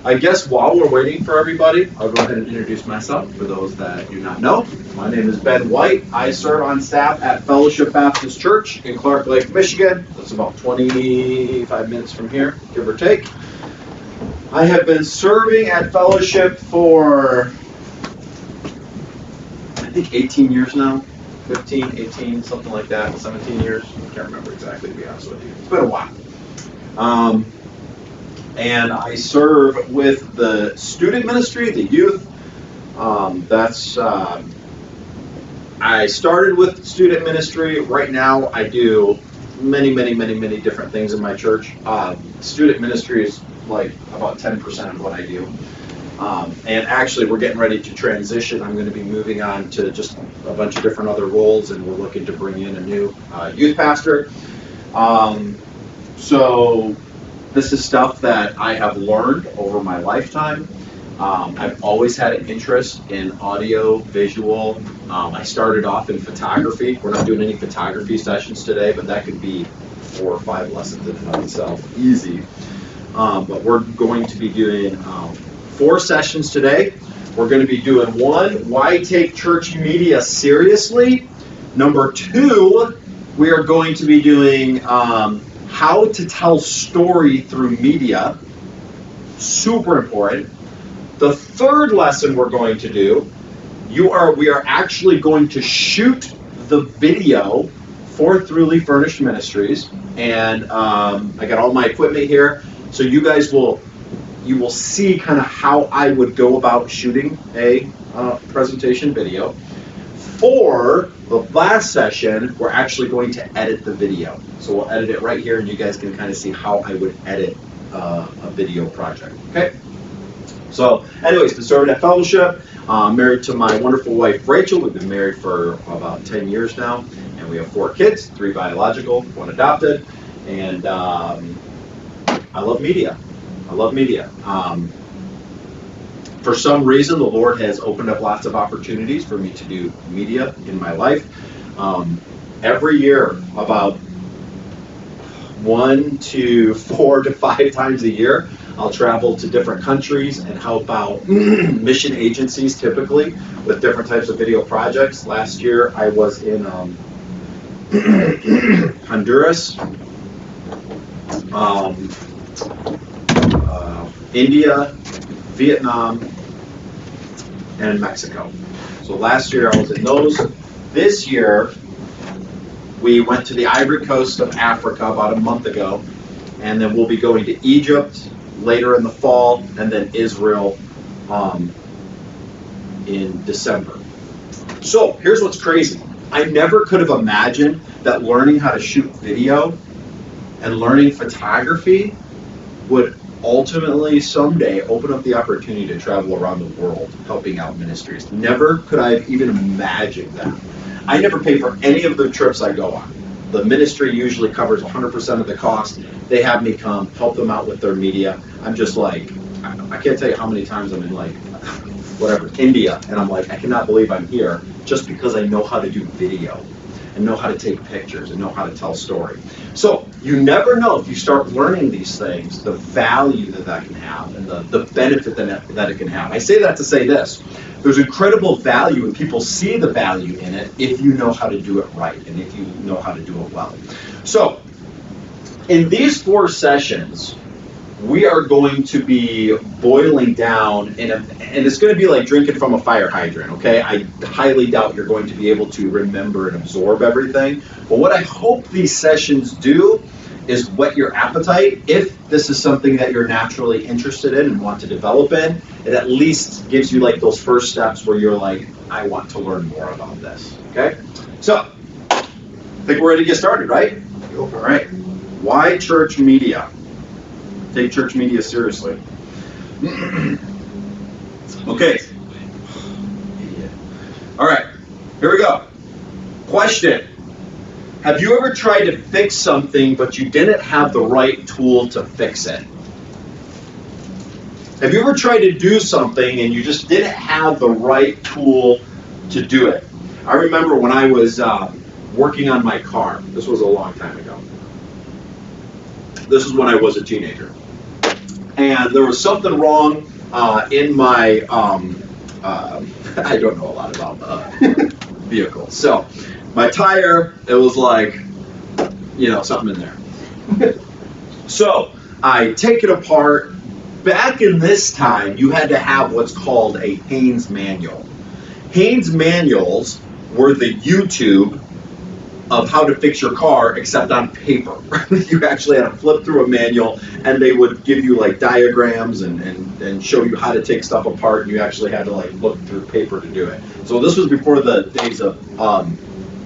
I guess while we're waiting for everybody, I'll go ahead and introduce myself for those that do not know. My name is Ben White. I serve on staff at Fellowship Baptist Church in Clark Lake, Michigan. That's about 25 minutes from here, give or take. I have been serving at Fellowship for, I think, 18 years now. 15, 18, something like that, 17 years. I can't remember exactly, to be honest with you. It's been a while. And I serve with the student ministry, the youth. I started with student ministry. Right now, I do many different things in my church. Student ministry is like about 10% of what I do. And actually, we're getting ready to transition. I'm going to be moving on to just a bunch of different other roles, and we're looking to bring in a new youth pastor. So this is stuff that I have learned over my lifetime. I've always had an interest in audio, visual. I started off in photography. We're not doing any photography sessions today, but that could be 4 or 5 lessons in and of itself, easy. But we're going to be doing 4 sessions today. We're going to be doing 1, why take church media seriously? Number 2, we are going to be doing how to tell story through media. Super important. The 3rd lesson we're going to do, we are actually going to shoot the video for Thruly Furnished Ministries. And I got all my equipment here. So you guys will see kind of how I would go about shooting a presentation video. For the last session, we're actually going to edit the video. So we'll edit it right here, and you guys can kind of see how I would edit a video project. Okay? So anyways, been serving at Fellowship. Married to my wonderful wife, Rachel. We've been married for about 10 years now, and we have 4 kids, 3 biological, 1 adopted. And I love media. For some reason, the Lord has opened up lots of opportunities for me to do media in my life. Every year, about 1 to 4 to 5 times a year, I'll travel to different countries and help out mission agencies, typically, with different types of video projects. Last year, I was in Honduras, India, Vietnam, and Mexico. So last year I was in those. This year we went to the Ivory Coast of Africa about a month ago, and then we'll be going to Egypt later in the fall, and then Israel in December. So here's what's crazy. I never could have imagined that learning how to shoot video and learning photography would ultimately someday open up the opportunity to travel around the world helping out ministries. Never could I have even imagined that. I never pay for any of the trips I go on. The ministry usually covers 100% of the cost. They have me come, help them out with their media. I'm just like, I can't tell you how many times I'm in like, India, and I'm like, I cannot believe I'm here just because I know how to do video and know how to take pictures and know how to tell story. So you never know, if you start learning these things, the value that can have and the benefit that it can have. I say that to say this. There's incredible value, and people see the value in it if you know how to do it right and if you know how to do it well. So in these 4 sessions, we are going to be boiling down, and it's going to be like drinking from a fire hydrant, okay? I highly doubt you're going to be able to remember and absorb everything. But what I hope these sessions do is whet your appetite. If this is something that you're naturally interested in and want to develop in, it at least gives you like those first steps where you're like, I want to learn more about this, okay? So, I think we're ready to get started, right? All right. Why church media? Take church media seriously. Okay. All right, here we go. Question. Have you ever tried to fix something but you didn't have the right tool to fix it? Have you ever tried to do something and you just didn't have the right tool to do it? I remember when I was working on my car. This was a long time ago. This is when I was a teenager. and there was something wrong in my, I don't know a lot about vehicles. So my tire, it was like, something in there. So I take it apart. Back in this time, you had to have what's called a Haynes manual. Haynes manuals were the YouTube of how to fix your car, except on paper. You actually had to flip through a manual, and they would give you like diagrams and show you how to take stuff apart, and you actually had to like look through paper to do it. So this was before the days of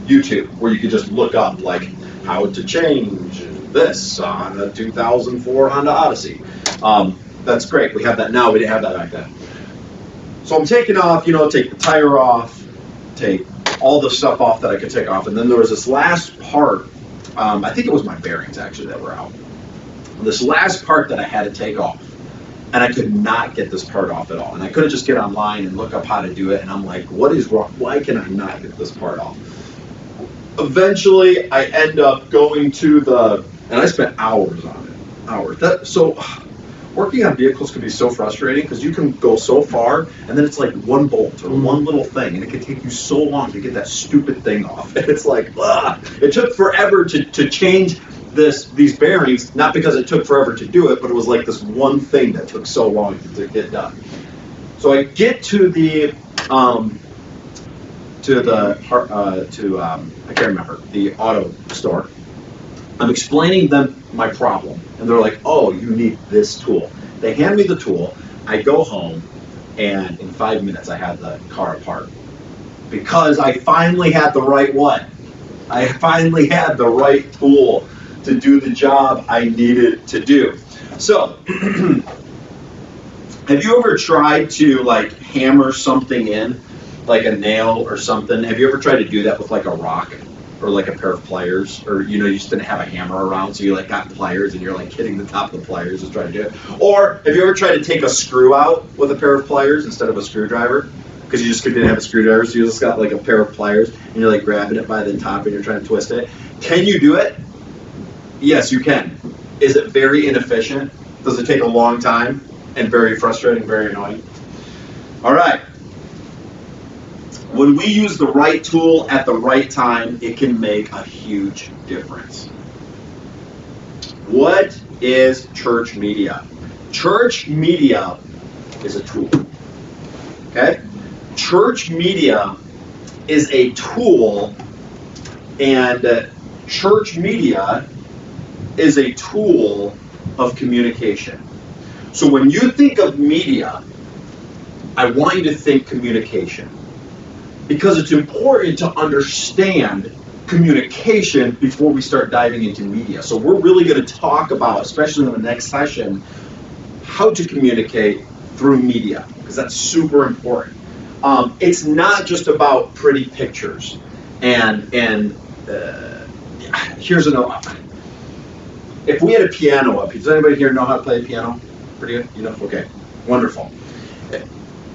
YouTube, where you could just look up like how to change this on a 2004 Honda Odyssey. That's great. We have that now. We didn't have that back then. So I'm taking off, take the tire off, take all the stuff off that I could take off. And then there was this last part, I think it was my bearings actually that were out. This last part that I had to take off. And I could not get this part off at all. And I couldn't just get online and look up how to do it. And I'm like, what is wrong? Why can I not get this part off? Eventually, I end up going to and I spent hours on it. Hours. Working on vehicles can be so frustrating because you can go so far and then it's like one bolt or one little thing, and it can take you so long to get that stupid thing off. And it's like, it took forever to change these bearings, not because it took forever to do it, but it was like this one thing that took so long to get done. So I get to I can't remember, the auto store. I'm explaining them my problem, and they're like, oh, you need this tool. They hand me the tool, I go home, and in 5 minutes I had the car apart. Because I finally had the right one. I finally had the right tool to do the job I needed to do. So, have you ever tried to like hammer something in, like a nail or something? Have you ever tried to do that with like a rock? Or like a pair of pliers, or you just didn't have a hammer around, so you like got pliers and you're like hitting the top of the pliers and trying to do it. Or have you ever tried to take a screw out with a pair of pliers instead of a screwdriver? Because you just didn't have a screwdriver, so you just got like a pair of pliers and you're like grabbing it by the top and you're trying to twist it. Can you do it? Yes, you can. Is it very inefficient? Does it take a long time? And very frustrating, very annoying? All right. When we use the right tool at the right time, it can make a huge difference. What is church media? Church media is a tool. Okay? Church media is a tool, and church media is a tool of communication. So when you think of media, I want you to think communication. Because it's important to understand communication before we start diving into media. So we're really going to talk about, especially in the next session, how to communicate through media, because that's super important. It's not just about pretty pictures. And here's another. If we had a piano up here, does anybody here know how to play a piano? Pretty good? Okay, wonderful.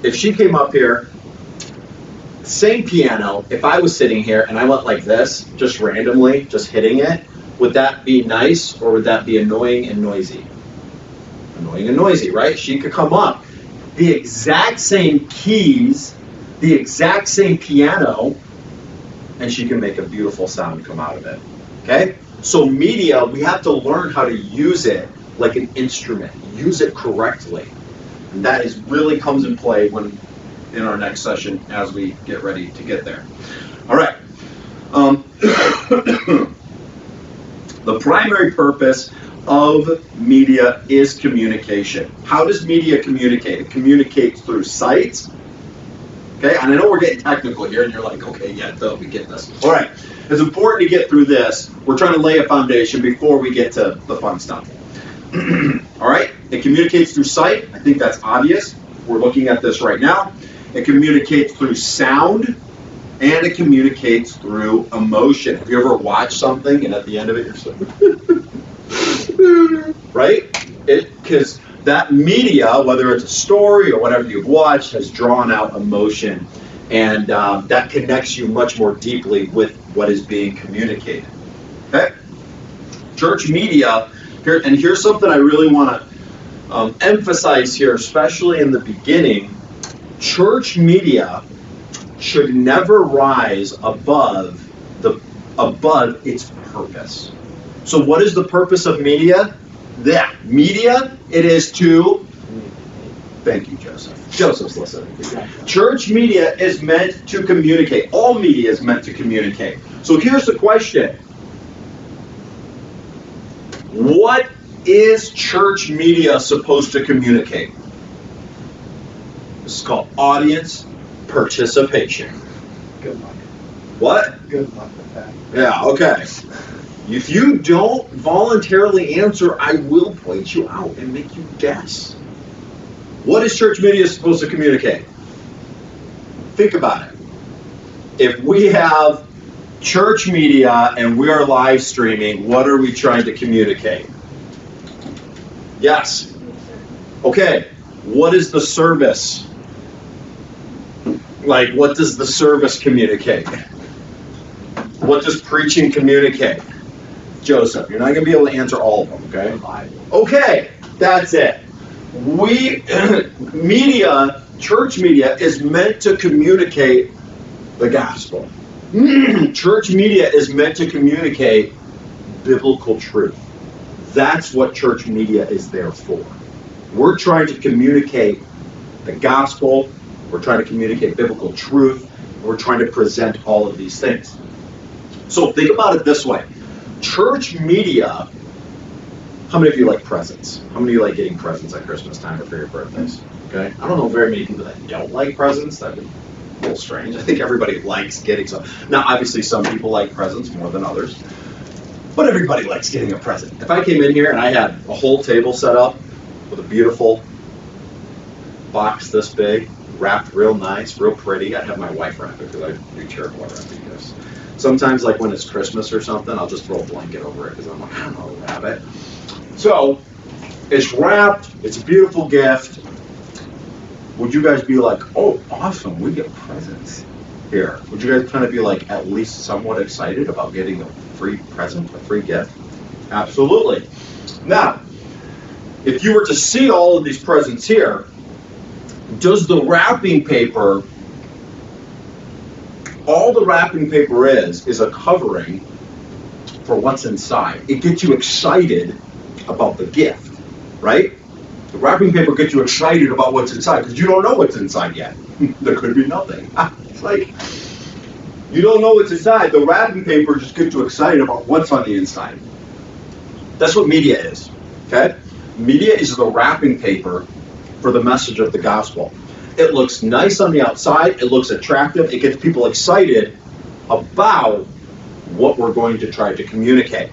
If she came up here, same piano, if I was sitting here and I went like this, just randomly, just hitting it, would that be nice or would that be annoying and noisy? Annoying and noisy, right? She could come up. The exact same keys, the exact same piano, and she can make a beautiful sound come out of it. Okay? So media, we have to learn how to use it like an instrument. Use it correctly. And that really comes in play in our next session as we get ready to get there. All right. The primary purpose of media is communication. How does media communicate? It communicates through sight. Okay, and I know we're getting technical here, and you're like, okay, yeah, we get this. All right, it's important to get through this. We're trying to lay a foundation before we get to the fun stuff. All right, it communicates through sight. I think that's obvious. We're looking at this right now. It communicates through sound, and it communicates through emotion. Have you ever watched something and at the end of it you're like, right? Because that media, whether it's a story or whatever you've watched, has drawn out emotion, and that connects you much more deeply with what is being communicated. Okay? Church media, here's something I really want emphasize here, especially in the beginning, church media should never rise above its purpose. So what is the purpose of media? Media, it is to, thank you, Joseph. Joseph's listening. Church media is meant to communicate. All media is meant to communicate. So here's the question. What is church media supposed to communicate? This is called audience participation. Good luck. What? Good luck with that. Yeah, okay. If you don't voluntarily answer, I will point you out and make you guess. What is church media supposed to communicate? Think about it. If we have church media and we are live streaming, what are we trying to communicate? Yes. Okay. What is the service? Like, what does the service communicate? What does preaching communicate? Joseph, you're not going to be able to answer all of them, okay? Okay, that's it. Church media is meant to communicate the gospel. Church media is meant to communicate biblical truth. That's what church media is there for. We're trying to communicate the gospel. We're trying to communicate biblical truth. We're trying to present all of these things. So think about it this way. Church media, how many of you like presents? How many of you like getting presents at Christmas time or for your birthdays? Okay. I don't know very many people that don't like presents. That'd be a little strange. I think everybody likes getting some. Now, obviously, some people like presents more than others, but everybody likes getting a present. If I came in here and I had a whole table set up with a beautiful box this big, wrapped real nice, real pretty, I'd have my wife wrap it because I do terrible at wrapping gifts. Sometimes, like when it's Christmas or something, I'll just throw a blanket over it because I'm like, I don't know how to wrap it. So, it's wrapped, it's a beautiful gift. Would you guys be like, oh, awesome, we get presents here? Would you guys kind of be like at least somewhat excited about getting a free present, a free gift? Absolutely. Now, if you were to see all of these presents here, does the wrapping paper, all the wrapping paper is a covering for what's inside. It gets you excited about the gift, right? The wrapping paper gets you excited about what's inside because you don't know what's inside yet. There could be nothing. It's like, you don't know what's inside. The wrapping paper just gets you excited about what's on the inside. That's what media is, okay? Media is the wrapping paper for the message of the gospel. It looks nice on the outside. It looks attractive. It gets people excited about what we're going to try to communicate.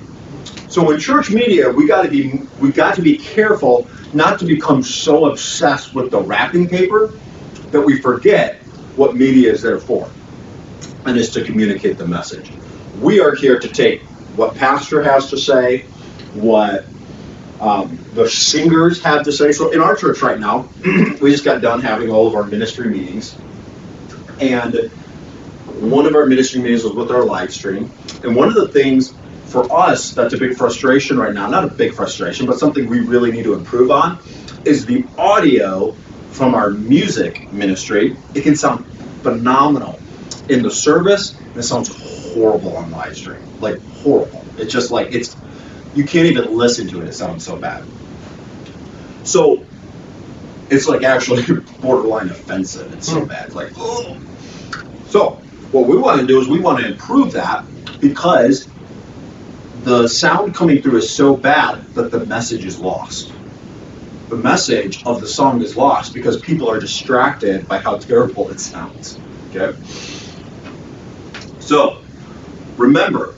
So in church media, we got to be careful not to become so obsessed with the wrapping paper that we forget what media is there for, and is to communicate the message. We are here to take what pastor has to say, what the singers have to say. So in our church right now, we just got done having all of our ministry meetings, and one of our ministry meetings was with our live stream. And one of the things for us that's a big frustration right now, not a big frustration, but something we really need to improve on, is the audio from our music ministry. It can sound phenomenal in the service, and it sounds horrible on live stream, like horrible. It's just like, you can't even listen to it. It sounds so bad. So it's like actually borderline offensive. It's so bad. It's like, oh. So what we want to do is we want to improve that, because the sound coming through is so bad that the message is lost. The message of the song is lost because people are distracted by how terrible it sounds. Okay? So remember,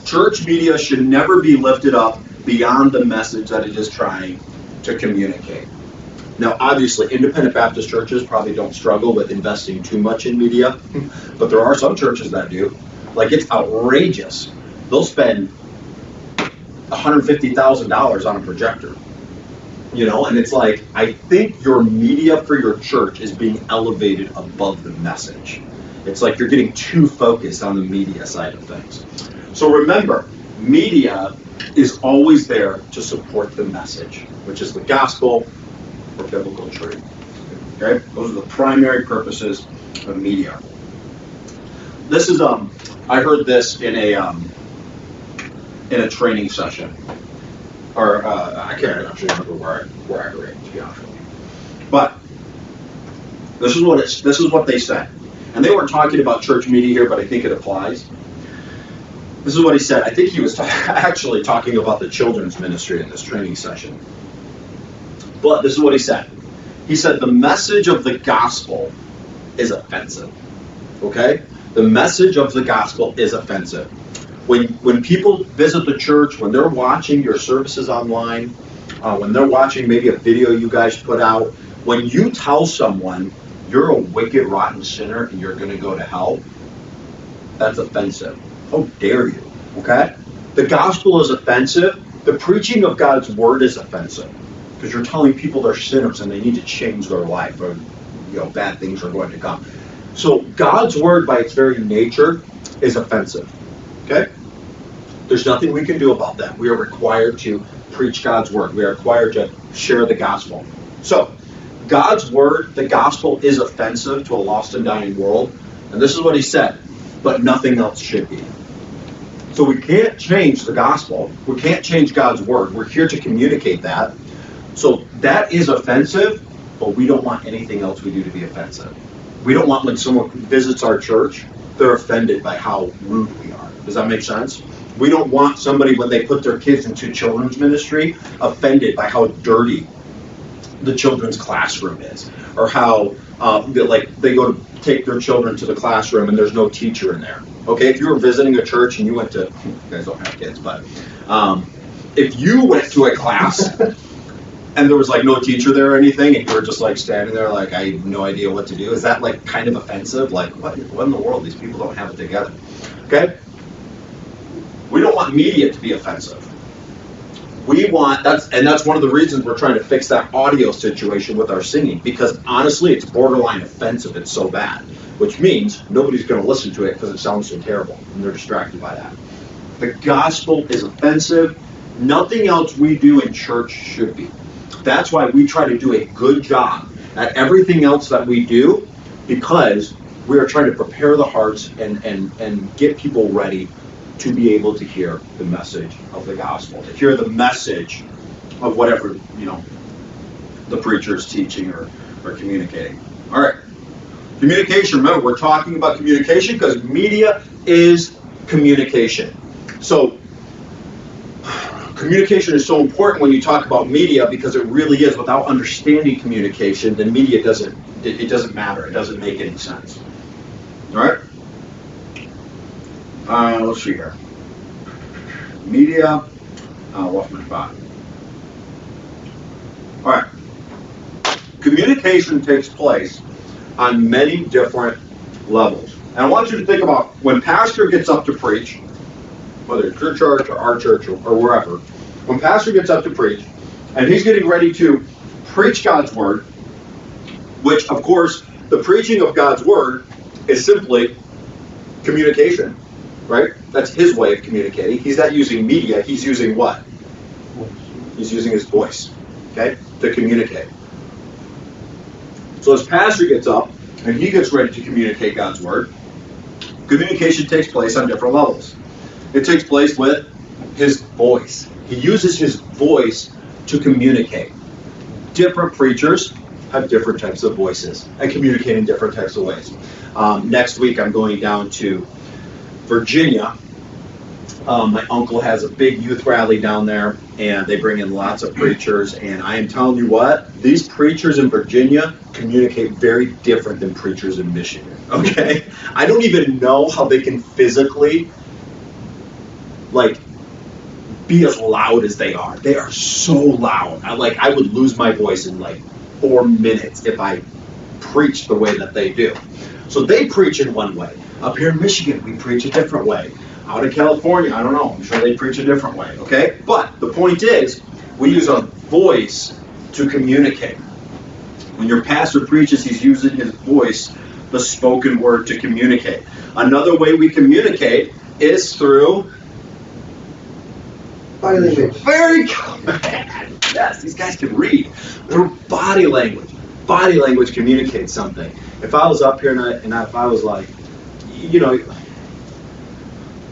church media should never be lifted up beyond the message that it is trying to communicate. Now, obviously, independent Baptist churches probably don't struggle with investing too much in media, but there are some churches that do. Like, it's outrageous. They'll spend $150,000 on a projector, and it's like, I think your media for your church is being elevated above the message. It's like you're getting too focused on the media side of things. So remember, Media is always there to support the message, which is the gospel or biblical truth. Okay? Those are the primary purposes of media. This is I heard this in a training session, or I can't actually remember where I heard it, to be honest with you. But this is what they said, and they weren't talking about church media here, but I think it applies. This is what he said. I think he was actually talking about the children's ministry in this training session. But this is what he said. He said the message of the gospel is offensive. Okay? The message of the gospel is offensive. When people visit the church, when they're watching your services online, when they're watching maybe a video you guys put out, when you tell someone you're a wicked, rotten sinner and you're going to go to hell, that's offensive. How dare you? Okay? The gospel is offensive. The preaching of God's word is offensive because you're telling people they're sinners and they need to change their life, or bad things are going to come. So God's word, by its very nature, is offensive. Okay? There's nothing we can do about that. We are required to preach God's word. We are required to share the gospel. So, God's word, the gospel, is offensive to a lost and dying world. And this is what he said, but nothing else should be. So we can't change the gospel. We can't change God's word. We're here to communicate that. So that is offensive, but we don't want anything else we do to be offensive. We don't want when someone visits our church, they're offended by how rude we are. Does that make sense? We don't want somebody, when they put their kids into children's ministry, offended by how dirty the children's classroom is, or how they go to take their children to the classroom and there's no teacher in there. Okay, if you were visiting a church and you went to, you guys don't have kids, but if you went to a class and there was no teacher there or anything, and you were just standing there I have no idea what to do, is that kind of offensive? What in the world? These people don't have it together. Okay? We don't want media to be offensive. We want, that's one of the reasons we're trying to fix that audio situation with our singing, because honestly, it's borderline offensive. It's so bad, which means nobody's going to listen to it because it sounds so terrible, and they're distracted by that. The gospel is offensive. Nothing else we do in church should be. That's why we try to do a good job at everything else that we do, because we are trying to prepare the hearts and get people ready to be able to hear the message of the gospel, to hear the message of whatever, the preacher is teaching or communicating. All right. Communication. Remember, we're talking about communication because media is communication. So communication is so important when you talk about media, because it really is. Without understanding communication, then media doesn't matter. It doesn't make any sense. All right? Let's see here. Media. Lost my spot. All right. Communication takes place on many different levels. And I want you to think about when pastor gets up to preach, whether it's your church or our church or wherever, when pastor gets up to preach, and he's getting ready to preach God's word, which, of course, the preaching of God's word is simply communication, right? That's his way of communicating. He's not using media. He's using what? He's using his voice, okay, to communicate. So as pastor gets up and he gets ready to communicate God's word, communication takes place on different levels. It takes place with his voice. He uses his voice to communicate. Different preachers have different types of voices and communicate in different types of ways. Next week I'm going down to Virginia. My uncle has a big youth rally down there, and they bring in lots of preachers, and I am telling you what, these preachers in Virginia communicate very different than preachers in Michigan, okay? I don't even know how they can physically, be as loud as they are. They are so loud. I would lose my voice in 4 minutes if I preached the way that they do. So they preach in one way. Up here in Michigan, we preach a different way. Out in California, I don't know. I'm sure they preach a different way, okay? But the point is, we use our voice to communicate. When your pastor preaches, he's using his voice, the spoken word, to communicate. Another way we communicate is through Body language. Very good. Yes, these guys can read. Their body language. Body language communicates something. If I was up here and if I was like,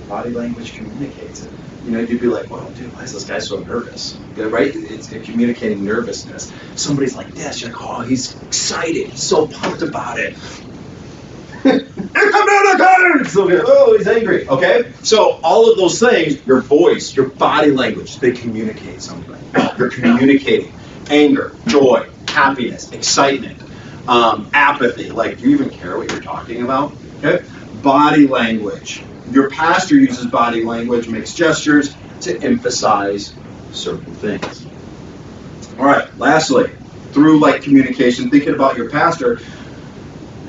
body language communicates it. You'd be like, wow, dude, why is this guy so nervous? Right? It's communicating nervousness. Somebody's like this, you're like, oh, he's excited. He's so pumped about it. Oh, he's angry. Okay? So all of those things, your voice, your body language, they communicate something. You're communicating anger, joy, happiness, excitement, apathy. Like, do you even care what you're talking about? Okay? Body language. Your pastor uses body language, makes gestures to emphasize certain things. All right, lastly, through communication, thinking about your pastor,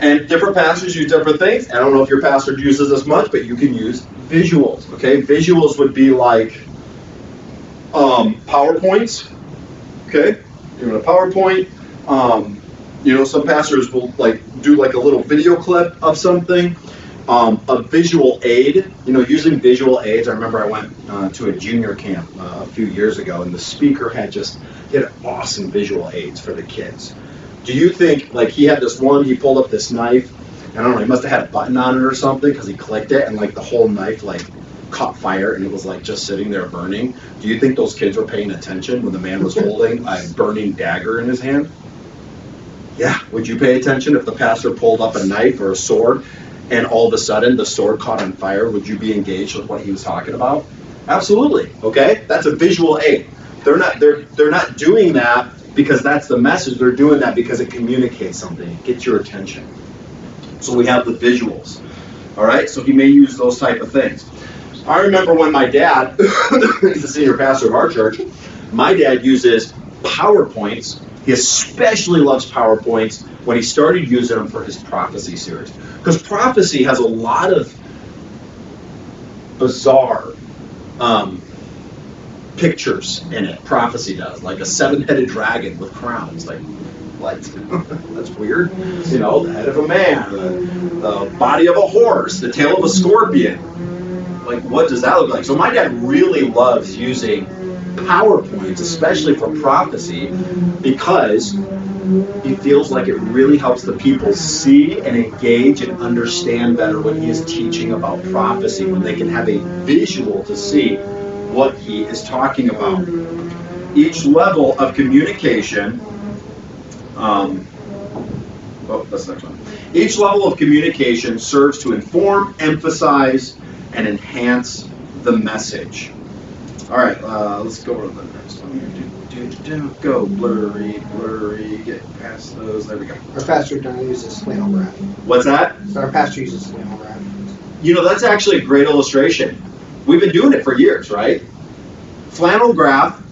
and different pastors use different things. I don't know if your pastor uses this much, but you can use visuals, okay? Visuals would be like PowerPoints, okay? Doing a PowerPoint. Some pastors will do a little video clip of something. A visual aid, using visual aids. I remember I went to a junior camp a few years ago, and the speaker had awesome visual aids for the kids. Do you think, he had this one, he pulled up this knife, I don't know, he must have had a button on it or something, because he clicked it, and the whole knife caught fire, and it was just sitting there burning. Do you think those kids were paying attention when the man was holding a burning dagger in his hand? Yeah. Would you pay attention if the pastor pulled up a knife or a sword, and all of a sudden the sword caught on fire? Would you be engaged with what he was talking about? Absolutely. Okay? That's a visual aid. They're not doing that because that's the message. They're doing that because it communicates something. It gets your attention. So we have the visuals. All right? So he may use those type of things. I remember when my dad, he's the senior pastor of our church, my dad uses PowerPoints. He especially loves PowerPoints when he started using them for his prophecy series. Because prophecy has a lot of bizarre pictures in it. Prophecy does, like a 7-headed dragon with crowns. What? That's weird. The head of a man, the body of a horse, the tail of a scorpion. What does that look like? So my dad really loves using PowerPoints, especially for prophecy, because he feels like it really helps the people see and engage and understand better what he is teaching about prophecy, when they can have a visual to see what he is talking about. Each level of communication, that's the next one. Each level of communication serves to inform, emphasize, and enhance the message. All right, let's go over to the next one here. Go blurry, get past those. There we go. Our pastor uses flannel graph. What's that? Our pastor uses flannel graph. That's actually a great illustration. We've been doing it for years, right? Flannel graph,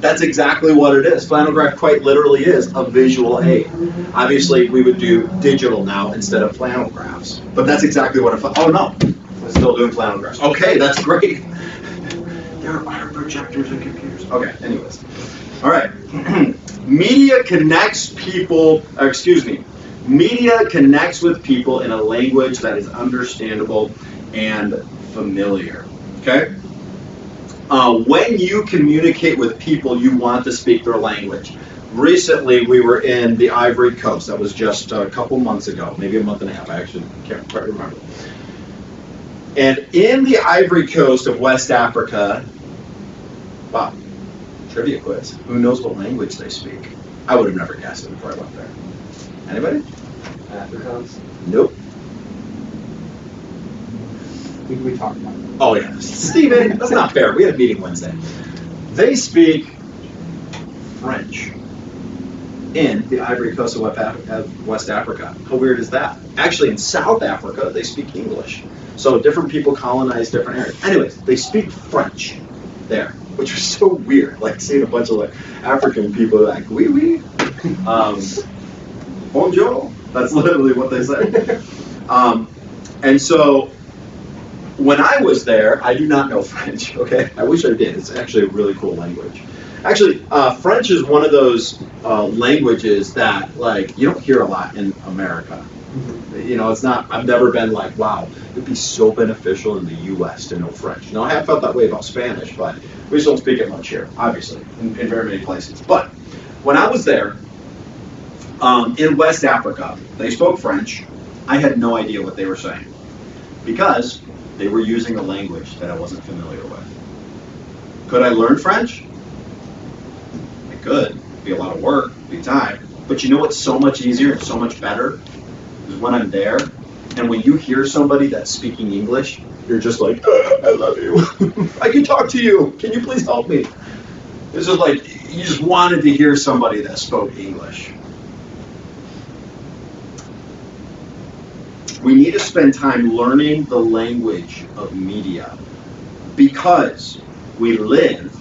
that's exactly what it is. Flannel graph quite literally is a visual aid. Obviously, we would do digital now instead of flannel graphs. But that's exactly what oh no, we're still doing flannel graphs. Okay, that's great. There are projectors and computers. Okay, anyways. All right. Media connects with people in a language that is understandable and familiar. Okay? When you communicate with people, you want to speak their language. Recently, we were in the Ivory Coast. That was just a couple months ago, maybe a month and a half. I actually can't quite remember. And in the Ivory Coast of West Africa, wow, trivia quiz. Who knows what language they speak? I would have never guessed it before I went there. Anybody? Afrikaans. Nope. We talked about it. Oh yeah, Steven, that's not fair. We had a meeting Wednesday. They speak French in the Ivory Coast of West Africa. How weird is that? Actually, in South Africa, they speak English. So different people colonize different areas. Anyways, they speak French there, which is so weird. Seeing a bunch of African people oui oui, bonjour. That's literally what they say. And so when I was there, I do not know French. Okay, I wish I did. It's actually a really cool language. Actually, French is one of those languages that you don't hear a lot in America. It's not. I've never been wow, it'd be so beneficial in the U.S. to know French. Now, I have felt that way about Spanish, but We just don't speak it much here, obviously, in very many places. But when I was there, in West Africa, they spoke French. I had no idea what they were saying because they were using a language that I wasn't familiar with. Could I learn French? I could. It'd be a lot of work, it'd be time. But you know what's so much easier and so much better? Is when I'm there, and when you hear somebody that's speaking English, you're just like, I love you. I can talk to you. Can you please help me? This is like, you just wanted to hear somebody that spoke English. We need to spend time learning the language of media because we live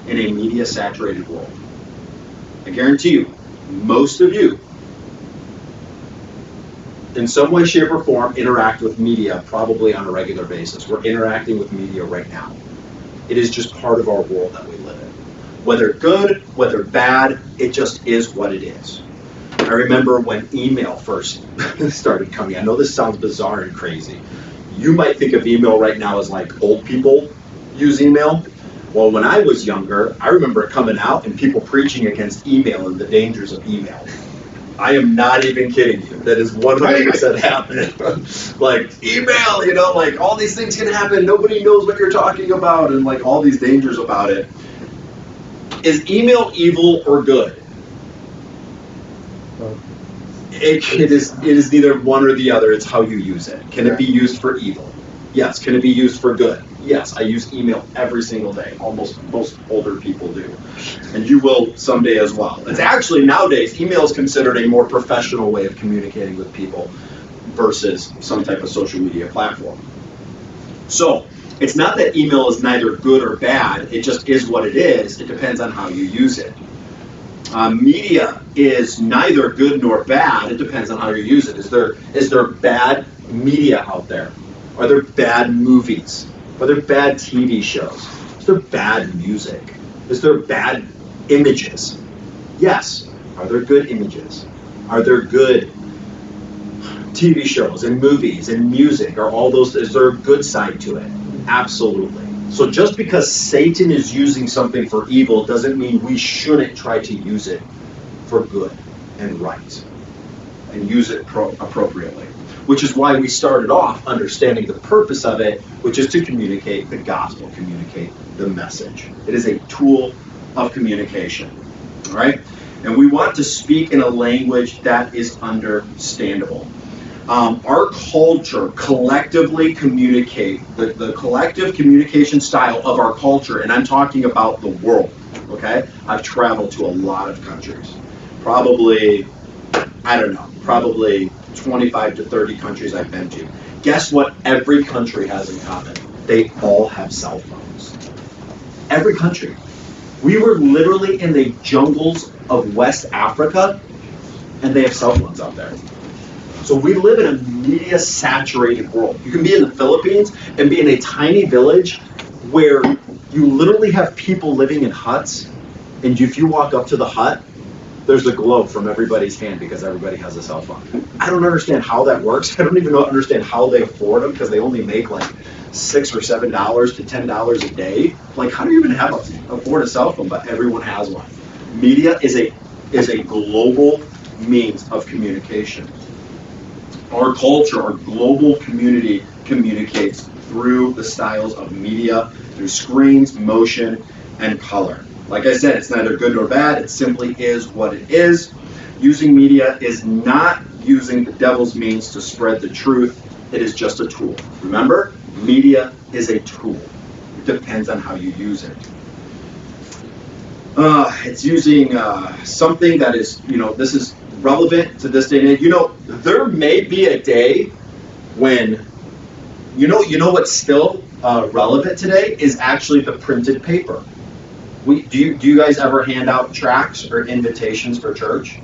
in a media-saturated world. I guarantee you, most of you, in some way, shape, or form, interact with media probably on a regular basis. We're interacting with media right now. It is just part of our world that we live in. Whether good, whether bad, it just is what it is. I remember when email first started coming. I know this sounds bizarre and crazy. You might think of email right now as like old people use email. Well, when I was younger, I remember it coming out and people preaching against email and the dangers of email. I am not even kidding you. That is 100% happening. Like, email, you know, like all these things can happen. Nobody knows what you're talking about and like all these dangers about it. Is email evil or good? It is neither one or the other. It's how you use it. Can it be used for evil? Yes. Can it be used for good? Yes. I use email every single day. Almost most older people do. And you will someday as well. It's actually nowadays, email is considered a more professional way of communicating with people versus some type of social media platform. So it's not that email is neither good or bad. It just is what it is. It depends on how you use it. Media is neither good nor bad. It depends on how you use it. Is there bad media out there? Are there bad movies? Are there bad TV shows? Is there bad music? Is there bad images? Yes. Are there good images? Are there good TV shows and movies and music? Are all those? Is there a good side to it? Absolutely. So just because Satan is using something for evil doesn't mean we shouldn't try to use it for good and right and use it appropriately, which is why we started off understanding the purpose of it, which is to communicate the gospel, communicate the message. It is a tool of communication, all right? And we want to speak in a language that is understandable. Our culture collectively communicate, the collective communication style of our culture, and I'm talking about the world, okay? I've traveled to a lot of countries. Probably 25 to 30 countries I've been to. Guess what every country has in common? They all have cell phones. Every country. We were literally in the jungles of West Africa, and they have cell phones out there. So we live in a media-saturated world. You can be in the Philippines and be in a tiny village where you literally have people living in huts, and if you walk up to the hut, there's a glow from everybody's hand because everybody has a cell phone. I don't understand how that works. I don't even understand how they afford them because they only make like $6 or $7 to $10 a day. Like, how do you even afford a cell phone? But everyone has one. Media is a global means of communication. Our culture, our global community communicates through the styles of media, through screens, motion, and color. Like I said, it's neither good nor bad. It simply is what it is. Using media is not using the devil's means to spread the truth. It is just a tool. Remember, media is a tool. It depends on how you use it. It's using something that is, this is relevant to this day and age. There may be a day when, what's still relevant today is actually the printed paper. Do you guys ever hand out tracts or invitations for church?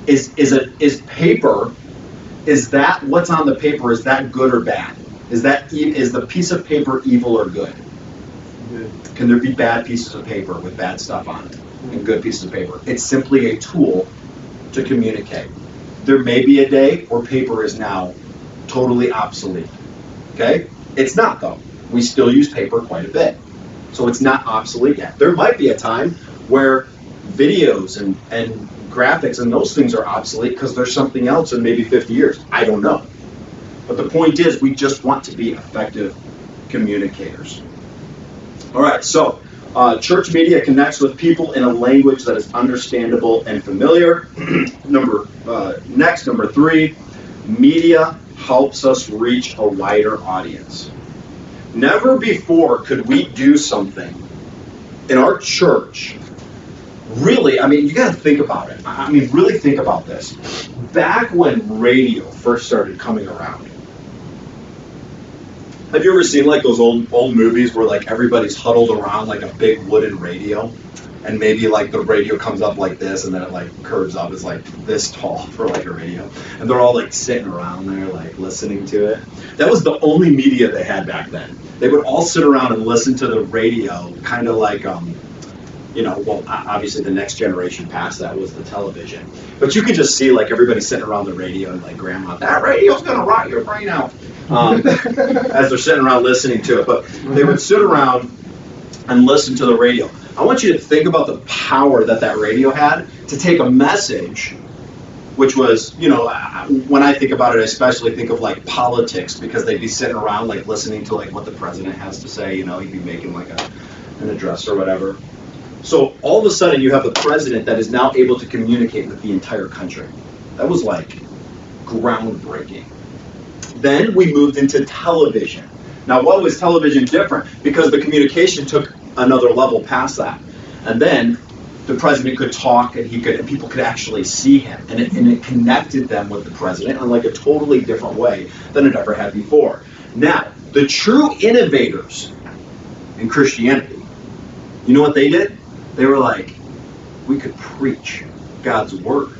Is paper? Is that what's on the paper? Is that good or bad? Is the piece of paper evil or good? Good. Can there be bad pieces of paper with bad stuff on it and good pieces of paper? It's simply a tool to communicate. There may be a day where paper is now totally obsolete. Okay? It's not though. We still use paper quite a bit. So it's not obsolete yet. There might be a time where videos and graphics and those things are obsolete because there's something else in maybe 50 years. I don't know. But the point is, we just want to be effective communicators. All right, so church media connects with people in a language that is understandable and familiar. Number 3, media helps us reach a wider audience. Never before could we do something in our church. Really, I mean, you got to think about it. I mean, really think about this. Back when radio first started coming around, have you ever seen like those old movies where like everybody's huddled around like a big wooden radio, and maybe like the radio comes up like this, and then it like curves up, is like this tall for like a radio, and they're all like sitting around there like listening to it? That was the only media they had back then. They would all sit around and listen to the radio, kind of like well, obviously the next generation past that was the television. But you could just see like everybody sitting around the radio and like, grandma, that radio's gonna rot your brain out. As they're sitting around listening to it. But they would sit around and listen to the radio. I want you to think about the power that radio had to take a message, which was, when I think about it, I especially think of like politics, because they'd be sitting around like listening to like what the president has to say. He'd be making like an address or whatever. So all of a sudden you have the president that is now able to communicate with the entire country. That was like groundbreaking. Then we moved into television. Now, what was television different? Because the communication took another level past that. And then the president could talk, and people could actually see him, and it connected them with the president in like a totally different way than it ever had before. Now, the true innovators in Christianity, you know what they did? They were like, we could preach God's word,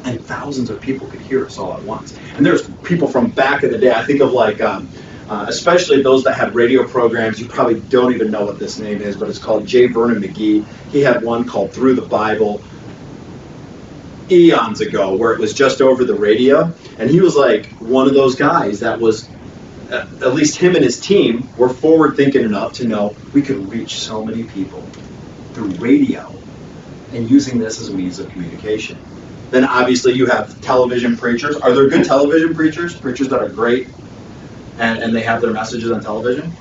and thousands of people could hear us all at once. And there's people from back in the day. I think of like, especially those that had radio programs. You probably don't even know what this name is, but it's called J. Vernon McGee. He had one called Through the Bible eons ago, where it was just over the radio. And he was like one of those guys that was, at least him and his team were forward thinking enough to know we could reach so many people through radio and using this as a means of communication. Then obviously you have television preachers. Are there good television preachers? Preachers that are great and they have their messages on television?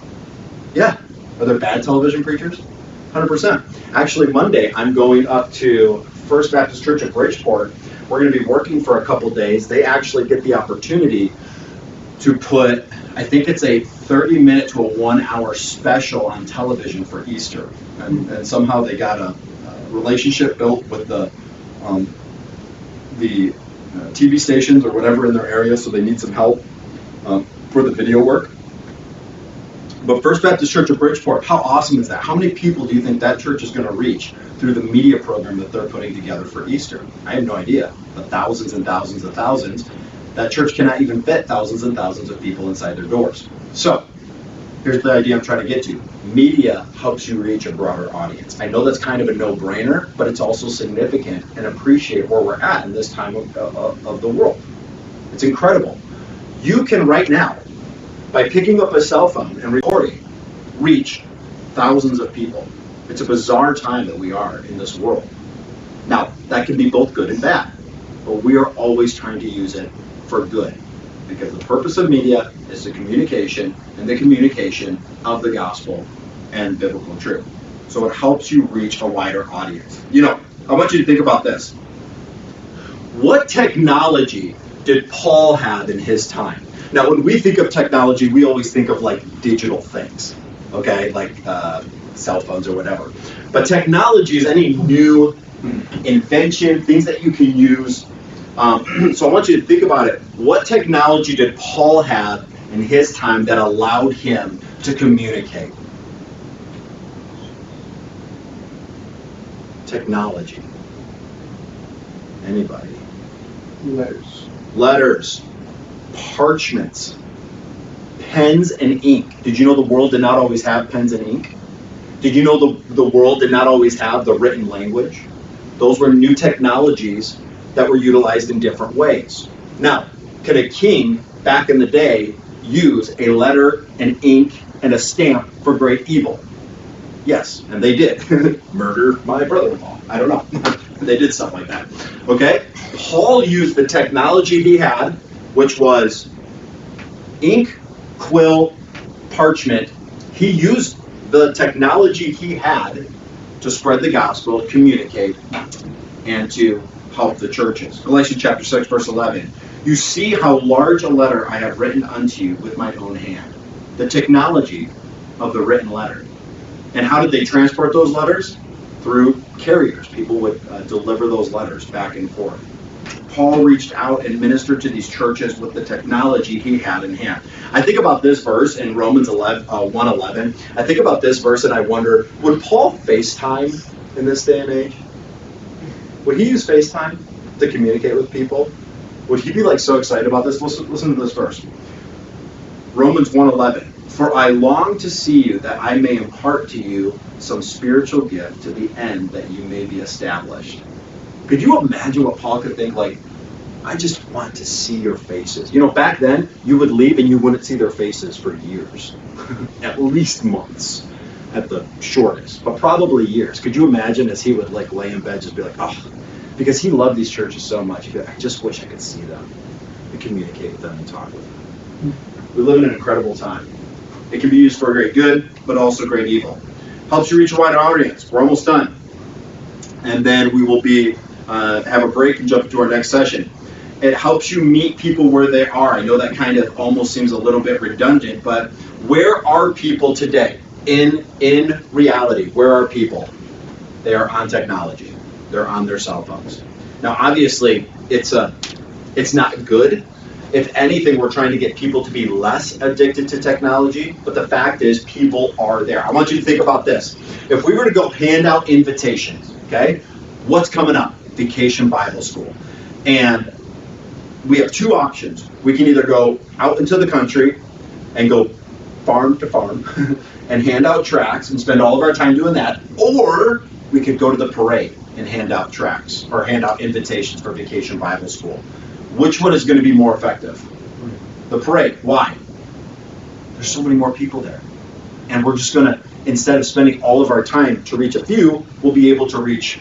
Yeah. Are there bad television preachers? 100%. Actually, Monday I'm going up to First Baptist Church at Bridgeport. We're going to be working for a couple days. They actually get the opportunity to put, I think it's a 30-minute to a 1-hour special on television for Easter. And somehow they got a relationship built with the TV stations or whatever in their area, so they need some help for the video work. But First Baptist Church of Bridgeport, how awesome is that? How many people do you think that church is going to reach through the media program that they're putting together for Easter? I have no idea, but thousands and thousands of thousands. That church cannot even fit thousands and thousands of people inside their doors. So here's the idea I'm trying to get to. Media helps you reach a broader audience. I know that's kind of a no-brainer, but it's also significant, and appreciate where we're at in this time of the world. It's incredible. You can right now, by picking up a cell phone and recording, reach thousands of people. It's a bizarre time that we are in this world. Now, that can be both good and bad, but we are always trying to use it for good, because the purpose of media is the communication and the communication of the gospel and biblical truth. So it helps you reach a wider audience. I want you to think about this. What technology did Paul have in his time? Now, when we think of technology, we always think of like digital things, okay, like cell phones or whatever. But technology is any new invention, things that you can use. So I want you to think about it. What technology did Paul have in his time that allowed him to communicate? Technology. Anybody? Letters. Parchments. Pens and ink. Did you know the world did not always have pens and ink? Did you know the world did not always have the written language? Those were new technologies that were utilized in different ways. Now, could a king back in the day use a letter, an ink, and a stamp for great evil? Yes, and they did. Murder my brother-in-law. I don't know. They did something like that. Okay? Paul used the technology he had, which was ink, quill, parchment. He used the technology he had to spread the gospel, communicate, and to help the churches. Galatians chapter 6, verse 11. You see how large a letter I have written unto you with my own hand. The technology of the written letter. And how did they transport those letters? Through carriers. People would deliver those letters back and forth. Paul reached out and ministered to these churches with the technology he had in hand. I think about this verse in Romans 1:11. I think about this verse and I wonder, would Paul FaceTime in this day and age? Would he use FaceTime to communicate with people? Would he be like so excited about this? Listen to this verse. Romans 1:11. For I long to see you, that I may impart to you some spiritual gift to the end that you may be established. Could you imagine what Paul could think? Like, I just want to see your faces. You know, back then, you would leave and you wouldn't see their faces for years. At least months, at the shortest. But probably years. Could you imagine as he would like lay in bed, just be like, oh, because he loved these churches so much. He'd be like, I just wish I could see them and communicate with them and talk with them. We live in an incredible time. It can be used for great good, but also great evil. Helps you reach a wider audience. We're almost done. And then we will be have a break and jump into our next session. It helps you meet people where they are. I know that kind of almost seems a little bit redundant, but where are people today? In reality, where are people? They are on technology. They're on their cell phones. Now, obviously, it's not good. If anything, we're trying to get people to be less addicted to technology, but the fact is people are there. I want you to think about this. If we were to go hand out invitations, okay, what's coming up? Vacation Bible School. And we have two options. We can either go out into the country and go farm to farm and hand out tracts and spend all of our time doing that, or we could go to the parade and hand out tracts or hand out invitations for Vacation Bible School. Which one is going to be more effective? The parade. Why? There's so many more people there. And we're just going to, instead of spending all of our time to reach a few, we'll be able to reach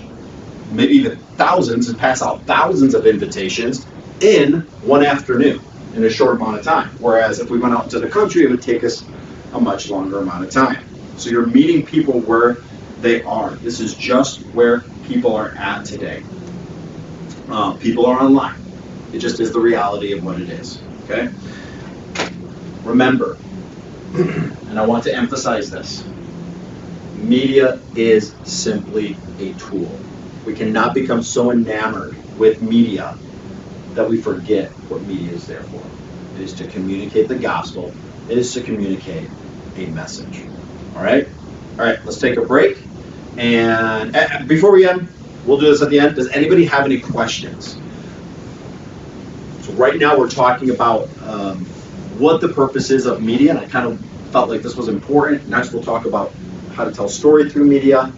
maybe even thousands and pass out thousands of invitations in one afternoon in a short amount of time. Whereas if we went out into the country, it would take us a much longer amount of time. So you're meeting people where they are. This is just where people are at today. People are online. It just is the reality of what it is, okay? Remember, and I want to emphasize this, media is simply a tool. We cannot become so enamored with media that we forget what media is there for. It is to communicate the gospel. It is to communicate a message, all right? All right, let's take a break. And before we end, we'll do this at the end. Does anybody have any questions? So right now we're talking about what the purpose is of media, and I kind of felt like this was important. Next we'll talk about how to tell story through media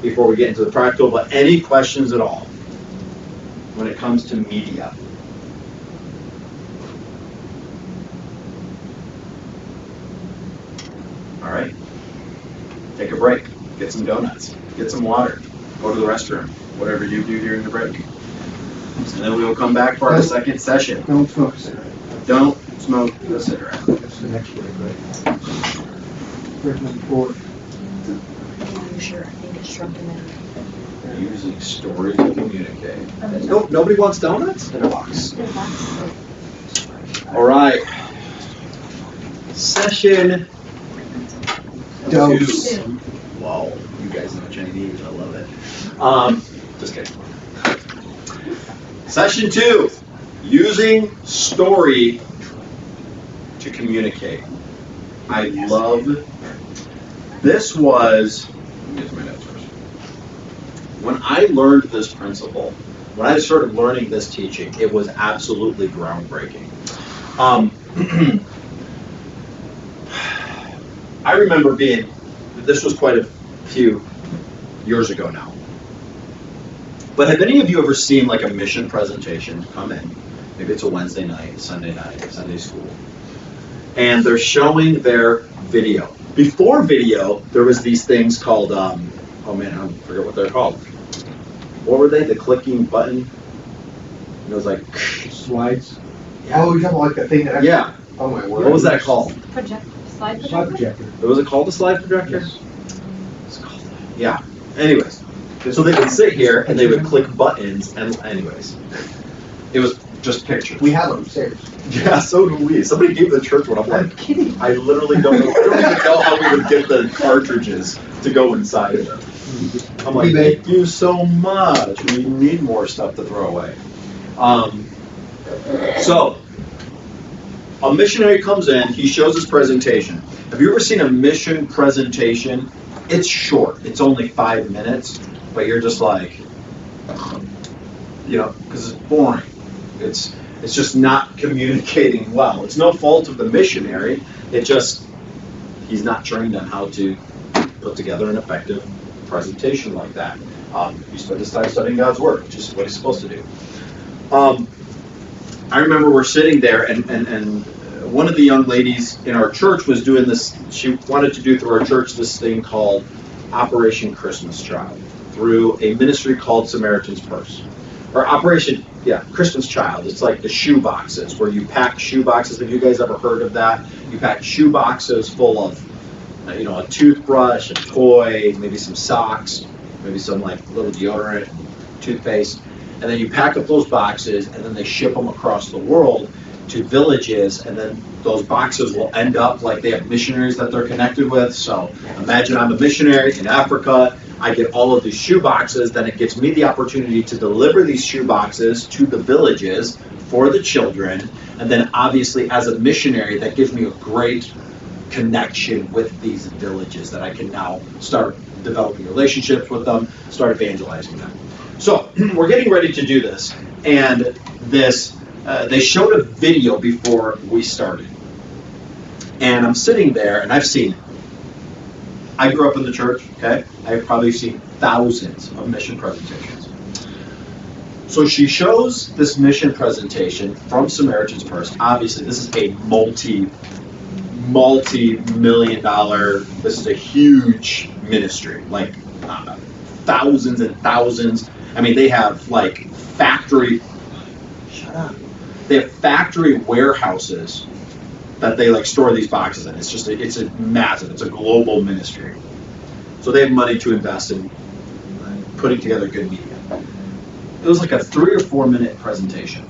before we get into the practical, but any questions at all when it comes to media? All right, take a break, get some donuts, get some water, go to the restroom, whatever you do during the break. And then we will come back for our second session. Don't smoke a cigarette. Don't smoke a cigarette. That's the next break, right? Break number 4. I'm sure. I think it's shrunken in. Using story to communicate. No, nobody wants donuts in a box. All right. Session Dose. 2. Wow, you guys know Chinese. I love it. Just kidding. Session 2. Using story to communicate. I love this. Was let me get my notes first. When I learned this principle, when I started learning this teaching, it was absolutely groundbreaking. I remember this was quite a few years ago now. But have any of you ever seen like a mission presentation come in? Maybe it's a Wednesday night, Sunday school. And they're showing their video. Before video, there was these things called, oh man, I forget what they're called. What were they? The clicking button? And it was like, Slides. Yeah. Oh, you're talking about like the thing that. yeah. Oh my word. What was that called? Slide Slide projector? projector. Was it called a slide projector? Yes. It's called that. Yeah. Anyways, so they would sit here and they would click buttons, and anyways, it was just pictures. We have them upstairs. Yeah, so do we. Somebody gave the church one. I'm I'm like, kidding. I literally don't know. I don't even know how we would get the cartridges to go inside of it. I'm like, eBay. thank you so much. We need more stuff to throw away. So, a missionary comes in, he shows his presentation. Have you ever seen a mission presentation? It's short, it's only 5 minutes, but you're just like, because it's boring. It's just not communicating well. It's no fault of the missionary, he's not trained on how to put together an effective presentation like that. You spend this time studying God's Word, which is what he's supposed to do. I remember we're sitting there, and one of the young ladies in our church was doing this. She wanted to do through our church this thing called Operation Christmas Child through a ministry called Samaritan's Purse. Or Christmas Child. It's like the shoe boxes where you pack shoe boxes. Have you guys ever heard of that? You pack shoe boxes full of, a toothbrush, a toy, maybe some socks, maybe some like little deodorant, toothpaste. And then you pack up those boxes, and then they ship them across the world to villages, and then those boxes will end up like they have missionaries that they're connected with. So imagine I'm a missionary in Africa. I get all of these shoe boxes, then it gives me the opportunity to deliver these shoe boxes to the villages for the children. And then obviously as a missionary, that gives me a great connection with these villages that I can now start developing relationships with them, start evangelizing them. So we're getting ready to do this, and they showed a video before we started. And I'm sitting there, and I grew up in the church, okay? I've probably seen thousands of mission presentations. So she shows this mission presentation from Samaritan's Purse. Obviously, this is a multi-million dollar, this is a huge ministry, like thousands and thousands. I mean, they have like they have factory warehouses that they like store these boxes in. It's a massive, it's a global ministry. So they have money to invest in putting together good media. It was like a 3 or 4 minute presentation,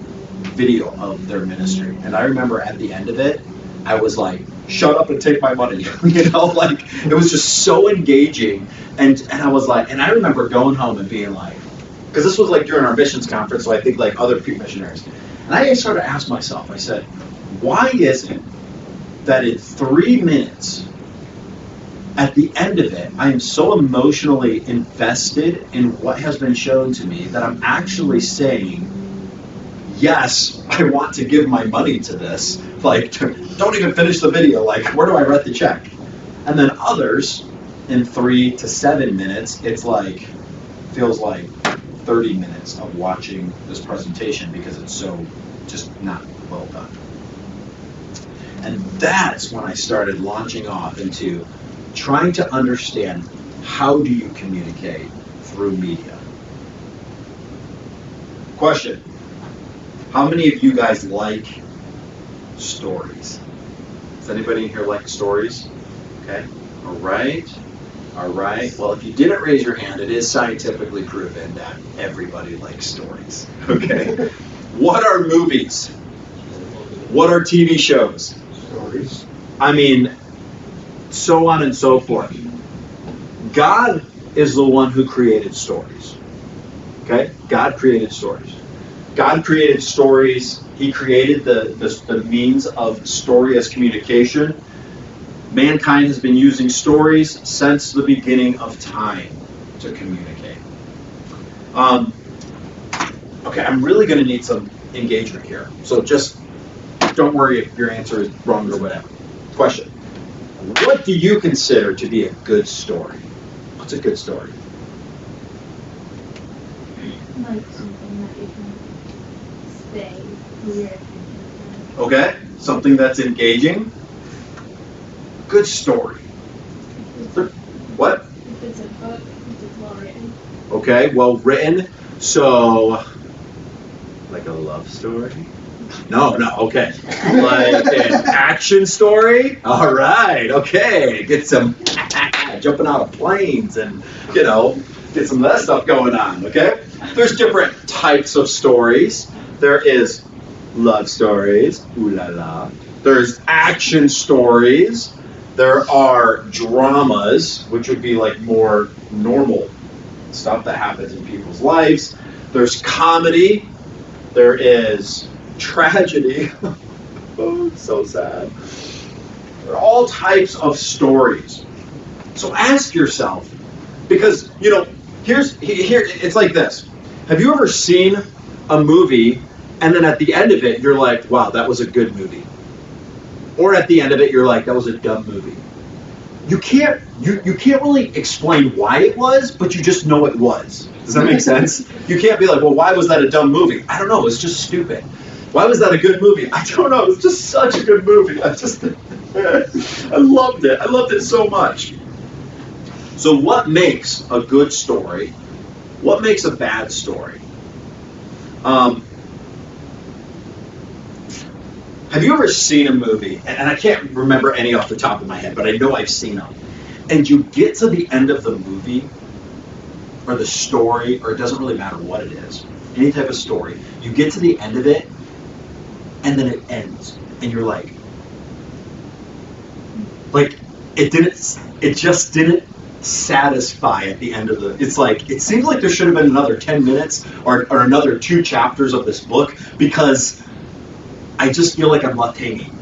video of their ministry. And I remember at the end of it, I was like, shut up and take my money. Like it was just so engaging. And I was like, and I remember going home and being like, because this was like during our missions conference, so I think like other missionaries. And I started to ask myself, I said, why is it that in 3 minutes, at the end of it, I am so emotionally invested in what has been shown to me that I'm actually saying, yes, I want to give my money to this. Like, don't even finish the video. Like, where do I write the check? And then others, in 3 to 7 minutes, it's like, feels like 30 minutes of watching this presentation because it's so just not well done. And that's when I started launching off into trying to understand how do you communicate through media. Question. How many of you guys like stories? Does anybody in here like stories? Okay. All right. Well, if you didn't raise your hand, it is scientifically proven that everybody likes stories. Okay. What are movies? What are TV shows? Stories. I mean, so on and so forth. God is the one who created stories. Okay? God created stories. God created stories. He created the means of story as communication. Mankind has been using stories since the beginning of time to communicate. Okay, I'm really going to need some engagement here. So just don't worry if your answer is wrong or whatever. Question. What do you consider to be a good story? What's a good story? Like something that you can stay weird. Okay, something that's engaging. Good story. Okay, well written. So, like a love story? No, okay. Like an action story? All right, okay. Get some jumping out of planes and, get some of that stuff going on, okay? There's different types of stories. There is love stories, ooh la la. There's action stories. There are dramas, which would be like more normal stuff that happens in people's lives. There's comedy. There is tragedy. Oh, it's so sad. There are all types of stories. So ask yourself, because, here it's like this. Have you ever seen a movie and then at the end of it, you're like, wow, that was a good movie. Or at the end of it, you're like, that was a dumb movie. You can't really explain why it was, but you just know it was. Does that make sense? You can't be like, well, why was that a dumb movie? I don't know, it was just stupid. Why was that a good movie? I don't know, it was just such a good movie. I loved it. I loved it so much. So what makes a good story? What makes a bad story? Have you ever seen a movie, and I can't remember any off the top of my head, but I know I've seen them, and you get to the end of the movie, or the story, or it doesn't really matter what it is, any type of story, you get to the end of it, and then it ends, and you're like, it just didn't satisfy at the end of it's like, it seems like there should have been another 10 minutes, or another 2 chapters of this book, because I just feel like I'm left hanging.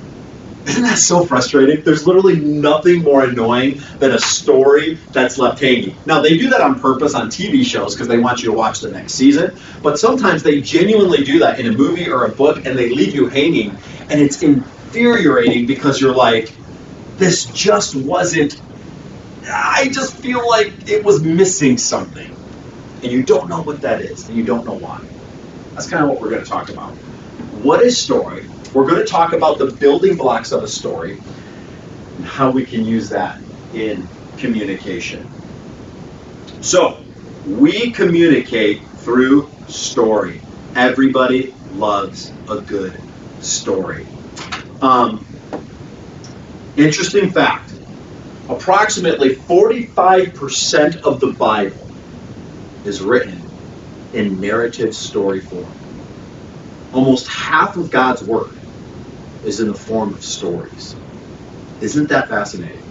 Isn't that so frustrating? There's literally nothing more annoying than a story that's left hanging. Now, they do that on purpose on TV shows because they want you to watch the next season, but sometimes they genuinely do that in a movie or a book and they leave you hanging, and it's infuriating because you're like, this just wasn't, I just feel like it was missing something. And you don't know what that is, and you don't know why. That's kind of what we're going to talk about. What is story? We're going to talk about the building blocks of a story and how we can use that in communication. So, we communicate through story. Everybody loves a good story. Interesting fact. Approximately 45% of the Bible is written in narrative story form. Almost half of God's word is in the form of stories. Isn't that fascinating?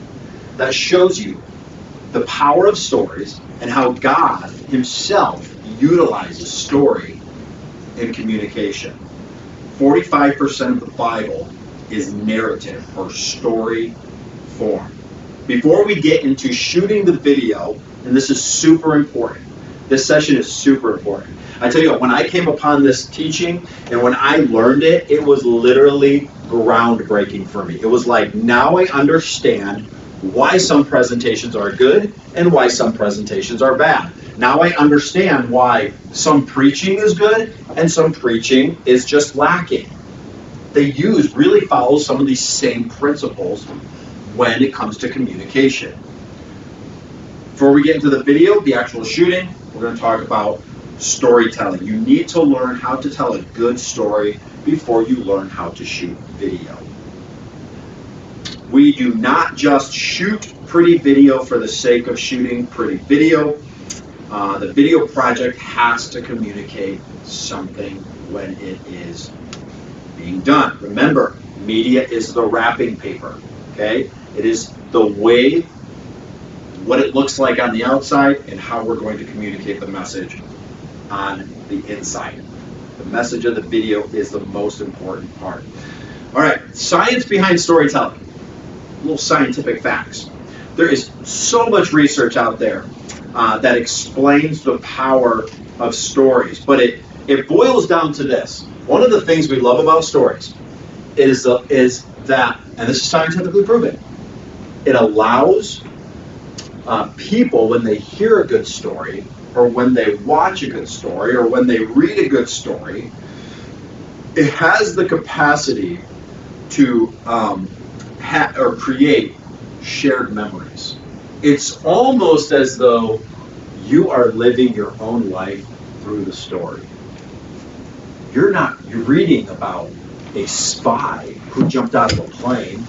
That shows you the power of stories and how God himself utilizes story in communication. 45% of the Bible is narrative or story form. Before we get into shooting the video, and this is super important, this session is super important. I tell you what, when I came upon this teaching and when I learned it, it was literally groundbreaking for me. It was like, now I understand why some presentations are good and why some presentations are bad. Now I understand why some preaching is good and some preaching is just lacking. They really follow some of these same principles when it comes to communication. Before we get into the video, the actual shooting, we're going to talk about storytelling. You need to learn how to tell a good story before you learn how to shoot video. We do not just shoot pretty video for the sake of shooting pretty video. The video project has to communicate something when it is being done. Remember, media is the wrapping paper, okay? It is the way, what it looks like on the outside and how we're going to communicate the message on the inside. The message of the video is the most important part. All right, science behind storytelling. Little scientific facts. There is so much research out there that explains the power of stories, but it boils down to this. One of the things we love about stories is that, and this is scientifically proven, it allows people, when they hear a good story, or when they watch a good story, or when they read a good story, it has the capacity to create shared memories. It's almost as though You are living your own life through the story. You're reading about a spy who jumped out of a plane.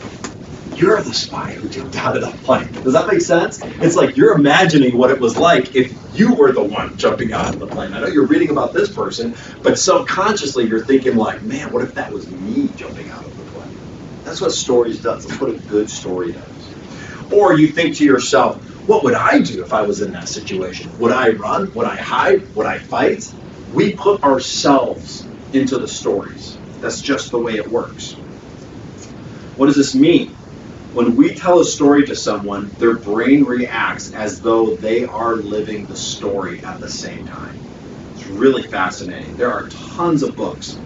You're the spy who jumped out of the plane. Does that make sense? It's like you're imagining what it was like if you were the one jumping out of the plane. I know you're reading about this person, but subconsciously you're thinking like, man, what if that was me jumping out of the plane? That's what stories does. That's what a good story does. Or you think to yourself, what would I do if I was in that situation? Would I run? Would I hide? Would I fight? We put ourselves into the stories. That's just the way it works. What does this mean? When we tell a story to someone, their brain reacts as though they are living the story at the same time. It's really fascinating. There are tons of books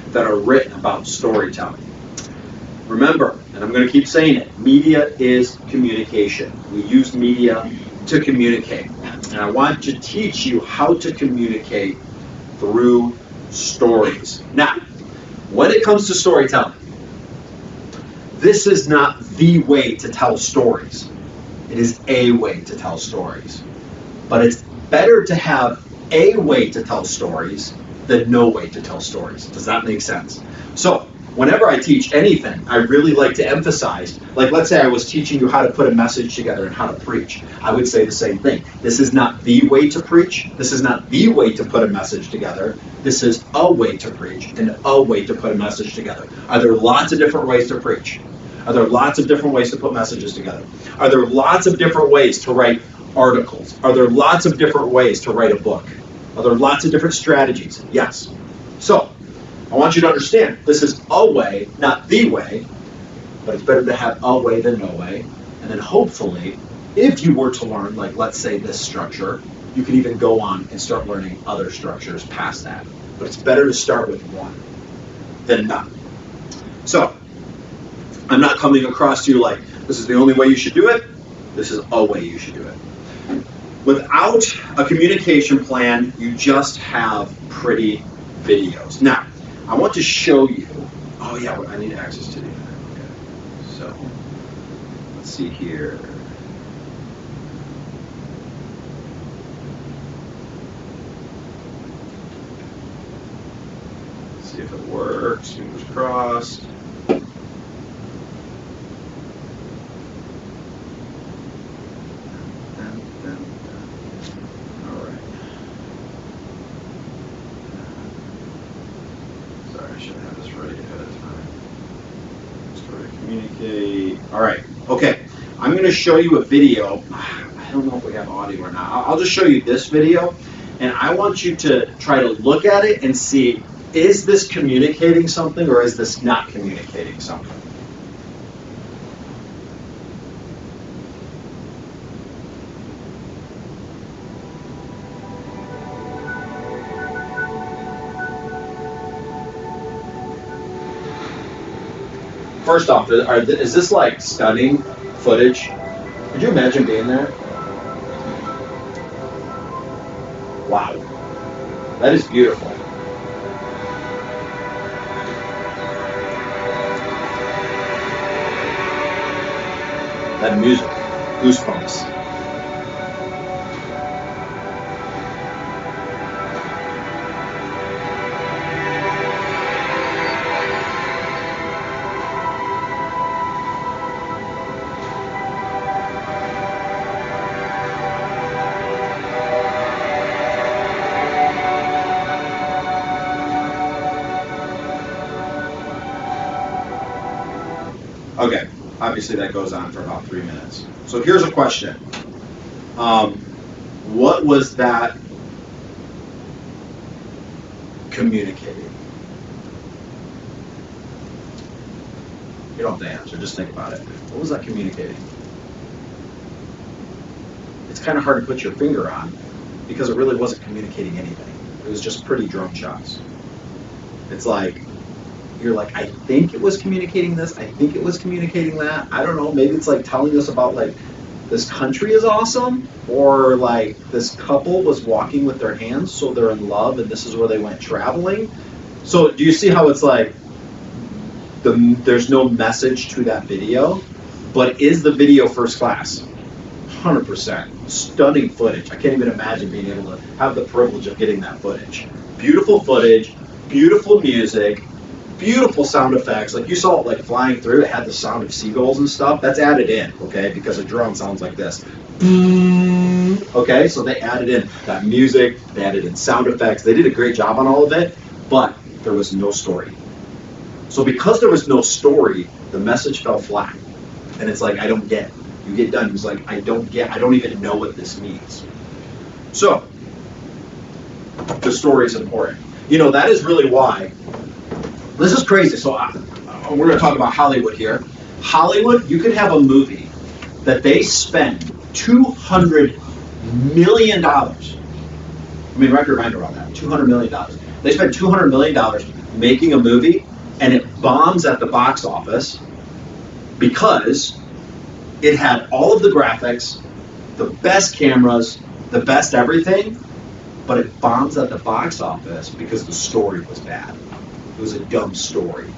that are written about storytelling. Remember, and I'm going to keep saying it, media is communication. We use media to communicate. And I want to teach you how to communicate through stories. Now, when it comes to storytelling, this is not the way to tell stories. It is a way to tell stories. But it's better to have a way to tell stories than no way to tell stories. Does that make sense? So, whenever I teach anything, I really like to emphasize, like let's say I was teaching you how to put a message together and how to preach. I would say the same thing. This is not the way to preach. This is not the way to put a message together. This is a way to preach and a way to put a message together. Are there lots of different ways to preach? Are there lots of different ways to put messages together? Are there lots of different ways to write articles? Are there lots of different ways to write a book? Are there lots of different strategies? Yes. So, I want you to understand, this is a way, not the way, but it's better to have a way than no way. And then hopefully, if you were to learn, like let's say this structure, you can even go on and start learning other structures past that. But it's better to start with one than none. So, I'm not coming across to you like, this is the only way you should do it. This is a way you should do it. Without a communication plan, you just have pretty videos. Now, I want to show you, oh yeah, I need access to the internet. Okay. So, let's see here. Let's see if it works, fingers crossed. All right, okay. I'm going to show you a video. I don't know if we have audio or not. I'll just show you this video, and I want you to try to look at it and see, is this communicating something or is this not communicating something? First off, is this like stunning footage? Could you imagine being there? Wow. That is beautiful. That music, goosebumps. Okay, obviously that goes on for about 3 minutes. So here's a question. What was that communicating? You don't have to answer, just think about it. What was that communicating? It's kind of hard to put your finger on because it really wasn't communicating anything. It was just pretty drone shots. It's like, you're like, I think it was communicating this, I think it was communicating that. I don't know, maybe it's like telling us about like this country is awesome, or like this couple was walking with their hands, so they're in love and this is where they went traveling. So do you see how it's like there's no message to that video, but is the video first class? 100%. Stunning footage. I can't even imagine being able to have the privilege of getting that footage. Beautiful footage, beautiful music, beautiful sound effects. Like you saw it like flying through, it had the sound of seagulls and stuff. That's added in, okay? Because a drone sounds like this. Okay, so they added in that music, they added in sound effects. They did a great job on all of it, but there was no story. So because there was no story, the message fell flat. And it's like, I don't get it. You get done, he's like, I don't even know what this means. So, the story is important. You know, that is really why, this is crazy. So we're going to talk about Hollywood here. Hollywood, you could have a movie that they spend $200 million. I mean, wrap your mind around that, $200 million. They spend $200 million making a movie, and it bombs at the box office because it had all of the graphics, the best cameras, the best everything, but it bombs at the box office because the story was bad. It was a dumb story.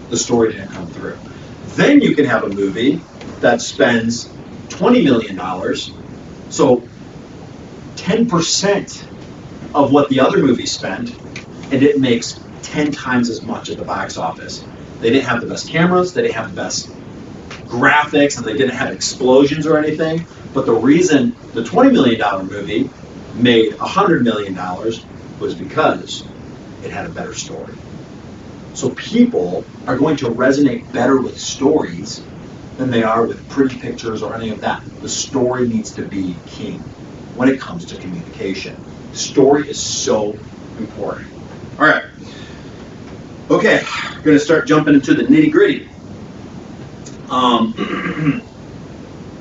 The story didn't come through. Then you can have a movie that spends $20 million, so 10% of what the other movie spent, and it makes 10 times as much at the box office. They didn't have the best cameras, they didn't have the best graphics, and they didn't have explosions or anything, but the reason the $20 million movie made $100 million was because it had a better story. So people are going to resonate better with stories than they are with pretty pictures or any of that. The story needs to be king when it comes to communication. Story is so important. All right. Okay, we're going to start jumping into the nitty-gritty.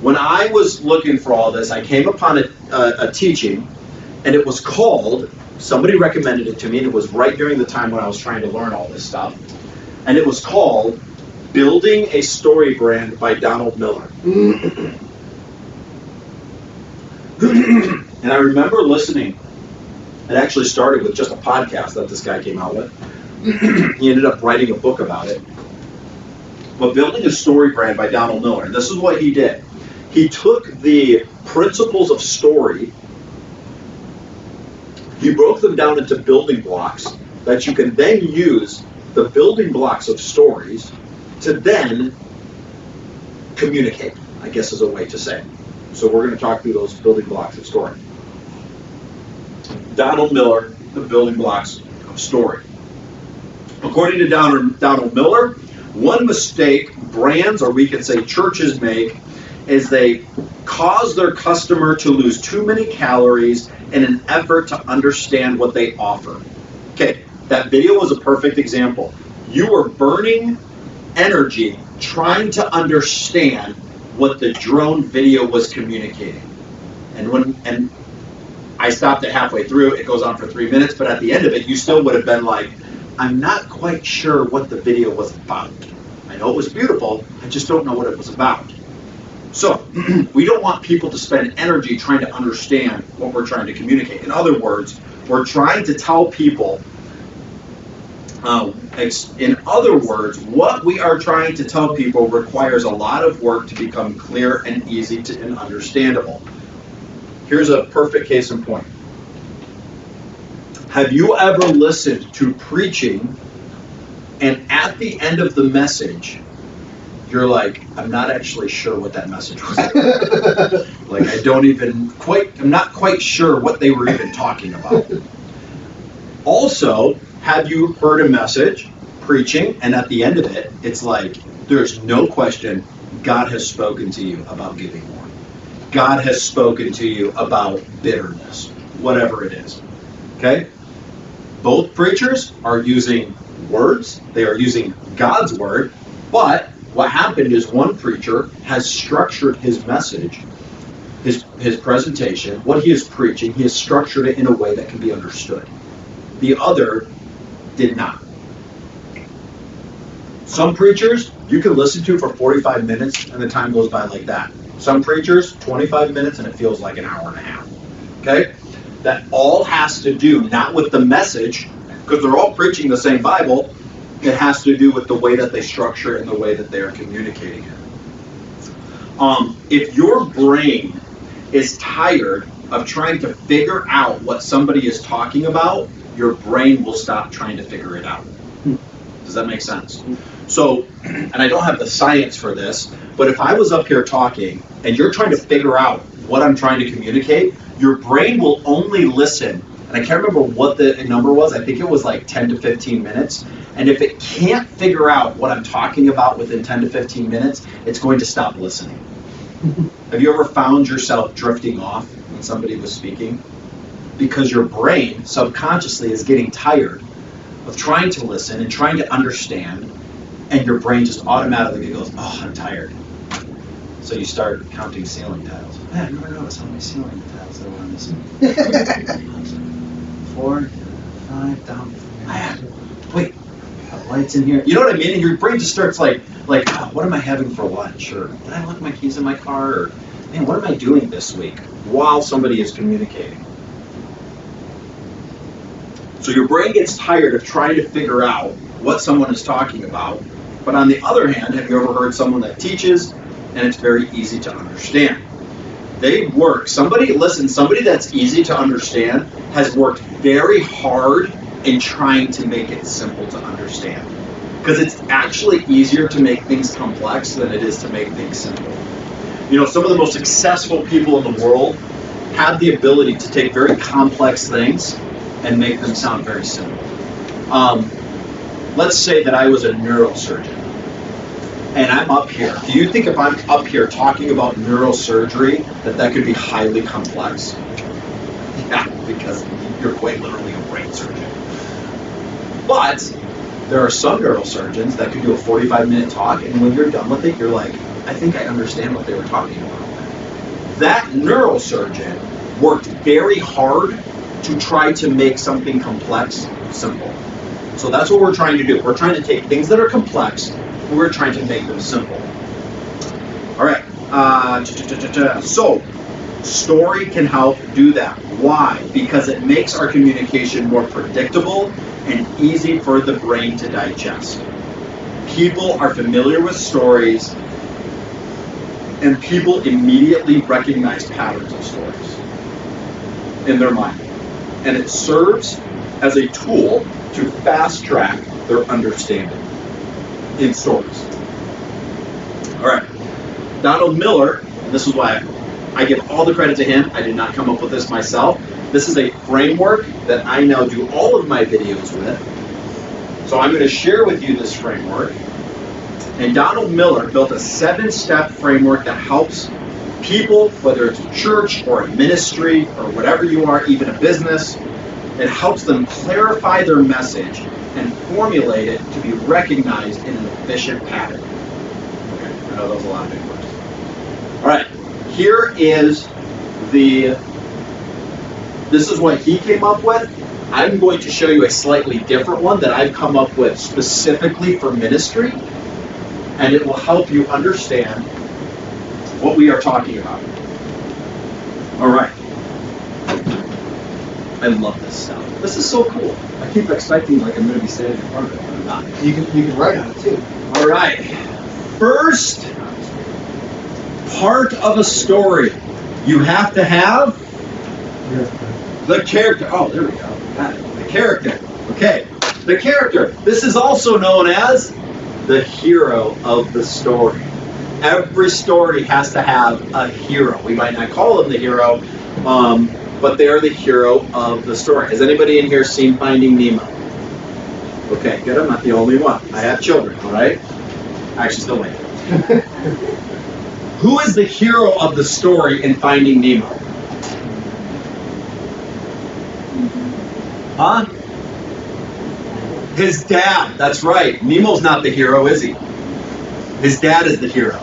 When I was looking for all this, I came upon a teaching, and it was called, somebody recommended it to me, and it was right during the time when I was trying to learn all this stuff, and it was called Building a Story Brand by Donald Miller. And I remember listening. It actually started with just a podcast that this guy came out with. He ended up writing a book about it. But Building a Story Brand by Donald Miller. And this is what he did. He took the principles of story, he broke them down into building blocks that you can then use the building blocks of stories to then communicate, I guess is a way to say it. So we're going to talk through those building blocks of story. Donald Miller, the building blocks of story. According to Donald Miller, one mistake brands, or we can say churches, make is they cause their customer to lose too many calories in an effort to understand what they offer. Okay, that video was a perfect example. You were burning energy trying to understand what the drone video was communicating. And I stopped it halfway through, it goes on for 3 minutes, but at the end of it, you still would have been like, I'm not quite sure what the video was about. I know it was beautiful, I just don't know what it was about. So, we don't want people to spend energy trying to understand what we're trying to communicate. In other words, we're trying to tell people, what we are trying to tell people requires a lot of work to become clear and easy and understandable. Here's a perfect case in point. Have you ever listened to preaching and at the end of the message, you're like, I'm not actually sure what that message was. Like, I'm not quite sure what they were even talking about. Also, have you heard a message, preaching, and at the end of it, it's like, there's no question, God has spoken to you about giving more. God has spoken to you about bitterness, whatever it is. Okay? Both preachers are using words, they are using God's word, but what happened is one preacher has structured his message, his presentation, what he is preaching, he has structured it in a way that can be understood. The other did not. Some preachers you can listen to for 45 minutes and the time goes by like that. Some preachers, 25 minutes and it feels like an hour and a half. Okay? That all has to do not with the message, because they're all preaching the same Bible. It has to do with the way that they structure it and the way that they are communicating it. If your brain is tired of trying to figure out what somebody is talking about, your brain will stop trying to figure it out. Does that make sense? So, and I don't have the science for this, but if I was up here talking and you're trying to figure out what I'm trying to communicate, your brain will only listen. And I can't remember what the number was. I think it was like 10 to 15 minutes. And if it can't figure out what I'm talking about within 10 to 15 minutes, it's going to stop listening. Have you ever found yourself drifting off when somebody was speaking? Because your brain subconsciously is getting tired of trying to listen and trying to understand, and your brain just automatically goes, oh, I'm tired. So you start counting ceiling tiles. Man, I've never noticed how many ceiling tiles there were on this. 4, 5, down. Man, wait, got lights in here. You know what I mean? And your brain just starts like, oh, what am I having for lunch? Or did I lock my keys in my car? Or, man, what am I doing this week? While somebody is communicating. So your brain gets tired of trying to figure out what someone is talking about. But on the other hand, have you ever heard someone that teaches and it's very easy to understand? They work. Somebody that's easy to understand has worked very hard in trying to make it simple to understand. Because it's actually easier to make things complex than it is to make things simple. You know, some of the most successful people in the world have the ability to take very complex things and make them sound very simple. Let's say that I was a neurosurgeon and I'm up here. Do you think if I'm up here talking about neurosurgery that could be highly complex? Yeah, because you're quite literally a brain surgeon. But there are some neurosurgeons that can do a 45-minute talk, and when you're done with it, you're like, I think I understand what they were talking about. That neurosurgeon worked very hard to try to make something complex simple. So that's what we're trying to do. We're trying to take things that are complex, and we're trying to make them simple. All right. So, story can help do that. Why? Because it makes our communication more predictable and easy for the brain to digest. People are familiar with stories, and people immediately recognize patterns of stories in their mind. And it serves as a tool to fast track their understanding in stories. All right. Donald Miller, and this is why I give all the credit to him. I did not come up with this myself. This is a framework that I now do all of my videos with. So I'm going to share with you this framework. And Donald Miller built a 7-step framework that helps people, whether it's a church or a ministry or whatever you are, even a business, it helps them clarify their message and formulate it to be recognized in an efficient pattern. Okay, I know that was a lot of big words. All right, here is this is what he came up with. I'm going to show you a slightly different one that I've come up with specifically for ministry, and it will help you understand what we are talking about. All right. I love this stuff. This is so cool. I keep expecting like I'm going to be standing in front of it, but I'm not. You can write on it too. All right. First part of a story, you have to have the character. Oh, there we go. Got it. The character. Okay. The character. This is also known as the hero of the story. Every story has to have a hero. We might not call them the hero, but they are the hero of the story. Has anybody in here seen Finding Nemo? Okay, good. I'm not the only one. I have children, all right? Actually, still waiting. Who is the hero of the story in Finding Nemo? Huh? His dad. That's right. Nemo's not the hero, is he? His dad is the hero.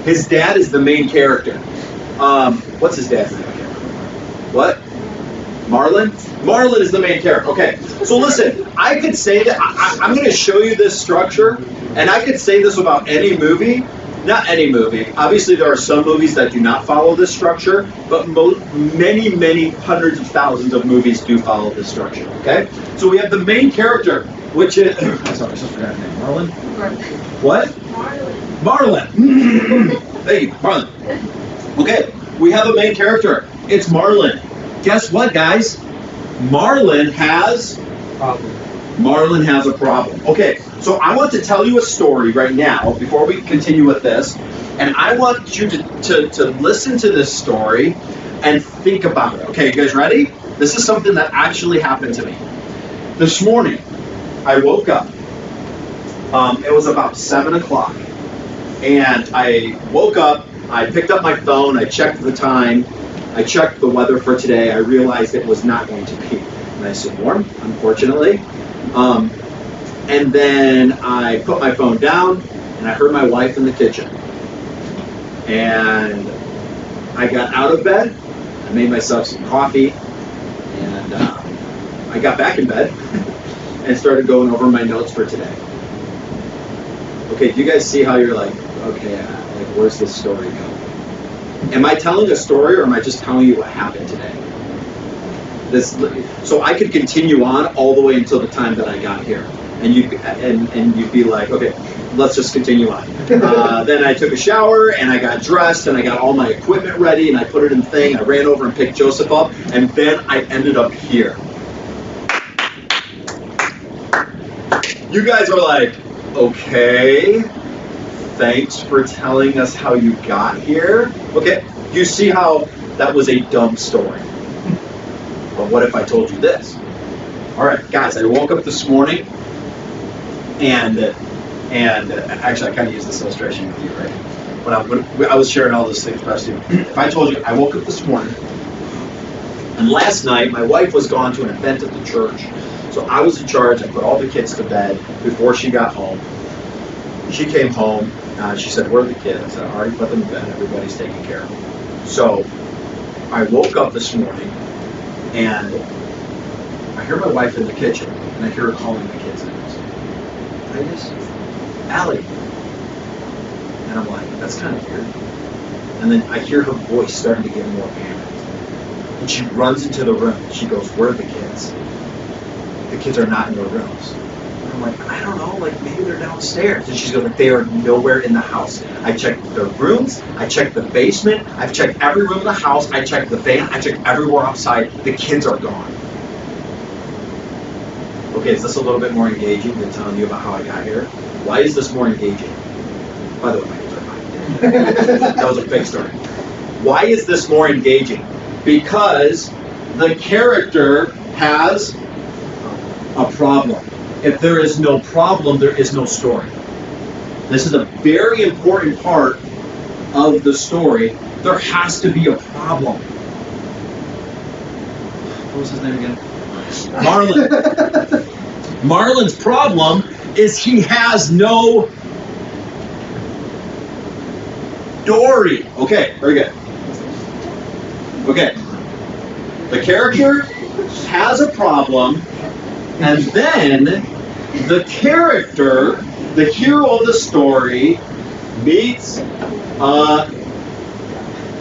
His dad is the main character. What's his dad's name? What? Marlin? Marlin is the main character. Okay, so listen, I could say that, I'm going to show you this structure, and I could say this about any movie. Not any movie. Obviously, there are some movies that do not follow this structure, but many, many hundreds of thousands of movies do follow this structure, okay? So we have the main character, which is, sorry, I just forgot his name. Marlin? What? Marlin. Marlin. Hey, Marlin. Okay, we have a main character. It's Marlin. Guess what, guys? Marlin has a problem. Okay, so I want to tell you a story right now before we continue with this, and I want you to listen to this story and think about it. Okay, you guys ready? This is something that actually happened to me. This morning, I woke up. It was about 7 o'clock, and I woke up, I picked up my phone, I checked the time, I checked the weather for today, I realized it was not going to be nice and warm, unfortunately. And then I put my phone down, and I heard my wife in the kitchen. And I got out of bed, I made myself some coffee, and I got back in bed and started going over my notes for today. Okay, do you guys see how you're like, okay, like where's this story going? Am I telling a story, or am I just telling you what happened today? So I could continue on all the way until the time that I got here, and you'd be like, okay, let's just continue on. Then I took a shower, and I got dressed, and I got all my equipment ready, and I put it in the thing. I ran over and picked Joseph up, and then I ended up here. You guys are like, okay, thanks for telling us how you got here. Okay, you see how that was a dumb story. But what if I told you this? All right, guys, I woke up this morning, and actually I kind of used this illustration with you, right? When I was sharing all those things about you. If I told you I woke up this morning, and last night my wife was gone to an event at the church, so I was in charge. I put all the kids to bed before she got home. She came home, she said, where are the kids? I already put them to bed, everybody's taken care of them. So I woke up this morning, and I hear my wife in the kitchen, and I hear her calling the kids names. Titus, Allie. And I'm like, that's kind of weird. And then I hear her voice starting to get more panicked. And she runs into the room. She goes, where are the kids? The kids are not in their rooms. And I'm like, I don't know, like maybe they're downstairs. And she's going, they are nowhere in the house. I checked their rooms, I checked the basement, I've checked every room in the house, I checked the van, I checked everywhere outside. The kids are gone. Okay, is this a little bit more engaging than telling you about how I got here? Why is this more engaging? By the way, my kids are fine. That was a fake story. Why is this more engaging? Because the character has a problem. If there is no problem, there is no story. This is a very important part of the story. There has to be a problem. What was his name again? Marlin. Marlin's problem is he has no story. Okay, very good. Okay. The character has a problem, and then the character, the hero of the story, meets a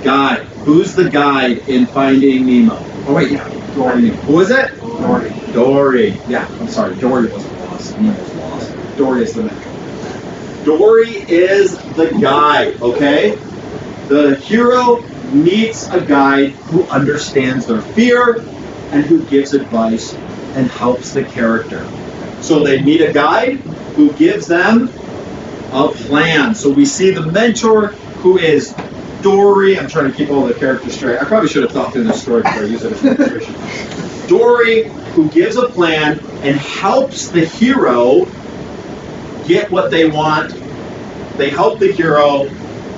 guide. Who's the guide in Finding Nemo? Oh wait, yeah, Dory. Who is it? Dory. Dory. Yeah, I'm sorry, Dory wasn't lost. Nemo's lost. Dory is the mentor. Dory is the guide, okay? The hero meets a guide who understands their fear and who gives advice and helps the character. So they meet a guide who gives them a plan. So we see the mentor, who is Dory. I'm trying to keep all the characters straight. I probably should have thought through this story before I use it as an illustration. Dory, who gives a plan and helps the hero get what they want. They help the hero.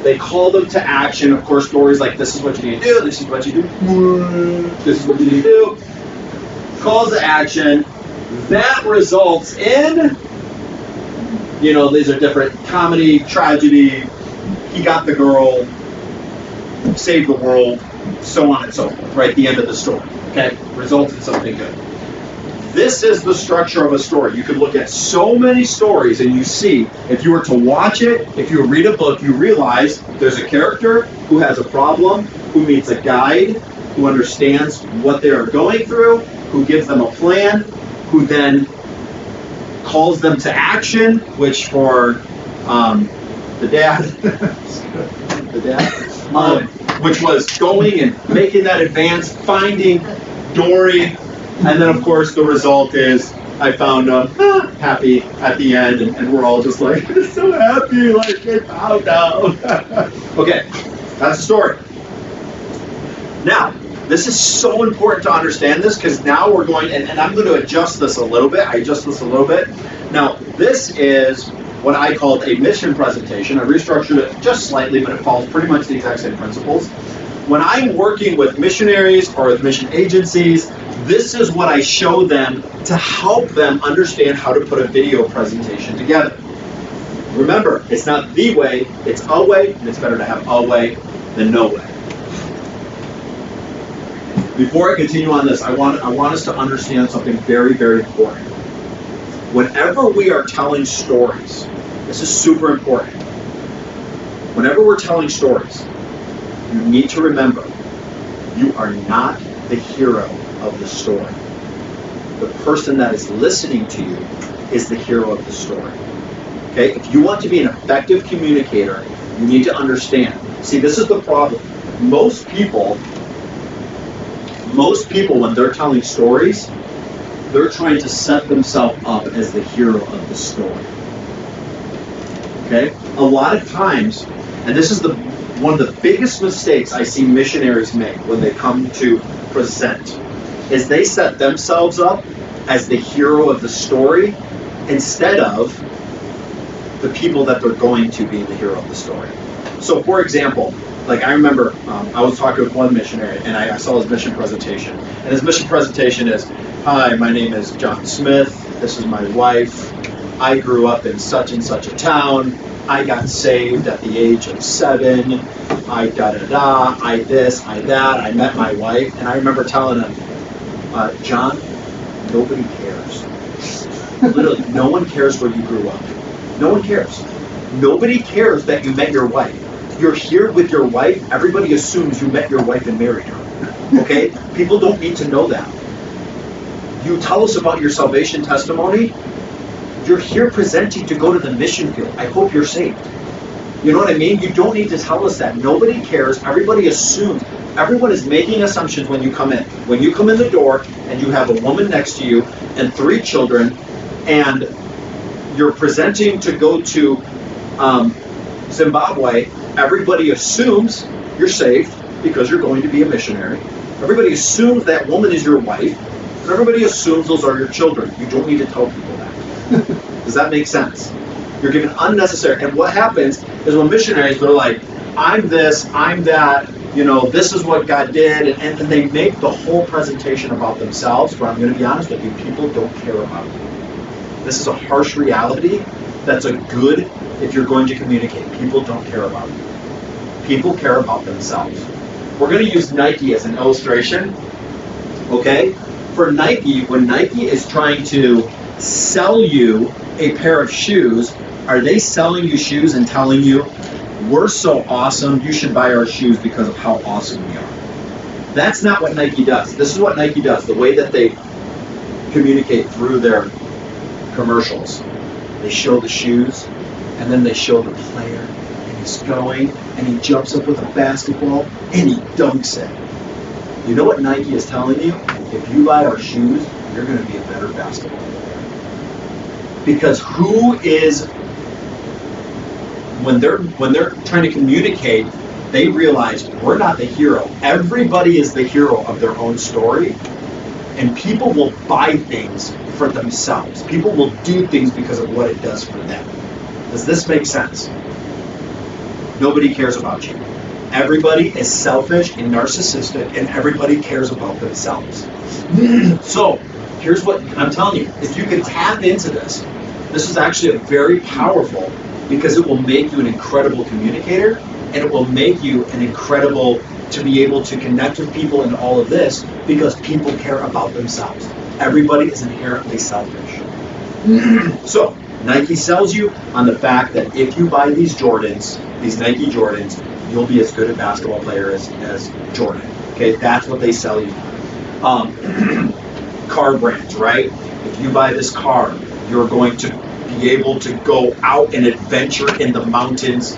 They call them to action. Of course, Dory's like, this is what you need to do. This is what you do. This is what you need to do. Calls to action. That results in, these are different comedy, tragedy, he got the girl, saved the world, so on and so forth, right? The end of the story, okay? Results in something good. This is the structure of a story. You can look at so many stories and you see, if you were to watch it, if you read a book, you realize there's a character who has a problem, who meets a guide, who understands what they are going through, who gives them a plan, who then calls them to action, which for the dad, which was going and making that advance, finding Dory, and then of course the result is I found happy at the end, and we're all just like so happy, like they found out. Okay, that's the story. Now, this is so important to understand this because now we're going, and I'm going to adjust this a little bit. I adjust this a little bit. Now, this is what I called a mission presentation. I restructured it just slightly, but it follows pretty much the exact same principles. When I'm working with missionaries or with mission agencies, this is what I show them to help them understand how to put a video presentation together. Remember, it's not the way, it's a way, and it's better to have a way than no way. Before I continue on this, I want us to understand something very, very important. Whenever we are telling stories, this is super important. Whenever we're telling stories, you need to remember, you are not the hero of the story. The person that is listening to you is the hero of the story. Okay? If you want to be an effective communicator, you need to understand. See, this is the problem. Most people, when they're telling stories, they're trying to set themselves up as the hero of the story. Okay? A lot of times, and this is one of the biggest mistakes I see missionaries make when they come to present, is they set themselves up as the hero of the story instead of the people that they're going to be the hero of the story. So, for example, like I remember I was talking with one missionary and I saw his mission presentation. And his mission presentation is, "Hi, my name is John Smith. This is my wife. I grew up in such and such a town. I got saved at the age of 7. I da-da-da. I this, I that. I met my wife." And I remember telling him, "John, nobody cares. Literally, no one cares where you grew up. No one cares. Nobody cares that you met your wife. You're here with your wife. Everybody assumes you met your wife and married her. Okay? People don't need to know that. You tell us about your salvation testimony. You're here presenting to go to the mission field. I hope you're saved. You know what I mean? You don't need to tell us that. Nobody cares. Everybody assumes. Everyone is making assumptions when you come in. When you come in the door and you have a woman next to you and 3 children and you're presenting to go to Zimbabwe, everybody assumes you're saved because you're going to be a missionary. Everybody assumes that woman is your wife. And everybody assumes those are your children. You don't need to tell people that. Does that make sense? You're giving unnecessary. And what happens is when missionaries, they're like, I'm this, I'm that, you know, this is what God did. And they make the whole presentation about themselves. But I'm going to be honest with you, people don't care about you. This is a harsh reality. That's a good if you're going to communicate. People don't care about you. People care about themselves. We're going to use Nike as an illustration. Okay? For Nike, when Nike is trying to sell you a pair of shoes, are they selling you shoes and telling you, we're so awesome, you should buy our shoes because of how awesome we are? That's not what Nike does. This is what Nike does, the way that they communicate through their commercials. They show the shoes, and then they show the player, and he's going, and he jumps up with a basketball, and he dunks it. You know what Nike is telling you? If you buy our shoes, you're going to be a better basketball player. Because who is, when they're trying to communicate, they realize we're not the hero. Everybody is the hero of their own story, and people will buy things for themselves. People will do things because of what it does for them. Does this make sense? Nobody cares about you. Everybody is selfish and narcissistic, and everybody cares about themselves. So, here's what I'm telling you. If you can tap into this, this is actually a very powerful, because it will make you an incredible communicator, and it will make you an incredible to be able to connect with people and all of this, because people care about themselves. Everybody is inherently selfish. So, Nike sells you on the fact that if you buy these Jordans, these Nike Jordans, you'll be as good a basketball player as Jordan. Okay, that's what they sell you. Car brands, right? If you buy this car, you're going to be able to go out and adventure in the mountains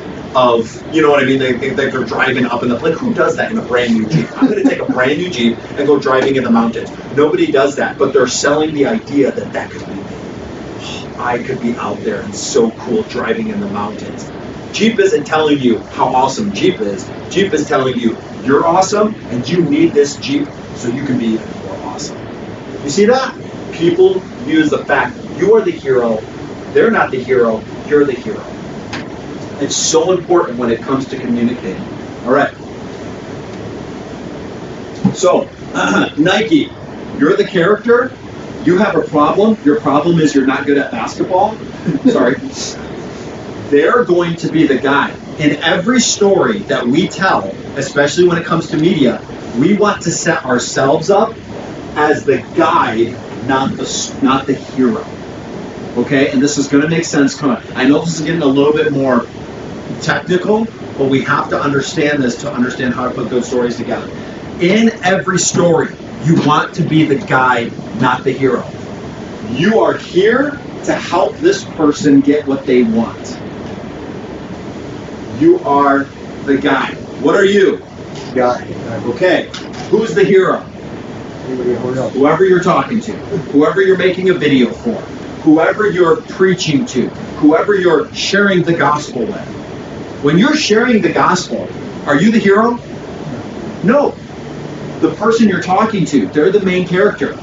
you know what I mean? They think that they're driving up in the, like, who does that in a brand new Jeep? I'm going to take a brand new Jeep and go driving in the mountains. Nobody does that, but they're selling the idea that that could be me. I could be out there and so cool driving in the mountains. Jeep isn't telling you how awesome Jeep is. Jeep is telling you you're awesome and you need this Jeep so you can be even more awesome. You see that? People use the fact you are the hero, they're not the hero, you're the hero. It's so important when it comes to communicating. All right. So, Nike, you're the character. You have a problem. Your problem is you're not good at basketball. Sorry. They're going to be the guy. In every story that we tell, especially when it comes to media, we want to set ourselves up as the guide, not the hero. Okay? And this is going to make sense. Come on. I know this is getting a little bit more technical, but we have to understand this to understand how to put good stories together. In every story, you want to be the guide, not the hero. You are here to help this person get what they want. You are the guide. What are you? Guy. Okay. Who's the hero? Whoever you're talking to, whoever you're making a video for, whoever you're preaching to, whoever you're sharing the gospel with. When you're sharing the gospel, are you the hero? No. The person you're talking to, they're the main character.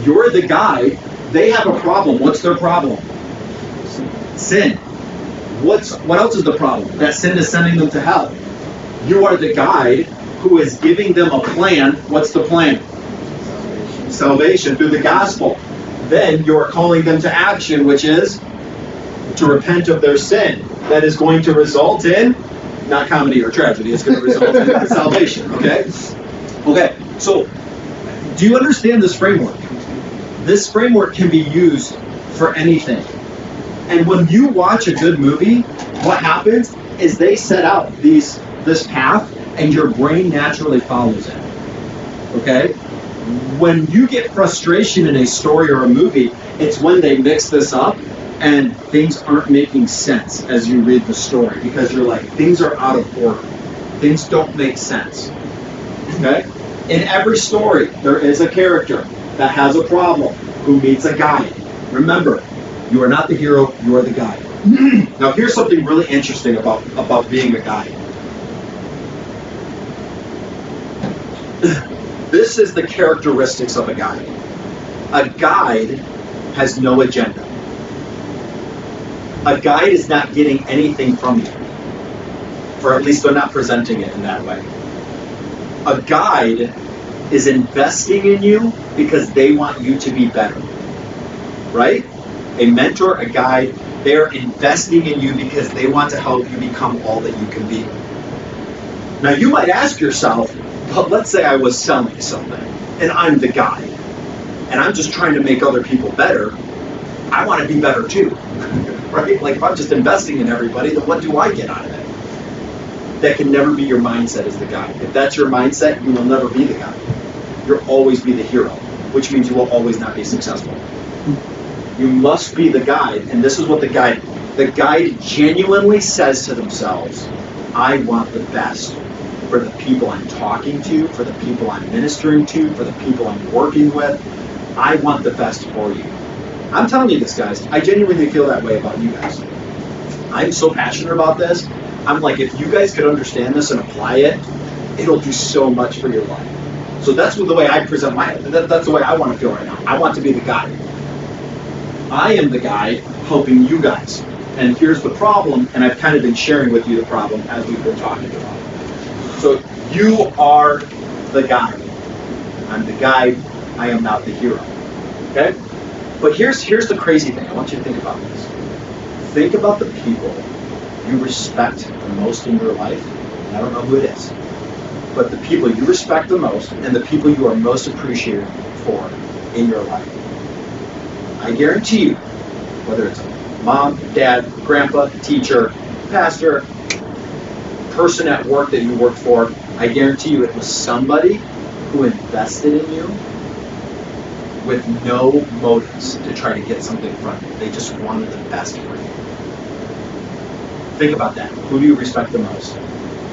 You're the guide. They have a problem. What's their problem? Sin. What else is the problem? That sin is sending them to hell. You are the guide who is giving them a plan. What's the plan? Salvation through the gospel. Then you are calling them to action, which is to repent of their sin. That is going to result in, not comedy or tragedy, it's going to result in salvation, okay? Okay, so do you understand this framework? This framework can be used for anything. And when you watch a good movie, what happens is they set out this path and your brain naturally follows it, okay? When you get frustration in a story or a movie, it's when they mix this up and things aren't making sense as you read the story because you're like, things are out of order. Things don't make sense. Okay? In every story, there is a character that has a problem who meets a guide. Remember, you are not the hero, you are the guide. Now here's something really interesting about being a guide. This is the characteristics of a guide. A guide has no agenda. A guide is not getting anything from you, or at least they're not presenting it in that way. A guide is investing in you because they want you to be better, right? A mentor, a guide, they're investing in you because they want to help you become all that you can be. Now you might ask yourself, but let's say I was selling something and I'm the guide and I'm just trying to make other people better. I want to be better too, right? Like if I'm just investing in everybody, then what do I get out of it? That can never be your mindset as the guide. If that's your mindset, you will never be the guide. You'll always be the hero, which means you will always not be successful. You must be the guide, and this is what the guide genuinely says to themselves, I want the best for the people I'm talking to, for the people I'm ministering to, for the people I'm working with. I want the best for you. I'm telling you this, guys. I genuinely feel that way about you guys. I'm so passionate about this. I'm like, if you guys could understand this and apply it, it'll do so much for your life. So that's the way I present that's the way I want to feel right now. I want to be the guide. I am the guide helping you guys. And here's the problem, and I've kind of been sharing with you the problem as we've been talking about it. So you are the guide. I'm the guide. I am not the hero. Okay? But here's the crazy thing. I want you to think about this. Think about the people you respect the most in your life. I don't know who it is. But the people you respect the most and the people you are most appreciated for in your life. I guarantee you, whether it's mom, dad, grandpa, teacher, pastor, person at work that you work for, I guarantee you it was somebody who invested in you with no motives to try to get something from you. They just wanted the best for you. Think about that. Who do you respect the most?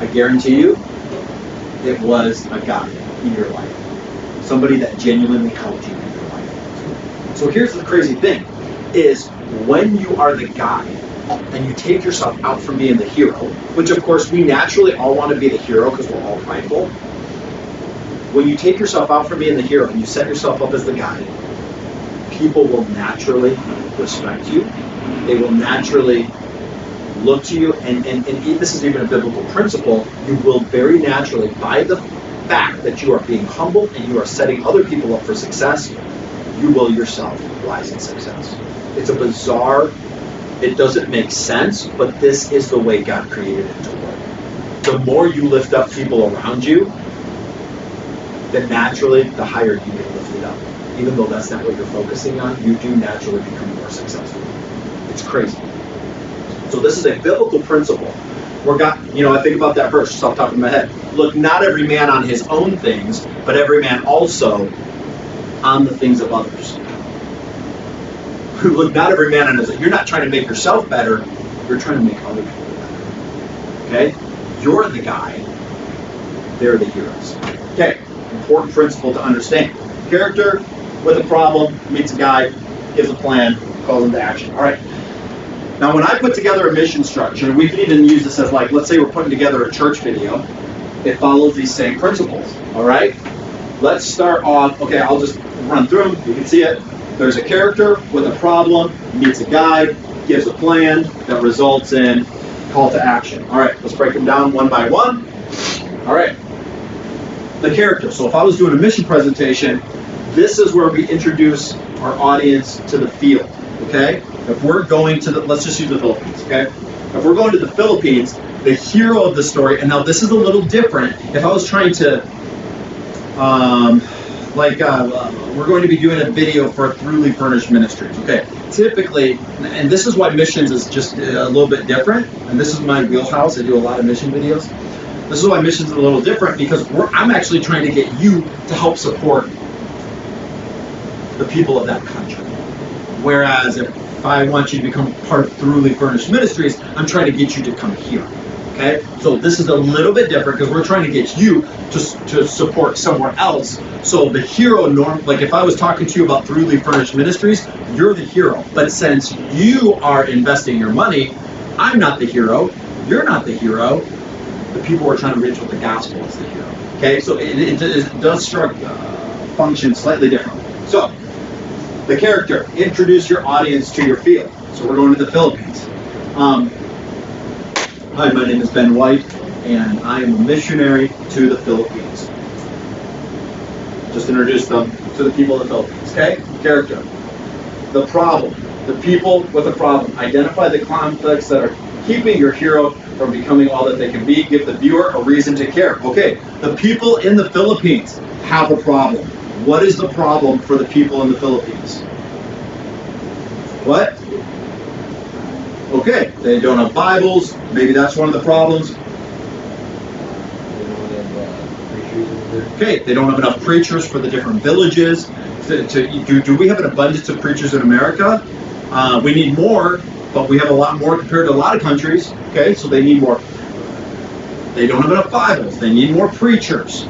I guarantee you, it was a guy in your life. Somebody that genuinely helped you in your life. So here's the crazy thing, is when you are the guy and you take yourself out from being the hero, which of course we naturally all want to be the hero because we're all prideful. When you take yourself out from being the hero and you set yourself up as the guy, people will naturally respect you. They will naturally look to you, and this is even a biblical principle, you will very naturally, by the fact that you are being humble and you are setting other people up for success, you will yourself rise in success. It's a bizarre, it doesn't make sense, but this is the way God created it to work. The more you lift up people around you, then naturally, the higher you get lifted up. Even though that's not what you're focusing on, you do naturally become more successful. It's crazy. So this is a biblical principle. Where God, I think about that verse just off the top of my head. Look, not every man on his own things, but every man also on the things of others. Look, not every man on his own. You're not trying to make yourself better. You're trying to make other people better. Okay? You're the guy. They're the heroes. Okay. Important principle to understand. Character with a problem meets a guy, gives a plan, calls into action. All right. Now, when I put together a mission structure, we can even use this as let's say we're putting together a church video. It follows these same principles. All right. Let's start off. Okay, I'll just run through them. You can see it. There's a character with a problem, meets a guide, gives a plan that results in call to action. All right. Let's break them down one by one. All right. The character. So if I was doing a mission presentation, this is where we introduce our audience to the field, okay? If we're going to let's just use the Philippines, okay? If we're going to the Philippines, the hero of the story, and now this is a little different. If I was trying to, we're going to be doing a video for Throughly Furnished Ministries, okay? Typically, and this is why missions is just a little bit different, and this is my wheelhouse. I do a lot of mission videos. This is why missions is a little different, because I'm actually trying to get you to help support the people of that country. Whereas if I want you to become part of Throughly Furnished Ministries, I'm trying to get you to come here. Okay? So this is a little bit different because we're trying to get you to support somewhere else. So the hero if I was talking to you about Throughly Furnished Ministries, you're the hero. But since you are investing your money, I'm not the hero, you're not the hero. The people we're trying to reach with the gospel is the hero. Okay? So it does function slightly differently. So, the character. Introduce your audience to your field. So we're going to the Philippines. Hi, my name is Ben White, and I am a missionary to the Philippines. Just introduce them to the people of the Philippines. Okay? Character. The problem. The people with a problem. Identify the conflicts that are keeping your hero from becoming all that they can be. Give the viewer a reason to care. Okay, the people in the Philippines have a problem. What is the problem for the people in the Philippines? What? Okay, they don't have Bibles. Maybe that's one of the problems. Okay, they don't have enough preachers for the different villages. Do we have an abundance of preachers in America? We need more, but we have a lot more compared to a lot of countries. Okay, so they need more. They don't have enough Bibles. They need more preachers.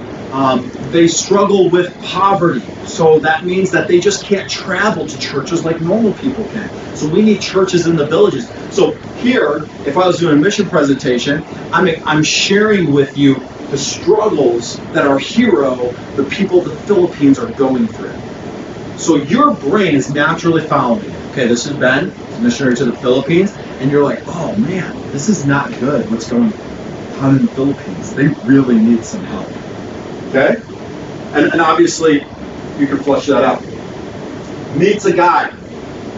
They struggle with poverty, so that means that they just can't travel to churches like normal people can. So we need churches in the villages. So here, if I was doing a mission presentation, I'm sharing with you the struggles that our hero, the people of the Philippines, are going through. So your brain is naturally following. Okay, this is Ben, missionary to the Philippines, and you're like, oh man, this is not good. What's going on in the Philippines? They really need some help. Okay? And obviously, you can flush that out. Meets a guide.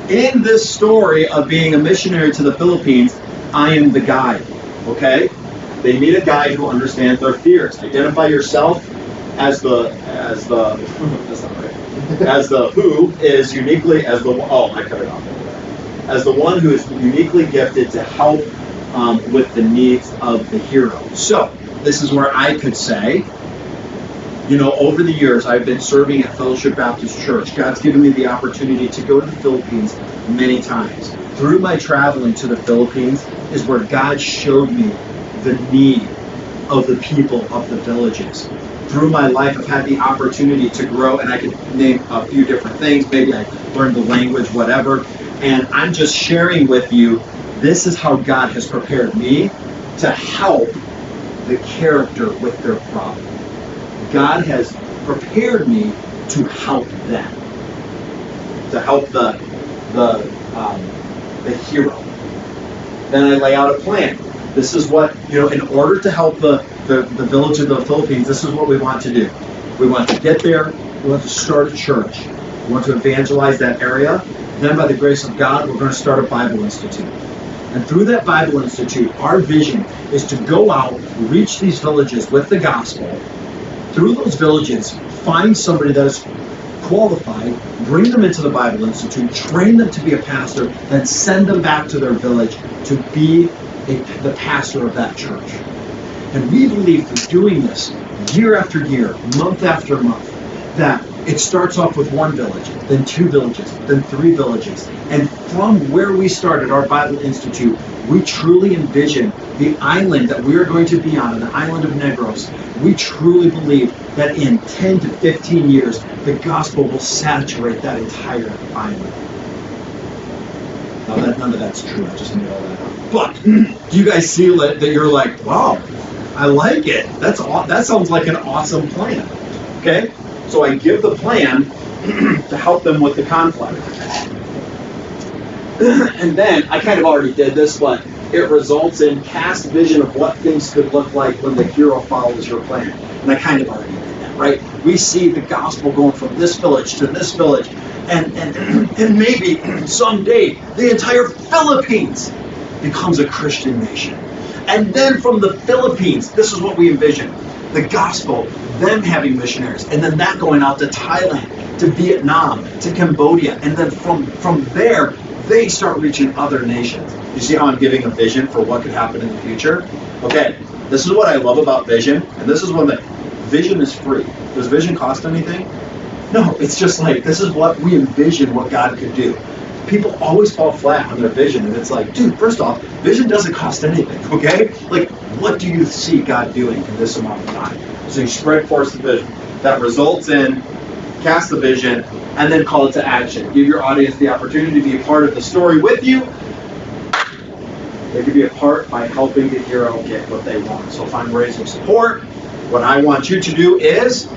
In this story of being a missionary to the Philippines, I am the guide. Okay? They meet a guide who understands their fears. Identify yourself as the that's not right. As the who is uniquely as the I cut it off. As the one who is uniquely gifted to help with the needs of the hero. So this is where I could say, over the years, I've been serving at Fellowship Baptist Church. God's given me the opportunity to go to the Philippines many times. through my traveling to the Philippines is where God showed me the need of the people of the villages. Through my life, I've had the opportunity to grow, and I could name a few different things. Maybe I learned the language, whatever. And I'm just sharing with you, this is how God has prepared me to help the character with their problem. God has prepared me to help them, to help the hero. Then I lay out a plan. This is what, in order to help the village of the Philippines, this is what we want to do. We want to get there. We want to start a church. We want to evangelize that area. Then by the grace of God, we're going to start a Bible Institute. And through that Bible Institute, our vision is to go out, reach these villages with the gospel. Through those villages, find somebody that is qualified, bring them into the Bible Institute, train them to be a pastor, then send them back to their village to be the pastor of that church. And we believe through doing this year after year, month after month, that it starts off with one village, then two villages, then three villages. And from where we started our Bible Institute, we truly envision the island that we are going to be on, the island of Negros. We truly believe that in 10 to 15 years, the gospel will saturate that entire island. Now, none of that's true. I just made all that up. But do you guys see that you're like, wow, I like it. That sounds like an awesome plan. Okay? So I give the plan to help them with the conflict. And then, I kind of already did this, but it results in cast vision of what things could look like when the hero follows your plan. And I kind of already did that, right? We see the gospel going from this village to this village, and maybe someday the entire Philippines becomes a Christian nation. And then from the Philippines, this is what we envision. The gospel, them having missionaries, and then that going out to Thailand, to Vietnam, to Cambodia, and then from there, they start reaching other nations. You see how I'm giving a vision for what could happen in the future? Okay, this is what I love about vision, and this is when the vision is free. Does vision cost anything? No, it's just like, this is what we envision what God could do. People always fall flat on their vision, and it's like, dude, first off, vision doesn't cost anything, okay? Like, what do you see God doing in this amount of time? So you spread forth the vision. That results in cast the vision, and then call it to action. Give your audience the opportunity to be a part of the story with you. They can be a part by helping the hero get what they want. So if I'm raising support, what I want you to do is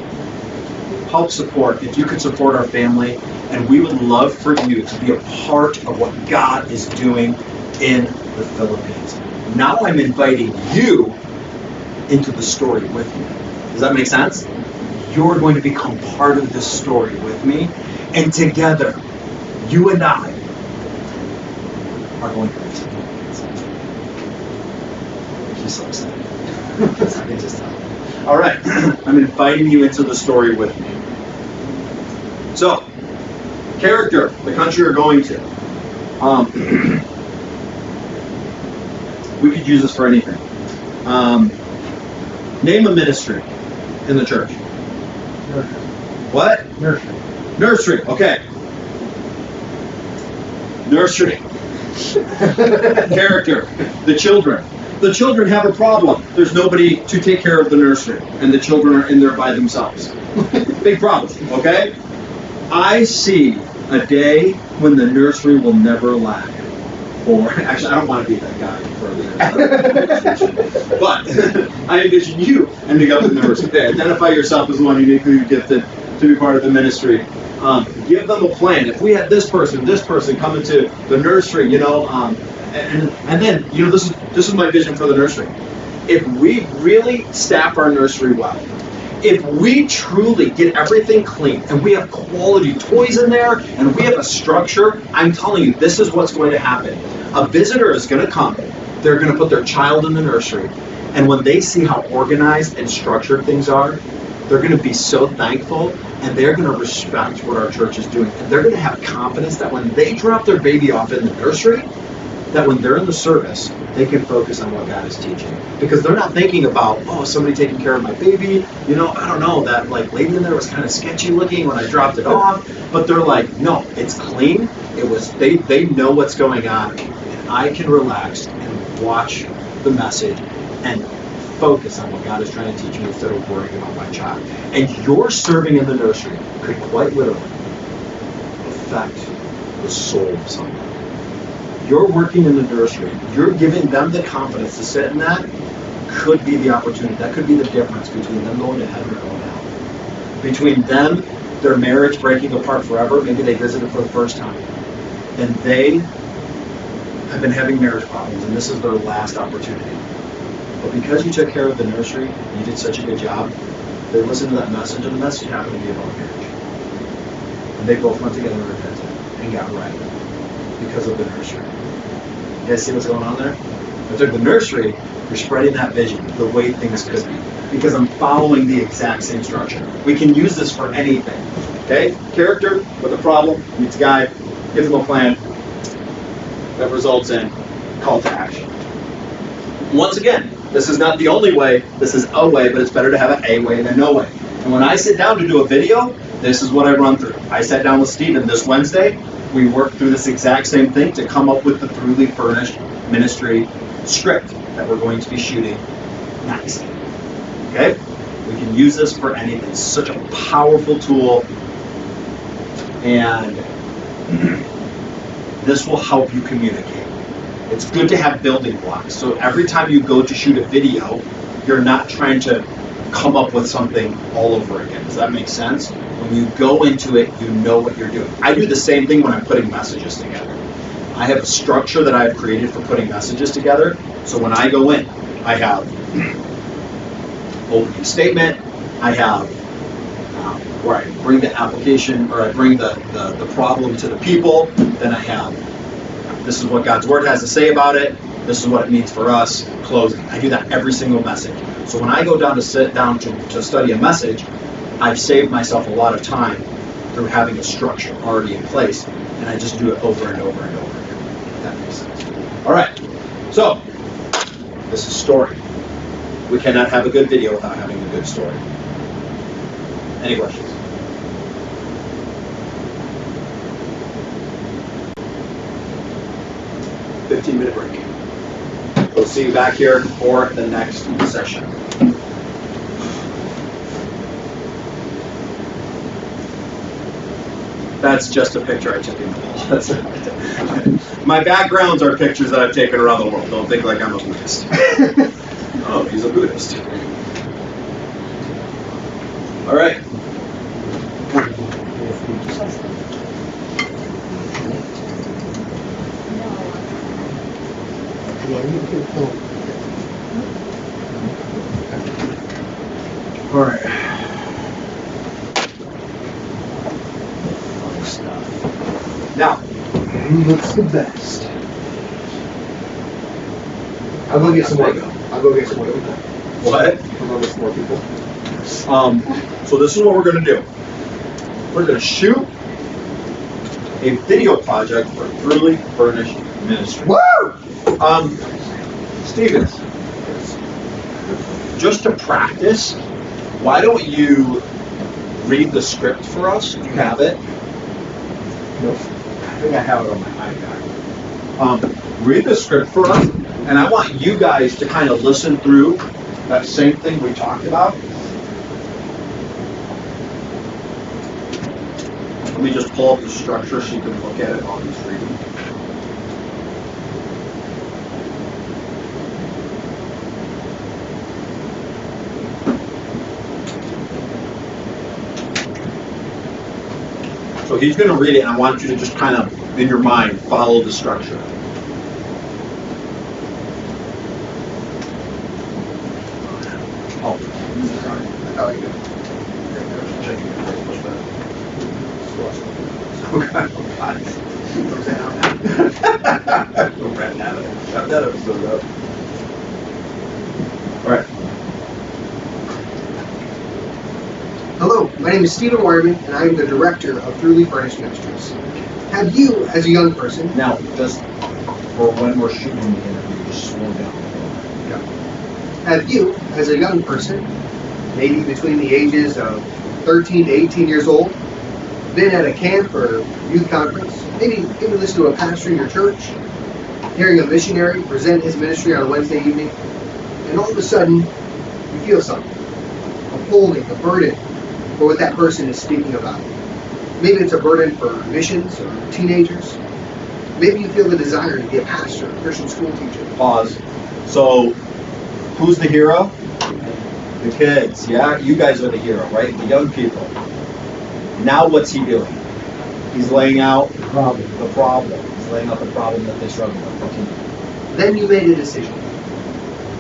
help support. If you could support our family, and we would love for you to be a part of what God is doing in the Philippines. Now I'm inviting you into the story with me. Does that make sense? You're going to become part of this story with me, and together, you and I are going to reach the Philippines. He's so excited. I can just tell. All right, I'm inviting you into the story with me. So, character, the country you're going to. We could use this for anything. Name a ministry in the church. Nursery. What? Nursery. Nursery, okay. Nursery. Character, the children. The children have a problem. There's nobody to take care of the nursery, and the children are in there by themselves. Big problem, okay? I see a day when the nursery will never lack. Or, actually, I don't want to be that guy for the nursery. But I envision you ending up in the nursery. Okay, identify yourself as the one uniquely gifted to be part of the ministry. Give them a plan. If we had this person come into the nursery, and then, this is my vision for the nursery. If we really staff our nursery well, if we truly get everything clean and we have quality toys in there and we have a structure, I'm telling you, this is what's going to happen. A visitor is going to come. They're going to put their child in the nursery. And when they see how organized and structured things are, they're going to be so thankful, and they're going to respect what our church is doing. And they're going to have confidence that when they drop their baby off in the nursery, that when they're in the service, they can focus on what God is teaching. Because they're not thinking about, somebody taking care of my baby. I don't know, that lady in there was kind of sketchy looking when I dropped it off. But they're like, no, it's clean. It was they know what's going on, and I can relax and watch the message and focus on what God is trying to teach me instead of worrying about my child. And your serving in the nursery could quite literally affect the soul of someone. You're working in the nursery, you're giving them the confidence to sit in that, could be the opportunity. That could be the difference between them going to heaven or going to hell. Between them, their marriage breaking apart forever, maybe they visited for the first time, and they have been having marriage problems, and this is their last opportunity. But because you took care of the nursery, you did such a good job, they listened to that message, and the message happened to be about marriage. And they both went together and repented and got right because of the nursery. You guys see what's going on there? I took the nursery, you're spreading that vision, the way things could be. Because I'm following the exact same structure. We can use this for anything. Okay? Character with a problem, meets a guy, gives them a plan, that results in call to action. Once again, this is not the only way, this is a way, but it's better to have an A way than no way. And when I sit down to do a video, this is what I run through. I sat down with Stephen this Wednesday. We worked through this exact same thing to come up with the Throughly Furnished Ministry script that we're going to be shooting next. Okay? We can use this for anything. It's such a powerful tool, and this will help you communicate. It's good to have building blocks. So every time you go to shoot a video, you're not trying to come up with something all over again. Does that make sense? When you go into it, you know what you're doing. I do the same thing when I'm putting messages together. I have a structure that I've created for putting messages together. So when I go in, I have opening statement, I have where I bring the application, or I bring the problem to the people, then I have this is what God's Word has to say about it, this is what it means for us, closing. I do that every single message. So when I go down to sit down to study a message, I've saved myself a lot of time through having a structure already in place, and I just do it over and over and over again. If that makes sense. All right, so this is story. We cannot have a good video without having a good story. Any questions? Minute break. We'll see you back here for the next session. That's just a picture I took in the wall. My backgrounds are pictures that I've taken around the world. Don't think like I'm a Buddhist. Oh, he's a Buddhist. All right. All right. Now, who looks the best? I'll go get some more. I'll go get some more people. What? I'll go get some more people. So this is what we're going to do. We're going to shoot a video project for Throughly Furnished Ministry. Woo! Steven, just to practice, why don't you read the script for us? Do you have it? Nope. I think I have it on my iPad. Read the script for us, and I want you guys to kind of listen through that same thing we talked about. Let me just pull up the structure so you can look at it while he's reading. So he's going to read it, and I want you to just kind of, in your mind, follow the structure. Oh, sorry. Oh, you That episode up. All right. Hello, my name is Stephen Wireman, and I am the director of Throughly Furnished Ministries. Have you, as a young person, Now, just for when we're shooting the interview, just slow down. have you, as a young person, maybe between the ages of 13 to 18 years old, been at a camp or youth conference, maybe even listened to a pastor in your church, hearing a missionary present his ministry on a Wednesday evening, and all of a sudden, you feel something. A pulling, a burden for what that person is speaking about. Maybe it's a burden for missions or teenagers. Maybe you feel the desire to be a pastor, a Christian school teacher. Pause. So, who's the hero? The kids, yeah? You guys are the hero, right? The young people. Now what's he doing? He's laying out the problem. He's laying out the problem that they struggle with. Okay. Then you made a decision.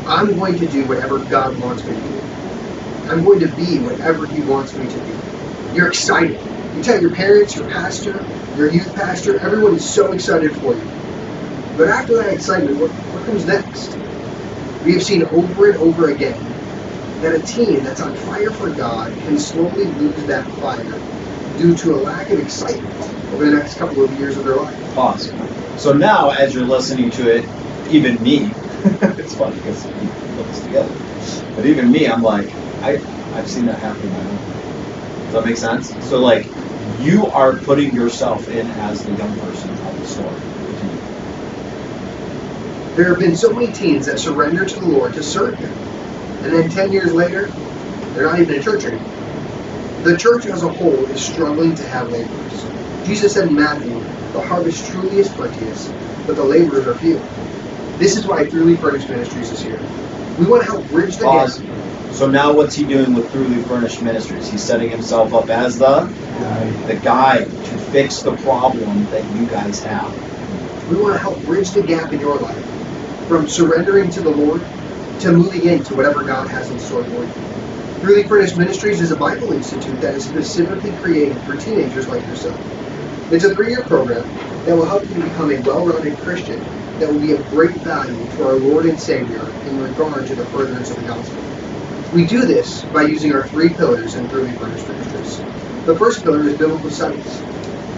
I'm going to do whatever God wants me to do. I'm going to be whatever He wants me to be. You're excited. You tell your parents, your pastor, your youth pastor, everyone is so excited for you. But after that excitement, what comes next? We have seen over and over again that a teen that's on fire for God can slowly lose that fire due to a lack of excitement over the next couple of years of their life. Pause. So now, as you're listening to it, even me, it's funny because we put this together, but even me, I'm like, I've seen that happen in my own life. Does that make sense? So like, you are putting yourself in as the young person of the story. There have been so many teens that surrender to the Lord to serve Him. And then 10 years later, they're not even in church anymore. The church as a whole is struggling to have laborers. Jesus said in Matthew, the harvest truly is plenteous, but the laborers are few. This is why Throughly Furnished Ministries is here. We want to help bridge the Pause. gap. So now what's he doing with Throughly Furnished Ministries? He's setting himself up as the guy to fix the problem that you guys have. We want to help bridge the gap in your life, from surrendering to the Lord to moving into whatever God has in store for you. Throughly Furnished Ministries is a Bible institute that is specifically created for teenagers like yourself. It's a 3-year program that will help you become a well-rounded Christian that will be of great value to our Lord and Savior in regard to the furtherance of the gospel. We do this by using our 3 pillars in Throughly Furnished Ministries. The first pillar is biblical studies.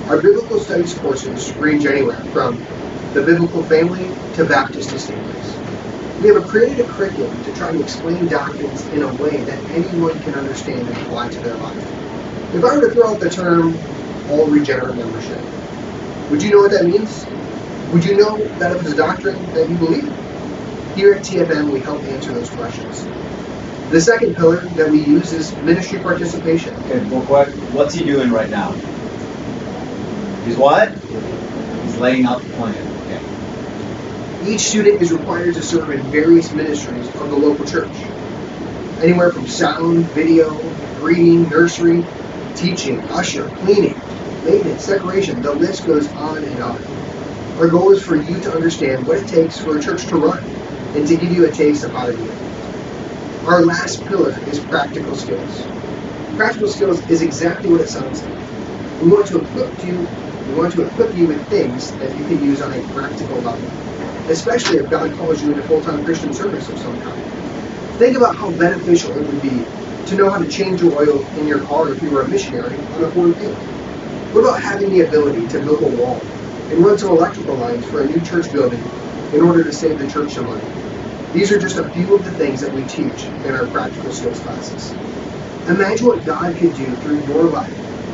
Our biblical studies courses range anywhere from the biblical family to Baptist assemblies. We have created a curriculum to try to explain doctrines in a way that anyone can understand and apply to their life. If I were to throw out the term all regenerate membership, would you know what that means? Would you know that if it's a doctrine that you believe? Here at TFM, we help answer those questions. The second pillar that we use is ministry participation. Okay, real quick, what's he doing right now? He's what? He's laying out the plan. Okay. Each student is required to serve in various ministries of the local church. Anywhere from sound, video, greeting, nursery, teaching, usher, cleaning, maintenance, decoration, the list goes on and on. Our goal is for you to understand what it takes for a church to run and to give you a taste of how to do it. Our last pillar is practical skills. Practical skills is exactly what it sounds like. We want to equip you with things that you can use on a practical level, especially if God calls you into full-time Christian service of some kind. Think about how beneficial it would be to know how to change your oil in your car if you were a missionary on a foreign field. What about having the ability to build a wall and run some electrical lines for a new church building in order to save the church some money? These are just a few of the things that we teach in our practical skills classes. Imagine what God could do through your life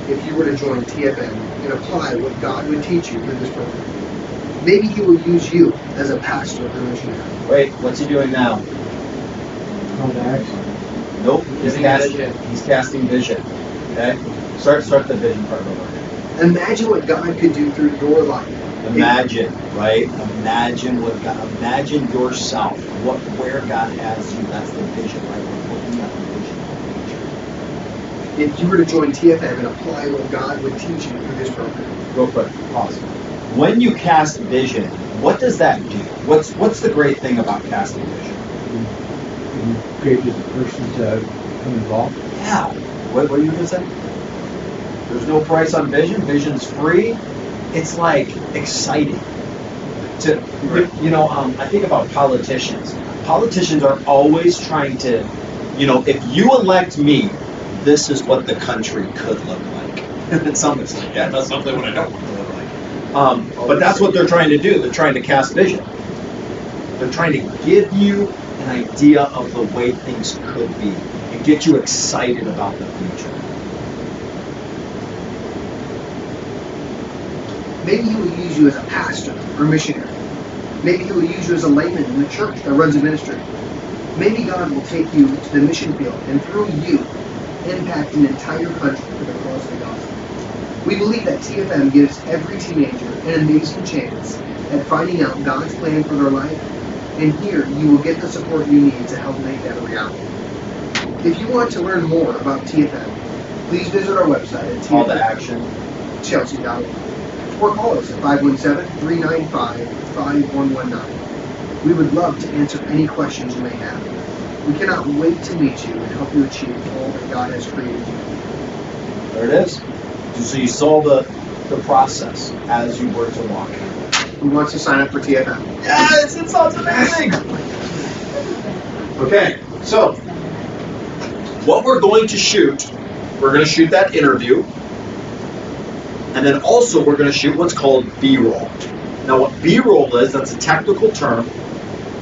if you were to join TFM and apply what God would teach you through this program. Maybe He will use you as a pastor or missionary. Wait, what's he doing now? Call to action. Nope, he's casting vision. Okay? Start the vision part over. Imagine what God could do through your life. Imagine, right? Imagine yourself, where God has you. That's the vision, right? We're looking at the vision. If you were to join TFM and apply what God would teach you through this program. Real quick, pause. When you cast vision, what does that do? What's the great thing about casting vision? You create the person to become involved. Yeah. What are you going to say? There's no price on vision. Vision's free. It's like exciting. I think about politicians. Politicians are always trying to, if you elect me, this is what the country could look like. And someone's like, yeah, that's something what I don't want to look like. But that's what they're trying to do. They're trying to cast vision. They're trying to give you an idea of the way things could be and get you excited about the future. Maybe He will use you as a pastor or missionary. Maybe He will use you as a layman in the church that runs a ministry. Maybe God will take you to the mission field and through you impact an entire country for the cause of the gospel. We believe that TFM gives every teenager an amazing chance at finding out God's plan for their life, and here you will get the support you need to help make that a reality. If you want to learn more about TFM, please visit our website at Call to action. TFMChelsea.org or call us at 517-395-5119. We would love to answer any questions you may have. We cannot wait to meet you and help you achieve all that God has created you. There it is. So you saw the process as you were to walk. Who wants to sign up for TFM? Yes, it sounds amazing. Okay, so what we're going to shoot, we're going to shoot that interview, and then also we're going to shoot what's called B-roll. Now what B-roll is, that's a technical term,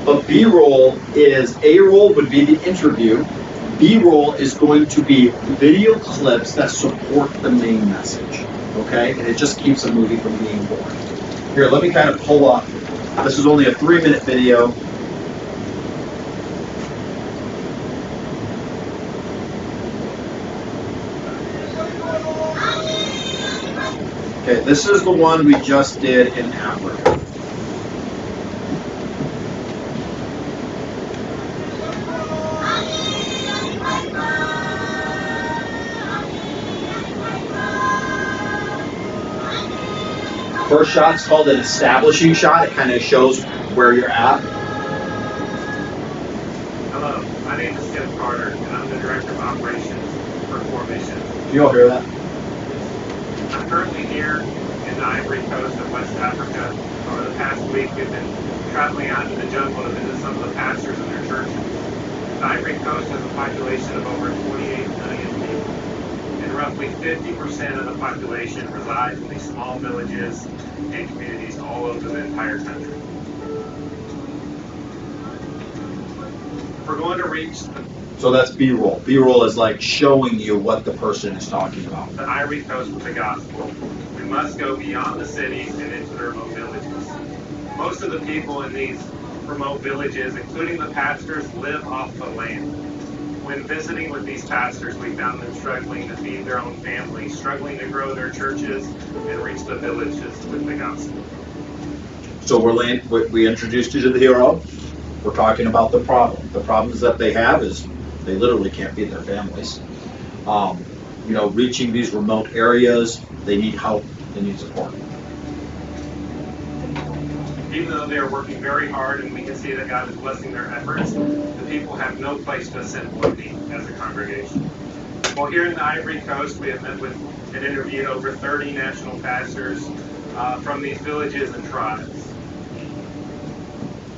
but B-roll is, A-roll would be the interview, B-roll is going to be video clips that support the main message, okay? And it just keeps a movie from being boring. Here, let me kind of pull up. This is only a 3-minute video. Okay, this is the one we just did in Africa. First shot's called an establishing shot. It kind of shows where you're at. Hello, my name is Tim Carter, and I'm the Director of Operations for Core Mission. Do you all hear that? I'm currently here in the Ivory Coast of West Africa. Over the past week, we've been traveling out into the jungle to visit some of the pastors in their churches. The Ivory Coast has a population of over 28 million people, and roughly 50% of the population resides in these small villages and communities all over the entire country. If we're going to reach So that's B-roll. B-roll is like showing you what the person is talking about. the Ivory Coast with the gospel, we must go beyond the cities and into the remote villages. Most of the people in these remote villages, including the pastors, live off the land. When visiting with these pastors, we found them struggling to feed their own families, struggling to grow their churches, and reach the villages with the gospel. So we introduced you to the hero. We're talking about the problem. The problems that they have is they literally can't feed their families. Reaching these remote areas, they need help, they need support. Even though they are working very hard and we can see that God is blessing their efforts, the people have no place to assemble and meet as a congregation. While here in the Ivory Coast, we have met with and interviewed over 30 national pastors from these villages and tribes.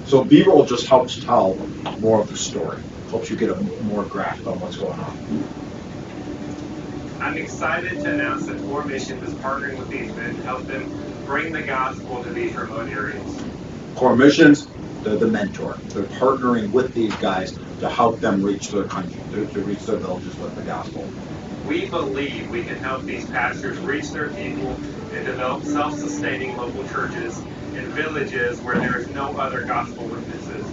So B-roll just helps tell more of the story, helps you get a more grasp on what's going on. I'm excited to announce that Core Missions is partnering with these men to help them bring the gospel to these remote areas. Core Missions, they're the mentor. They're partnering with these guys to help them reach their country, to reach their villages with the gospel. We believe we can help these pastors reach their people and develop self-sustaining local churches in villages where there is no other gospel witnesses.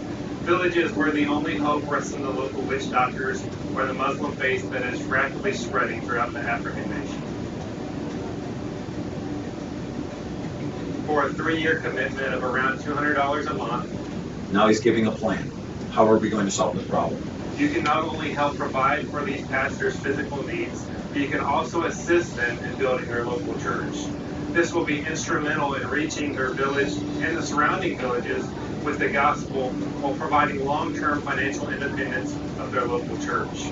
Villages where the only hope rests in the local witch doctors or the Muslim faith that is rapidly spreading throughout the African nation. For a 3-year commitment of around $200 a month, Now he's giving a plan. How are we going to solve this problem? you can not only help provide for these pastors' physical needs, but you can also assist them in building their local church. This will be instrumental in reaching their village and the surrounding villages with the gospel while providing long-term financial independence of their local church.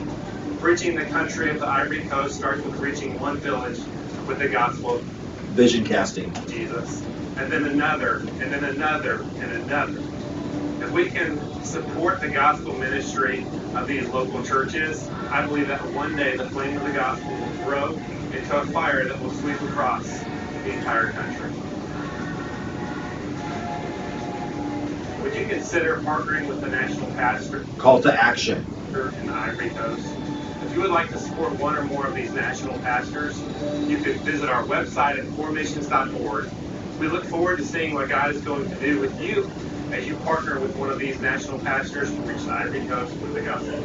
Reaching the country of the Ivory Coast starts with reaching one village with the gospel of Vision casting. Jesus, and then another, and then another, and another. If we can support the gospel ministry of these local churches, I believe that one day the flame of the gospel will grow into a fire that will sweep across the entire country. Would you consider partnering with the national pastor Call to action. in the Ivory Coast? If you would like to support one or more of these national pastors, you could visit our website at coremissions.org We look forward to seeing what God is going to do with you as you partner with one of these national pastors to reach the Ivory Coast with the gospel.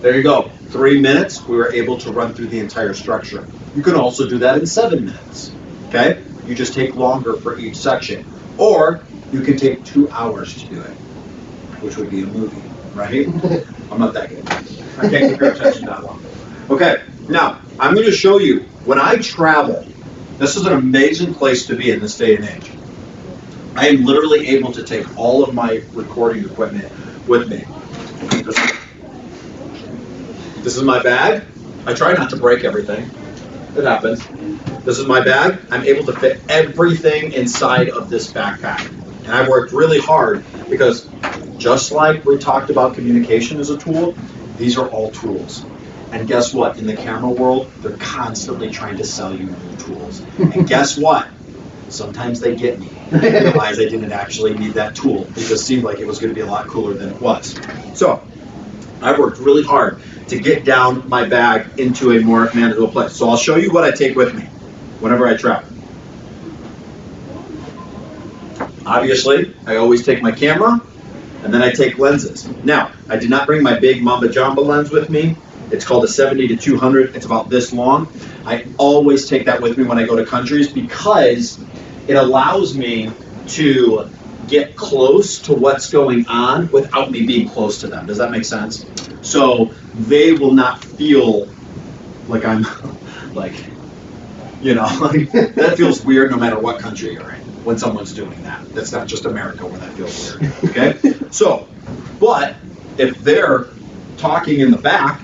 There you go. 3 minutes, we were able to run through the entire structure. You can also do that in 7 minutes. Okay? You just take longer for each section. Or you can take 2 hours to do it, which would be a movie, right? I'm not that good. I can't keep your attention that long. Okay, now I'm going to show you when I travel. This is an amazing place to be in this day and age. I am literally able to take all of my recording equipment with me. This is my bag. I try not to break everything. It happens. This is my bag. I'm able to fit everything inside of this backpack. And I've worked really hard because just like we talked about communication as a tool, these are all tools. And guess what? In the camera world, they're constantly trying to sell you new tools. And guess what? Sometimes they get me. I realize I didn't actually need that tool. It just seemed like it was going to be a lot cooler than it was. So I've worked really hard to get down my bag into a more manageable place. So I'll show you what I take with me whenever I travel. Obviously, I always take my camera, and then I take lenses. Now, I did not bring my big Mamba Jamba lens with me. It's called a 70-200. It's about this long. I always take that with me when I go to countries because it allows me to get close to what's going on without me being close to them. Does that make sense? So they will not feel like I'm like, you know, like that feels weird no matter what country you're in when someone's doing that. That's not just America where that feels weird. Okay? So, but if they're talking in the back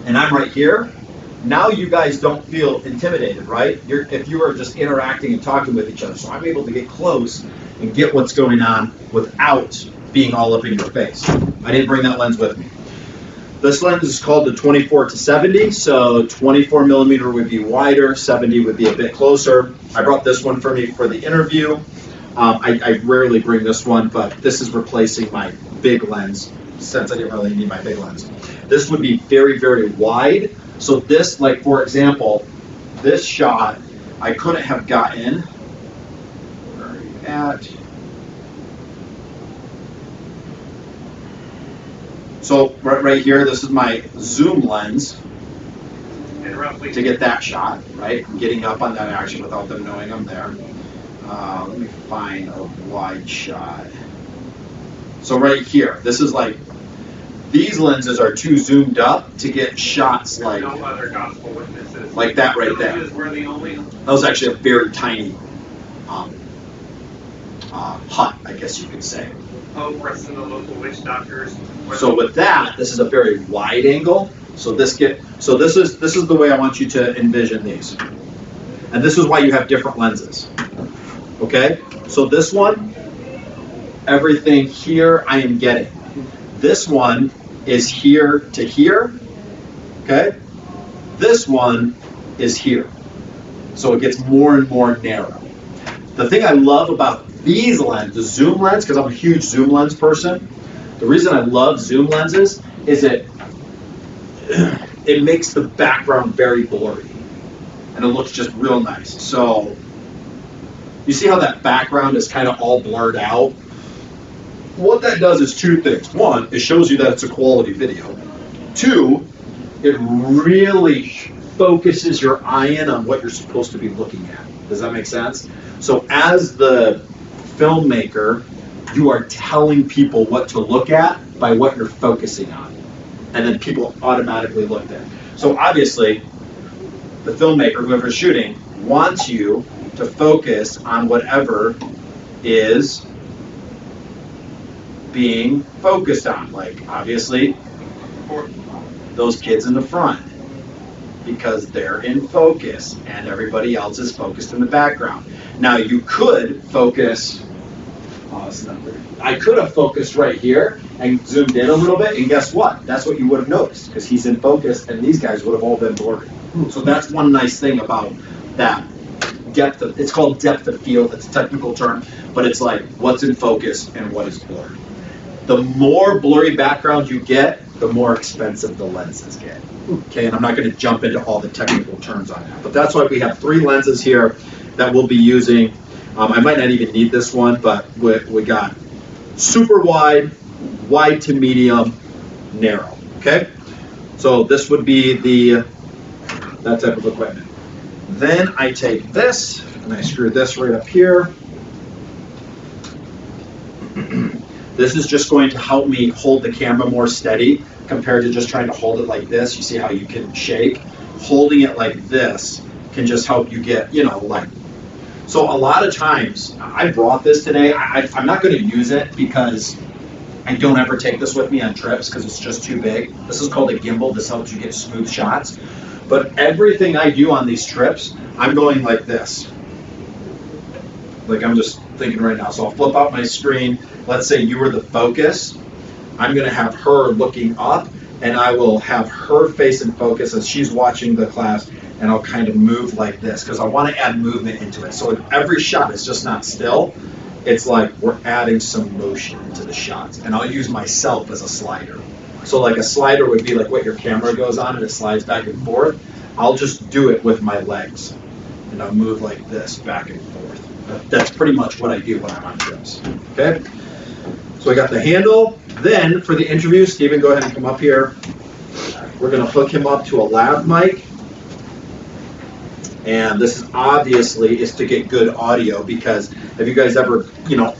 and I'm right here, now you guys don't feel intimidated, right? If you are just interacting and talking with each other. So I'm able to get close and get what's going on without being all up in your face. I didn't bring that lens with me. This lens is called the 24-70, so 24 millimeter would be wider, 70 would be a bit closer. I brought this one for me for the interview. I rarely bring this one, but this is replacing my big lens since I didn't really need my big lens. This would be very, very wide. So this, like for example, this shot, I couldn't have gotten, where are you at? So right here, this is my zoom lens And roughly to get that shot, right? I'm getting up on that action without them knowing I'm there. Let me find a wide shot. So right here, this is like, these lenses are too zoomed up to get shots like no other gospel witnesses. like that right there. Villages were the only That was actually a very tiny hut, I guess you could say. hope rests in the local witch doctors. So with that, this is a very wide angle. So this is the way I want you to envision these. And this is why you have different lenses. Okay? So this one, everything here I am getting. This one is here to here. Okay? This one is here. So it gets more and more narrow. The thing I love about these lenses, the zoom lens, because I'm a huge zoom lens person, the reason I love zoom lenses is it makes the background very blurry. And it looks just real nice. So you see how that background is kind of all blurred out? What that does is two things. One, it shows you that it's a quality video. Two, it really focuses your eye in on what you're supposed to be looking at. Does that make sense? So as the filmmaker, you are telling people what to look at by what you're focusing on. And then people automatically look there. So obviously, the filmmaker, whoever's shooting, wants you to focus on whatever is being focused on. Like, obviously, those kids in the front, because they're in focus and everybody else is focused in the background. Now, you could focus, I could have focused right here and zoomed in a little bit, and guess what? That's what you would have noticed, because he's in focus and these guys would have all been blurry. So that's one nice thing about that depth of, it's called depth of field, it's a technical term, but it's like what's in focus and what is blurred. The more blurry background you get, the more expensive the lenses get. Okay, and I'm not going to jump into all the technical terms on that, but that's why we have 3 lenses here. that we'll be using. I might not even need this one, but we got super wide, wide to medium, narrow. Okay, so this would be that type of equipment. Then I take this and I screw this right up here. This is just going to help me hold the camera more steady compared to just trying to hold it like this. You see how you can shake? Holding it like this can just help you get, like. So a lot of times, I brought this today. I'm not going to use it because I don't ever take this with me on trips because it's just too big. This is called a gimbal. This helps you get smooth shots. But everything I do on these trips, I'm going like this. Like I'm just thinking right now. So I'll flip out my screen. Let's say you were the focus. I'm going to have her looking up, and I will have her face in focus as she's watching the class, and I'll kind of move like this because I want to add movement into it. So if every shot is just not still, it's like we're adding some motion into the shots. And I'll use myself as a slider. So like a slider would be like what your camera goes on and it slides back and forth. I'll just do it with my legs, and I'll move like this back and forth. That's pretty much what I do when I'm on trips. Okay? So I got the handle. Then for the interview, Stephen, go ahead and come up here. We're going to hook him up to a lav mic. And this is obviously is to get good audio because have you guys ever,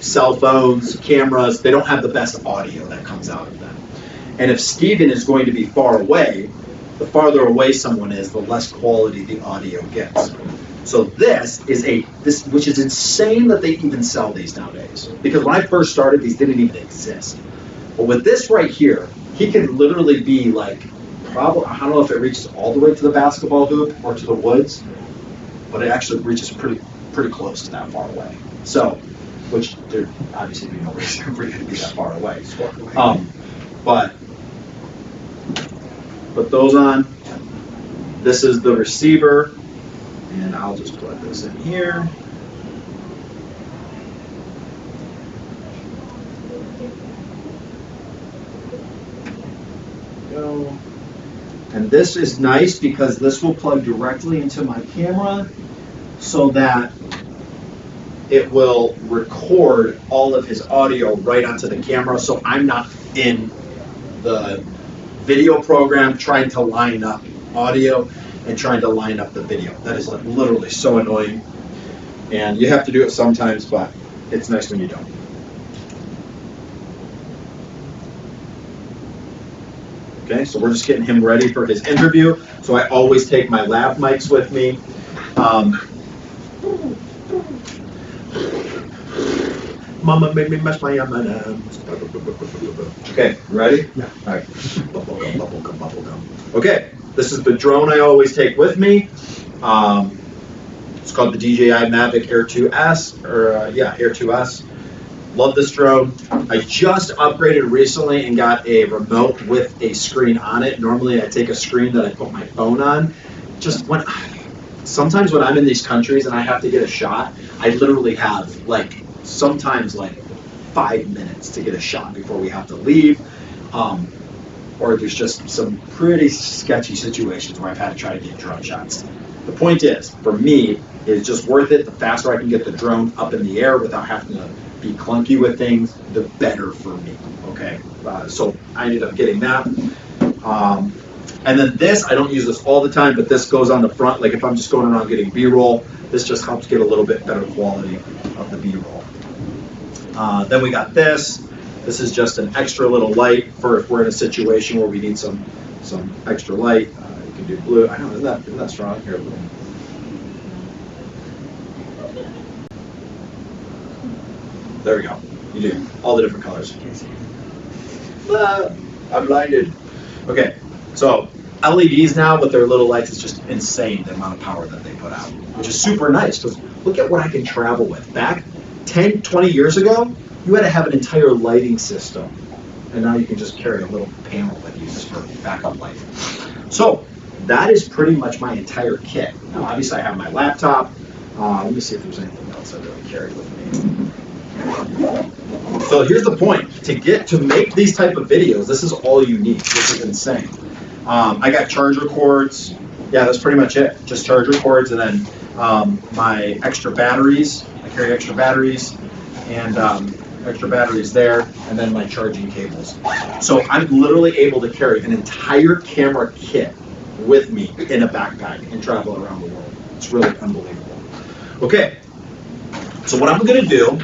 cell phones, cameras, they don't have the best audio that comes out of them. And if Stephen is going to be far away, the farther away someone is, the less quality the audio gets. So this, which is insane that they even sell these nowadays. Because when I first started, these didn't even exist. But with this right here, he can literally be like, probably, I don't know if it reaches all the way to the basketball hoop or to the woods, but it actually reaches pretty close to that far away. So, which there obviously be no reason for you to be that far away. But put those on. This is the receiver, and I'll just put this in here. Go. And this is nice because this will plug directly into my camera so that it will record all of his audio right onto the camera, so I'm not in the video program trying to line up audio and trying to line up the video. That is like literally so annoying. And you have to do it sometimes, but it's nice when you don't. Okay, so we're just getting him ready for his interview. So I always take my lav mics with me. Mama made me mess my M&Ms. Okay, ready? Yeah. All right. Bubblegum. Okay, this is the drone I always take with me. It's called the DJI Mavic Air 2S, Air 2S. Love this drone. I just upgraded recently and got a remote with a screen on it. Normally I take a screen that I put my phone on. Sometimes when I'm in these countries and I have to get a shot, I literally have sometimes 5 minutes to get a shot before we have to leave. Or there's just some pretty sketchy situations where I've had to try to get drone shots. The point is, for me, it's just worth it. The faster I can get the drone up in the air without having to be clunky with things, the better for me. Okay, so I ended up getting that. And then this, I don't use this all the time, but this goes on the front. Like if I'm just going around getting B-roll, this just helps get a little bit better quality of the B-roll. Then we got this. This is just an extra little light for if we're in a situation where we need some extra light. You can do blue. I know, isn't that strong? Here, blue. There we go. You do all the different colors. I'm blinded. Okay, so LEDs now with their little lights is just insane the amount of power that they put out, which is super nice because look at what I can travel with. Back 10, 20 years ago, you had to have an entire lighting system, and now you can just carry a little panel with you just for backup light. So that is pretty much my entire kit. Now, obviously, I have my laptop. Let me see if there's anything else I really carry with me. So here's the point. To make these type of videos, this is all you need. This is insane. I got charger cords. Yeah, that's pretty much it. Just charger cords, and then my extra batteries. I carry extra batteries and extra batteries there, and then my charging cables. So I'm literally able to carry an entire camera kit with me in a backpack and travel around the world. It's really unbelievable. Okay, so what I'm going to do,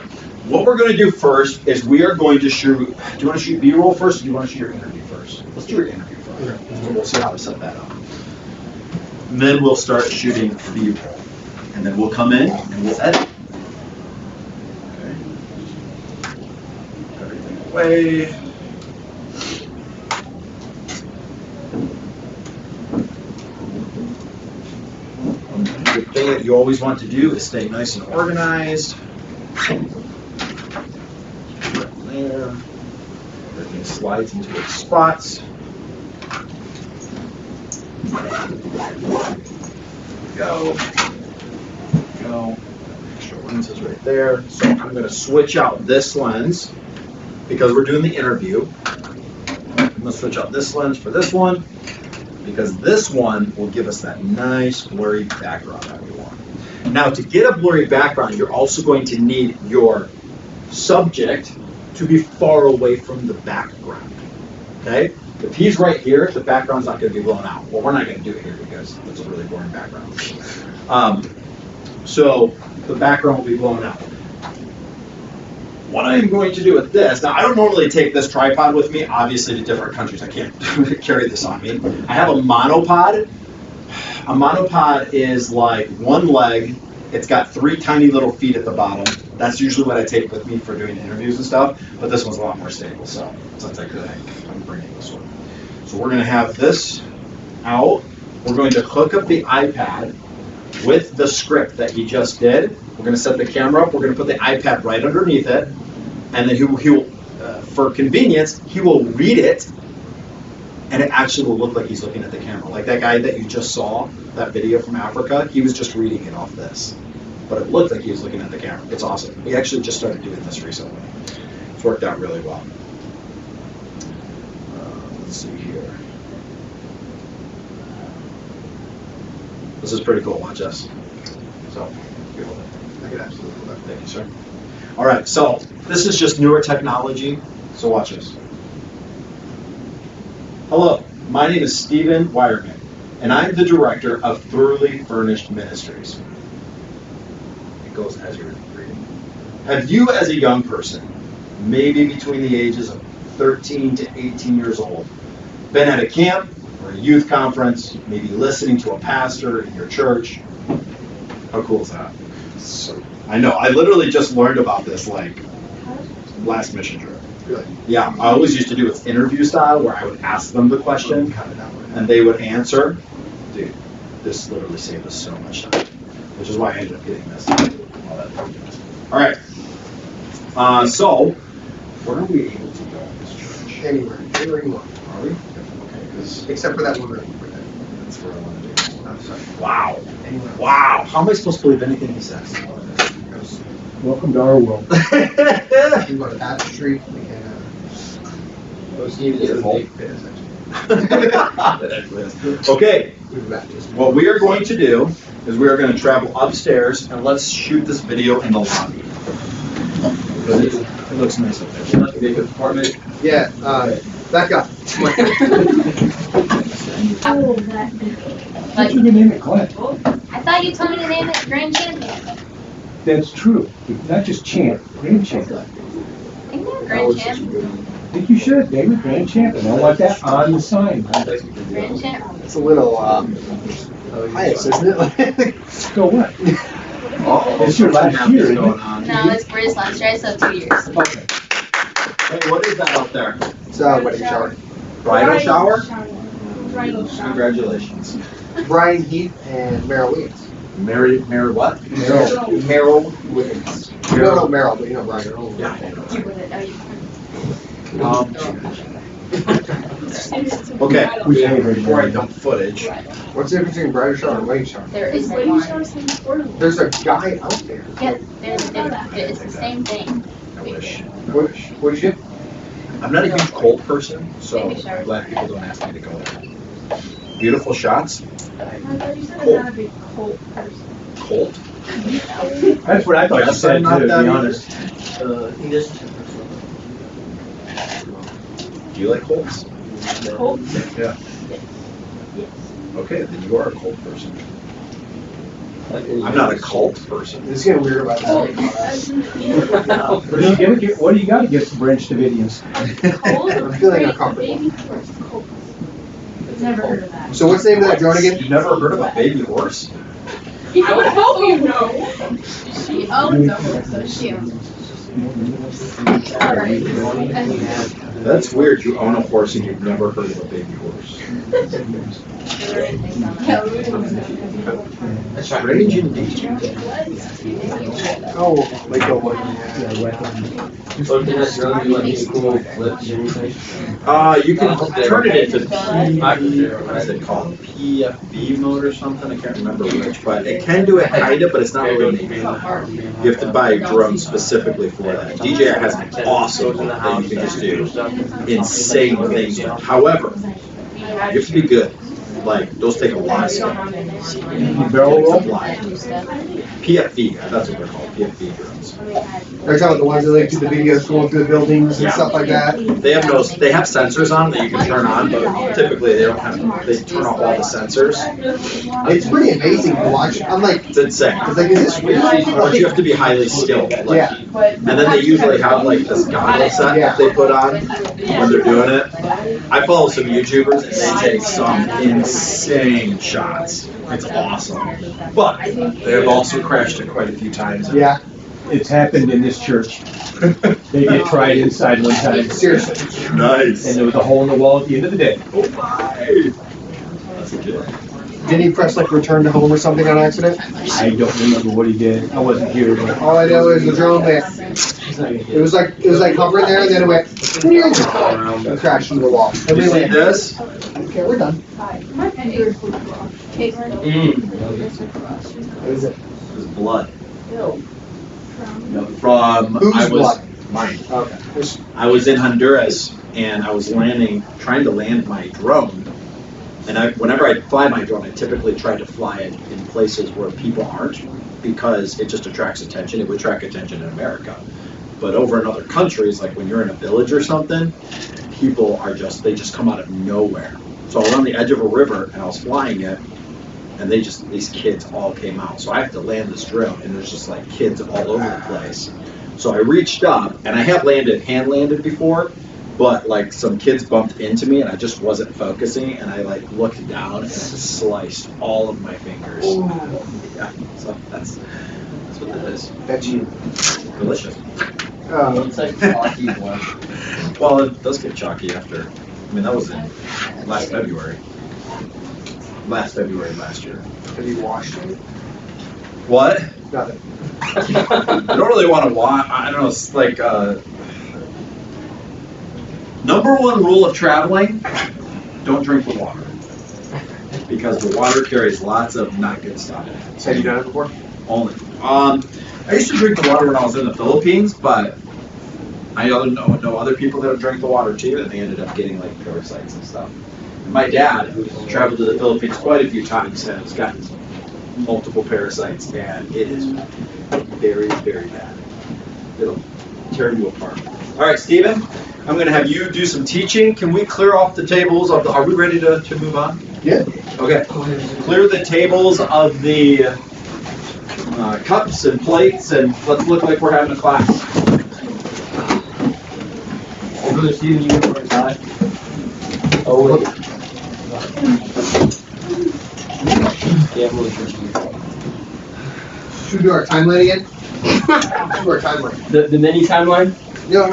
what we're going to do first is we are going to shoot. Do you want to shoot B-roll first, or do you want to shoot your interview first? Let's do your interview first. So we'll see how to set that up. And then we'll start shooting B-roll, and then we'll come in and we'll edit. Okay. Put everything away. The thing that you always want to do is stay nice and organized. Right there. Everything slides into its spots. Go. Go. Extra lenses right there. So I'm going to switch out this lens because we're doing the interview. I'm going to switch out this lens for this one, because this one will give us that nice blurry background that we want. Now, to get a blurry background, you're also going to need your subject to be far away from the background. Okay? If he's right here, the background's not going to be blown out. Well, we're not going to do it here because it's a really boring background. So the background will be blown out. What I'm going to do with this, now I don't normally take this tripod with me, obviously to different countries. I can't carry this on me. I have a monopod. A monopod is like one leg. It's got 3 tiny little feet at the bottom. That's usually what I take with me for doing interviews and stuff, but this one's a lot more stable, so since I could, I'm bringing this one. So we're going to have this out. We're going to hook up the iPad with the script that he just did. We're going to set the camera up. We're going to put the iPad right underneath it, and then he will for convenience, he will read it, and it actually will look like he's looking at the camera. Like that guy that you just saw, that video from Africa, he was just reading it off this. But it looked like he was looking at the camera. It's awesome. We actually just started doing this recently. It's worked out really well. Let's see here. This is pretty cool. Watch this. So, beautiful. I could absolutely love Thank you, sir. All right, so this is just newer technology. So watch this. Hello, my name is Stephen Wireman, and I'm the director of Thoroughly Furnished Ministries. It goes as you're reading. Have you, as a young person, maybe between the ages of 13 to 18 years old, been at a camp or a youth conference, maybe listening to a pastor in your church? How cool is that? So, I know, I literally just learned about this like last mission trip. Really? Yeah, I always used to do it interview style where I would ask them the question and they would answer. Dude, this literally saved us so much time, which is why I ended up getting this. All right. So, where are we able to go in this church? Anywhere you want. Are we? Okay, because Except for that one room. that's where I want to do. I'm sorry. Wow. Anywhere. Wow. How am I supposed to believe anything he says? Welcome to our world. We go to App Street. We can. Those need to get a big pit, Okay, We've got this. what we are going to do is we are going to travel upstairs and let's shoot this video in the lobby. It looks nice up there. Make an apartment. Yeah, back up. Oh, that. What's your name it, Clint? I thought you told me to name it Grand Champion. That's true. Not just champ, grand champ. Ain't that Grand Champ? I think you should, David, grand champ. And I want that on the sign. Grand Champ? It's a little highest, isn't it? So what? It's your last year, isn't it? No, it's for his lunch, right? So 2 years. Okay. Hey, what is that up there? It's wedding shower. Bridal shower? Bridal shower. Congratulations. Brian Heath and Meryl Williams. Mary what? Meryl Williams. You don't know Meryl, but you know Brian. Yeah. You with it, Okay, We say it right before I now. dump footage. What's the difference between bridal shower and wedding shower? There is no one. There's a guy out there. Yeah, it's the same thing. I wish. What did you? I'm not a huge cold person, so Baby shower. I'm glad people don't ask me to go there. Beautiful shots. I thought you said I'm not a big cult person. Colt? That's what I thought you Yes, said I'm not too, to that be either. honest. English. Do you like Colts? Colt? Yeah. Okay, then you are a Colt person. I'm not a cult person. It's getting weird about that. What do you got against Branch Davidians? I'm feeling uncomfortable. Baby horse, Colt. Never heard of that. So what's the name of that drone again? You've never heard of a baby horse? I would hope you know. She owns a horse, so she owns it. Alright. That's weird. You own a horse and you've never heard of a baby horse. Strange indeed. Oh, like a what? So can that drone do like cool flips or anything? You can turn it into what is it called? PFV mode or something? I can't remember which, but it can do it kind of, but it's not really neat. You have to buy a drone specifically for that. DJI has an awesome one that you can just do insane things with. However, you have to be good. Like, those take a lot of skill. Barrel roll? PFV, that's what they're called, PFV drones. They're talking about the ones that like do the videos going through the buildings and stuff like that. They have sensors on that you can turn on, but typically they don't have, they turn off all the sensors. It's pretty amazing to watch. I'm like, It's insane. it's like, is this real? But you have to be highly skilled. Like, Yeah. And then they usually have like this goggle set that they put on when they're doing it. I follow some YouTubers and they take some insane shots. It's awesome. But they have also crashed it quite a few times. Yeah, It's happened in this church. They get tried inside one time. seriously. Nice. And there was a hole in the wall at the end of the day. Oh my. That's legit. Didn't he press like return to home or something on accident? I don't remember what he did. I wasn't here, but All I know is the drone went. It was like hovering there, and then it went. And crashed into the wall. And You we see went. this? Okay, we're done. What is it? It was blood. Ew. From Whose blood? Mine. Okay. I was in Honduras and I was trying to land my drone. And whenever I fly my drone, I typically try to fly it in places where people aren't because it just attracts attention. It would attract attention in America. But over in other countries, like when you're in a village or something, people they just come out of nowhere. So I was on the edge of a river and I was flying it and these kids all came out. So I have to land this drone and there's just like kids all over the place. So I reached up and I have hand landed before, but like some kids bumped into me and I just wasn't focusing and I like looked down and it sliced all of my fingers. Yeah, so that's what that is. That's you. Delicious. It's like chalky blood. Well, it does get chalky after. I mean, that was in last February. Last year. Have you washed it? What? Nothing. I don't really want to watch. I don't know. It's like number one rule of traveling: don't drink the water because the water carries lots of not good stuff in it. Have you done it before? Only. I used to drink the water when I was in the Philippines, but I know other people that have drank the water too, and they ended up getting like parasites and stuff. And my dad, who's traveled to the Philippines quite a few times, has gotten multiple parasites, and it is very, very bad. It'll tear you apart. All right, Stephen, I'm going to have you do some teaching. Can we clear off the tables of the? Are we ready to move on? Yeah. Okay. Clear the tables of the cups and plates, and let's look like we're having a class. Brother Steven, you went for a tie? Oh, wait. Yeah, I'm really pushing you. Should we do our timeline again? Let's do our timeline. The mini timeline? No,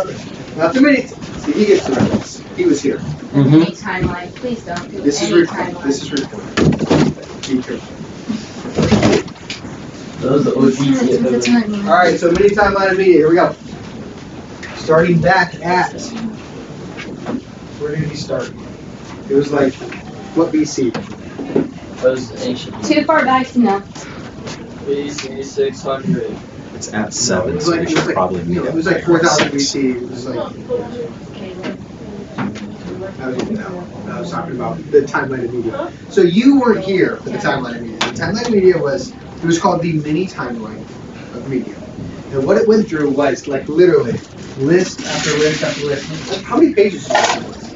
not the minutes. See, he gets to know this. He was here. Any timeline, please don't do This is any recorded. timeline. This is recorded. Be careful. Those are the OGs. All right, so mini timeline of media. Here we go. Starting back at. Where did he start? It was like, what BC? Those ancient. Too far back to know. BC 600. It's at 7, It was so like, we it should was like, probably meet it at was like 4,000 BC. It was like, I was talking about the timeline of media. So you weren't here for the timeline of media. The timeline of media was It was called the mini timeline of media. And what it went through was like literally list after list after list. How many pages did it was?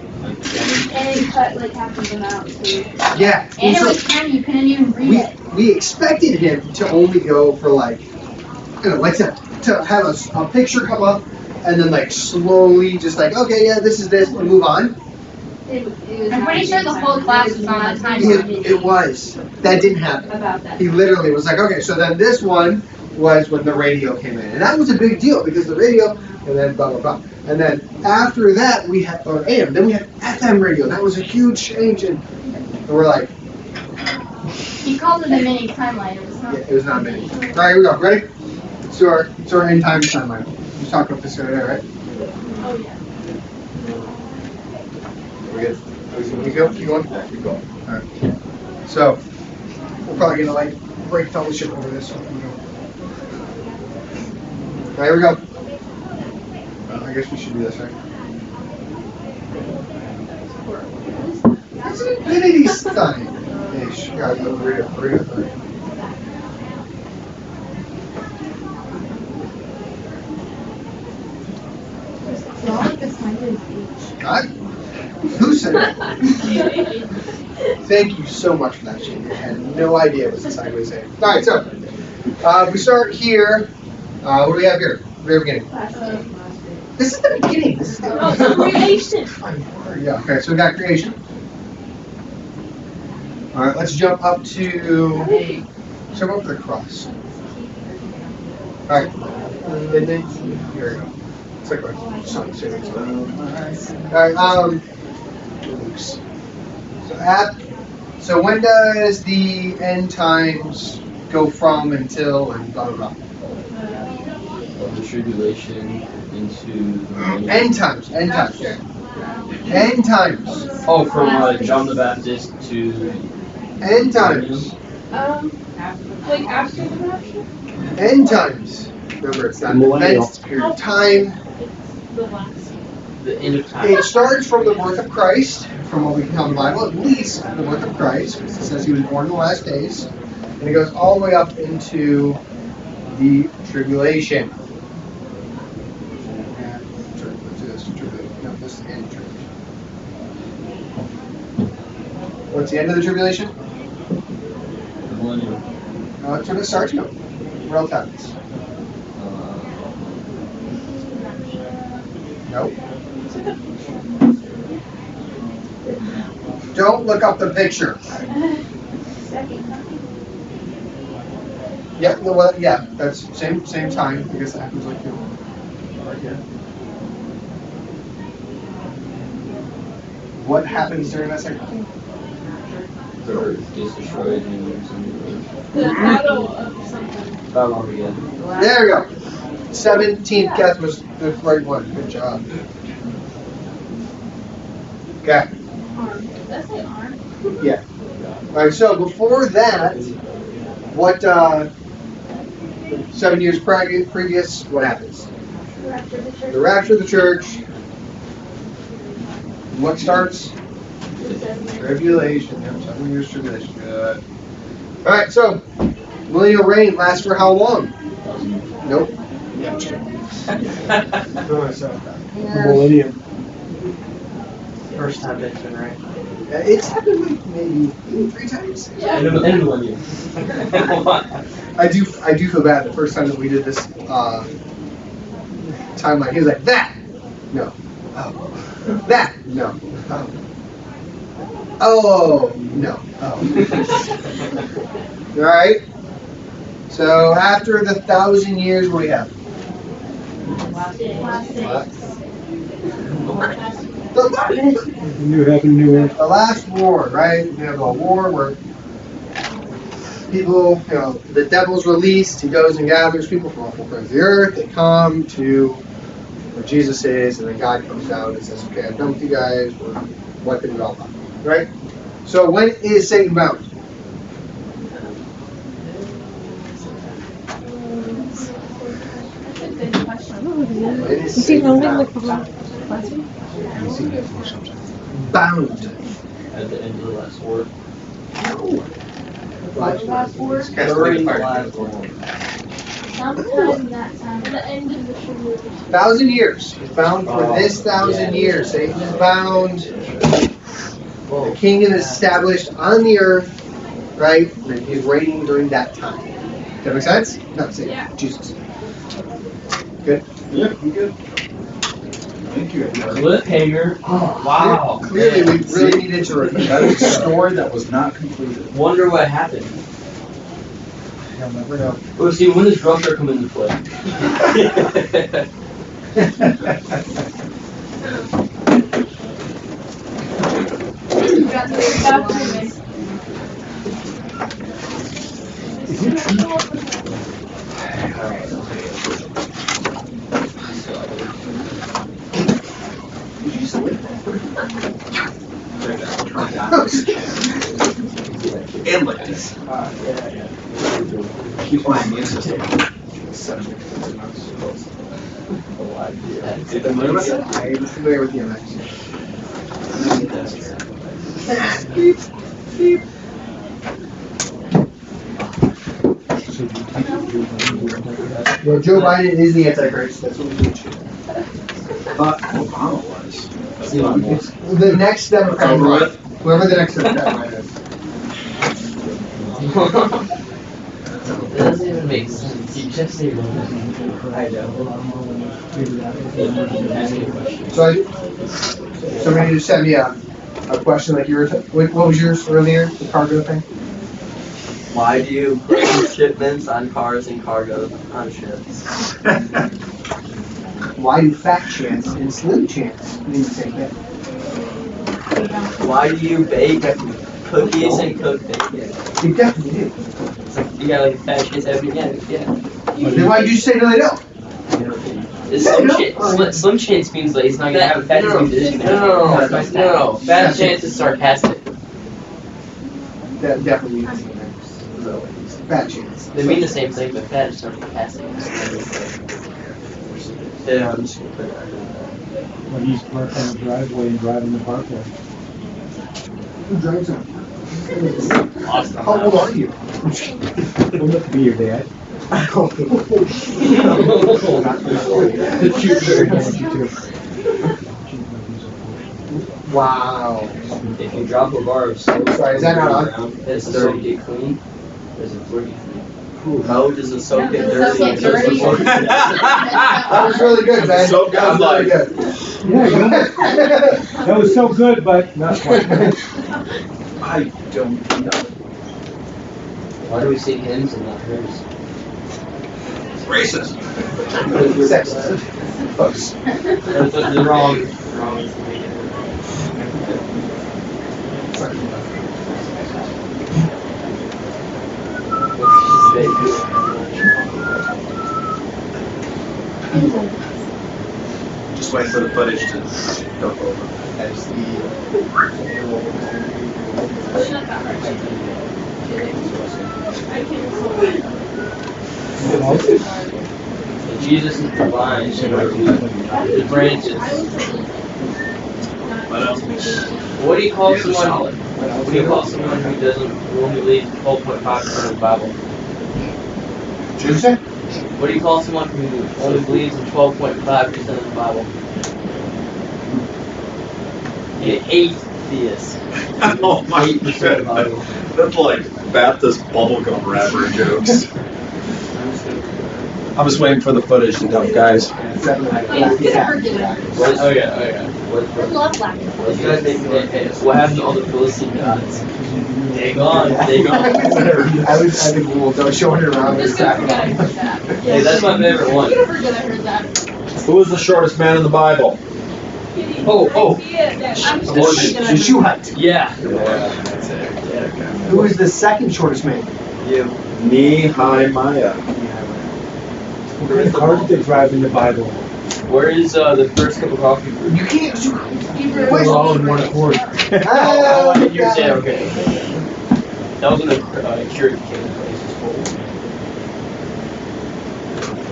And it cut like half of them out too. Yeah. And it so was tiny, you couldn't even read it. we expected him to only go for like, like to have a picture come up and then like slowly just like, okay, yeah, this is this, and move on. I'm pretty sure the whole class was on that time. It was. That didn't happen. About that. He literally was like, okay, so then this one was when the radio came in. And that was a big deal because the radio, and then blah, blah, blah. And then after that, we had, or AM, then we had FM radio. That was a huge change. And we're like, He called it a mini timeline. It was not. yeah, it was not many. All right, here we go. Ready? So our end time timeline. We talked about this the other day, right? Oh yeah. We're good. You go? Keep going? Yeah, keep going. All right. So, we're probably going to like break fellowship over this. All right, here we go. I guess we should do this, right? It's infinity sign. Ish. Yeah, read it. God? Who said that? Thank you so much for that, Shane. I had no idea what the sign was saying. All right, so we start here. What do we have here? Very beginning. This is the beginning. This is the Creation. Yeah. Okay. So we got creation. All right. Let's jump up to the cross. All right. Here we go. It's like a song series. All right. So when does the end times go from until and blah blah blah? The tribulation into End times. Yeah. End times. Oh, from John the Baptist to End times. Like after the rapture? End times. Remember, it's not an Millennial. event, it's a period of time. The last. the end of time. It starts from the birth of Christ, from what we can tell in the Bible, at least the birth of Christ, because it says he was born in the last days. And it goes all the way up into the tribulation. No, this is the end of tribulation. What's the end of the tribulation? The millennium. No, that's when it starts. No. What else happens? Nope. Don't look up the picture. Yeah, well, yeah, that's same time. I guess that happens like right here. What happens during that second time? The earth gets destroyed and something. The battle of something. Battle Armageddon. There we go. 17th guess was the right one. Good job. Okay. Arm. Did I say arm? Yeah. All right. So before that, what? 7 years previous, what happens? The rapture of the church. What starts? Tribulation. Yep, 7 years tribulation. Good. All right. So millennial reign lasts for how long? Nope. Millennium. First time mentioned, right? It's happened like maybe 3 times. End of millennium. I do feel bad. The first time that we did this timeline, he was like, that! No. Oh. That! No. Oh. Oh. No. Oh. Alright. So after the 1,000 years, what do we have? New heaven, new earth. The last war, right? We have a war where people, the devil's released. He goes and gathers people from all four corners of the earth. They come to where Jesus is, and then God comes down and says, okay, I'm done with you guys. We're wiping it all out. Right? So when is Satan bound? That's a good question. When is Is he Satan rolling bound? like the last one? Bound. At the end of the last war. No. before the last war. During the last war. Sometime in that time, the end of the tribulation. 1,000 years. He's bound for this 1,000 years. Satan is bound. The kingdom is established on the earth, right? And he's reigning during that time. Does that make sense? Not Satan. Yeah. Jesus. Good? Yeah, you good. Thank you. Cliffhanger. Wow. Clearly, we really needed to repeat That is a story that was not completed. Wonder what happened. You'll never know. Well, see, when does Drumster come into play? Got the baptism. And like this. Keep my immune system. I'm familiar with DMX. Well, Joe Biden is the Antichrist. That's what we teach. Thought Obama was. It's the next Democrat. Over with. Whoever the next Democrat is. It doesn't even make sense. You just say one. I know. Ask me a question. So somebody just sent me a question like yours. What was yours earlier? The cargo thing? Why do you put shipments on cars and cargo on ships? Why do fat chance and slim chance mean the same thing? Why do you bake cookies and cook bacon? You definitely do. It's like you got like a fat chance every day. Yeah. Then why did you say no, they don't? It's Slim chance means like he's not gonna have a fat chance. No. Fat chance is sarcastic. That definitely means the same thing. Fat chance. They mean the same thing, but fat is sarcastic. Yeah, I'm just gonna put it. When he's parked on the driveway and driving the parkway. Who drives them? Awesome. How old are you? Don't look to be your dad. Wow. If you drop a bar of soap, Sorry, is that not on? around, does the soap get clean? Does it work? No, does the soap get Does the soap dirty? get dirty? That was really good, man. So good, That was really good. Yeah, you know, that was so good, but not quite. I don't know. Why do we sing hymns and not hers? It's racist. Sexist. Close. That's the wrong. Just wait for the footage to go over. As Shut that right. I can't. Jesus is the vine, the branches. What else? What do you call These are someone? solid. What do you call someone who only believes 12.5% of the Bible? Tuesday? What do you call someone who only believes in 12.5% of the Bible? An atheist. Oh my 8% of the Bible. god. That's like Baptist bubblegum rapper jokes. I'm just waiting for the footage to dump, guys. Oh yeah. I love black and What you guys think? What happened to all the Philistine gods? They gone. I think we'll show it around. I'm just gonna forget I heard that. Hey, that's my favorite one. I'm gonna forget I heard that. Who was the shortest man in the Bible? Oh. I'm just The shoe height. Yeah. Who is the second shortest man? You. Nehemiah. What kind of cars did they drive in the Bible? Where is the first cup of coffee? You can't. We're all in one accord. Oh, You said okay. That was in the Curate King place.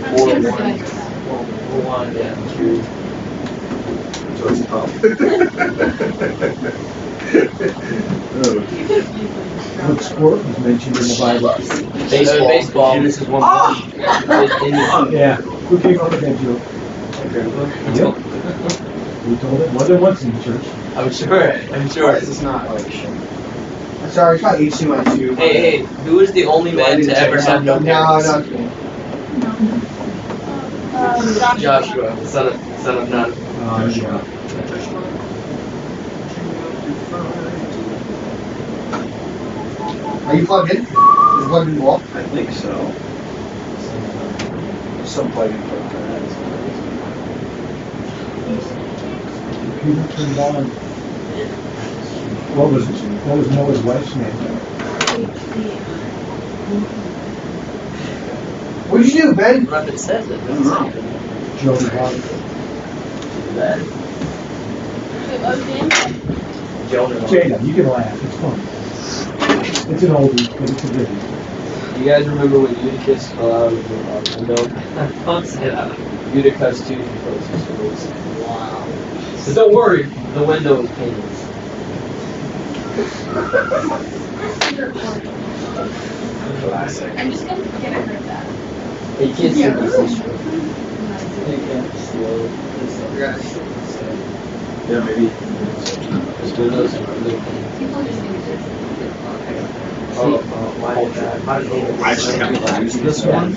I'm just gonna forget I heard that. Yeah, Curate. What's it called? What sport was mentioned in the Bible? Baseball. And this is one. Yeah. Who came up with that joke? Yep. We told it more than once in the church. I'm sure. This is not like. I'm sorry, it's not H2I2. Hey, who is the only man to ever have no No, parents? not me. Joshua, son of Nun. Yeah. Are you plugged in? Is it plugged in the wall? I think so. Some plug-in for Computer turned on. What was Noah's wife's name? What'd you do, Ben? What it says it. I don't know. Jody Hart. That. Jonah. Jada, you can laugh. It's fun. It's an oldie, but it's a goodie. You guys remember when Eutychus fell out of the window? Don't say that. Eutychus too froze his face. Wow. So don't worry, the window is painless. Classic. I'm just gonna get rid of that. Hey, kids, Yeah. this is true. You can't slow this up. Yeah, maybe. This window's really painful. People just think it's Why did that? How did they? I just got to use this one.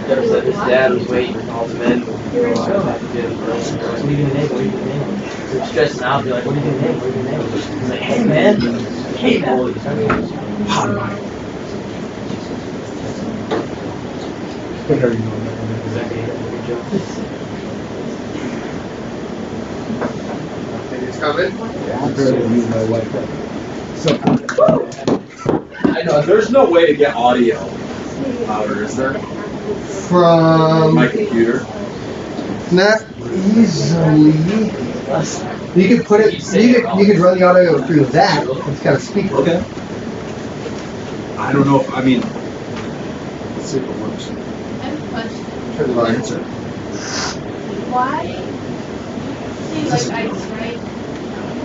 There said his dad was waiting for all the men. What are you gonna name? What are you gonna name? They're stressing out. They're like, what are you gonna name? What are you gonna name? He's like, hey man. Hey man. What are you doing? It's coming. I'm very you and my wife. So, I know, there's no way to get audio louder, is there? My computer. Not easily. You could put it. You could run the audio through that. It's got a speaker. Okay. I don't know if, I mean, let's see if it works. I have a question. Turn the volume. Answer. Why? You say like ice, right?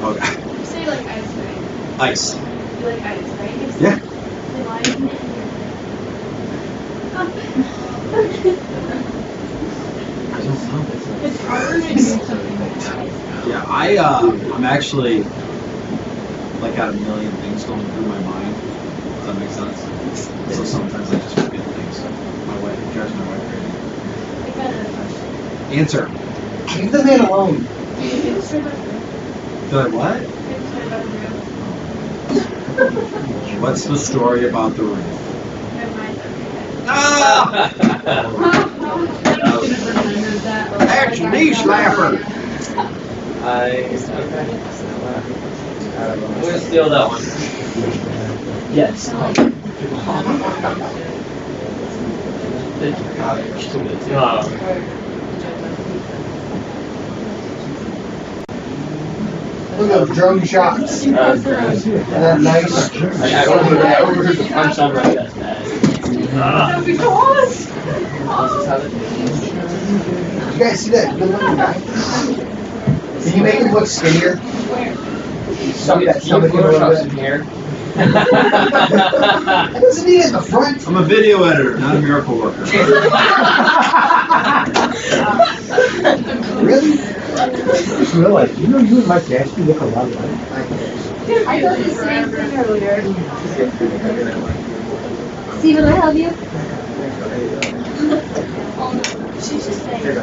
Okay. You say like ice, right? Ice. You like ice, right? Yeah. Then why isn't it It's harder to do something like ice. Yeah, I'm actually like got a million things going through my mind. Does that make sense? So sometimes I just forget things. My wife drives my wife crazy. I got another question. Answer. Leave the man alone. Do you do the story about the room? Did I what? Do you do the story about the room? What's the story about the roof? Never mind, okay. Ah! That's your knee slapper. I'm gonna steal that one. Yes. Look at those drone shots. And that nice. I overheard the punch sound like that. You guys see that good looking guy? Can you make him look skinnier? Suck that stomach in a little bit. here. That doesn't need it in the front. I'm a video editor, not a miracle worker. Really? I just realized, you and Mike Gatsby look a lot alike. I thought the same thing earlier. Steven, will I help you? She's just saying.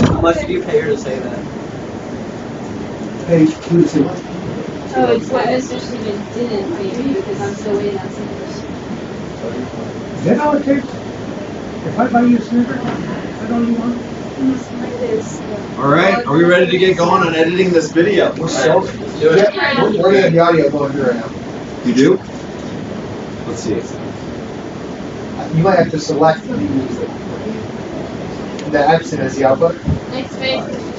How much do you pay her to say that? Hey, who's it? Oh, it's what Mr. Steven didn't pay me because I'm still waiting on signatures. Is that all it takes? If I buy you a sneaker, I don't you want? All right, are we ready to get going on editing this video? We're so. Yeah, we're getting the audio going through right now. You do? Let's see. You might have to select the Epson as the output. Next phase, Mr.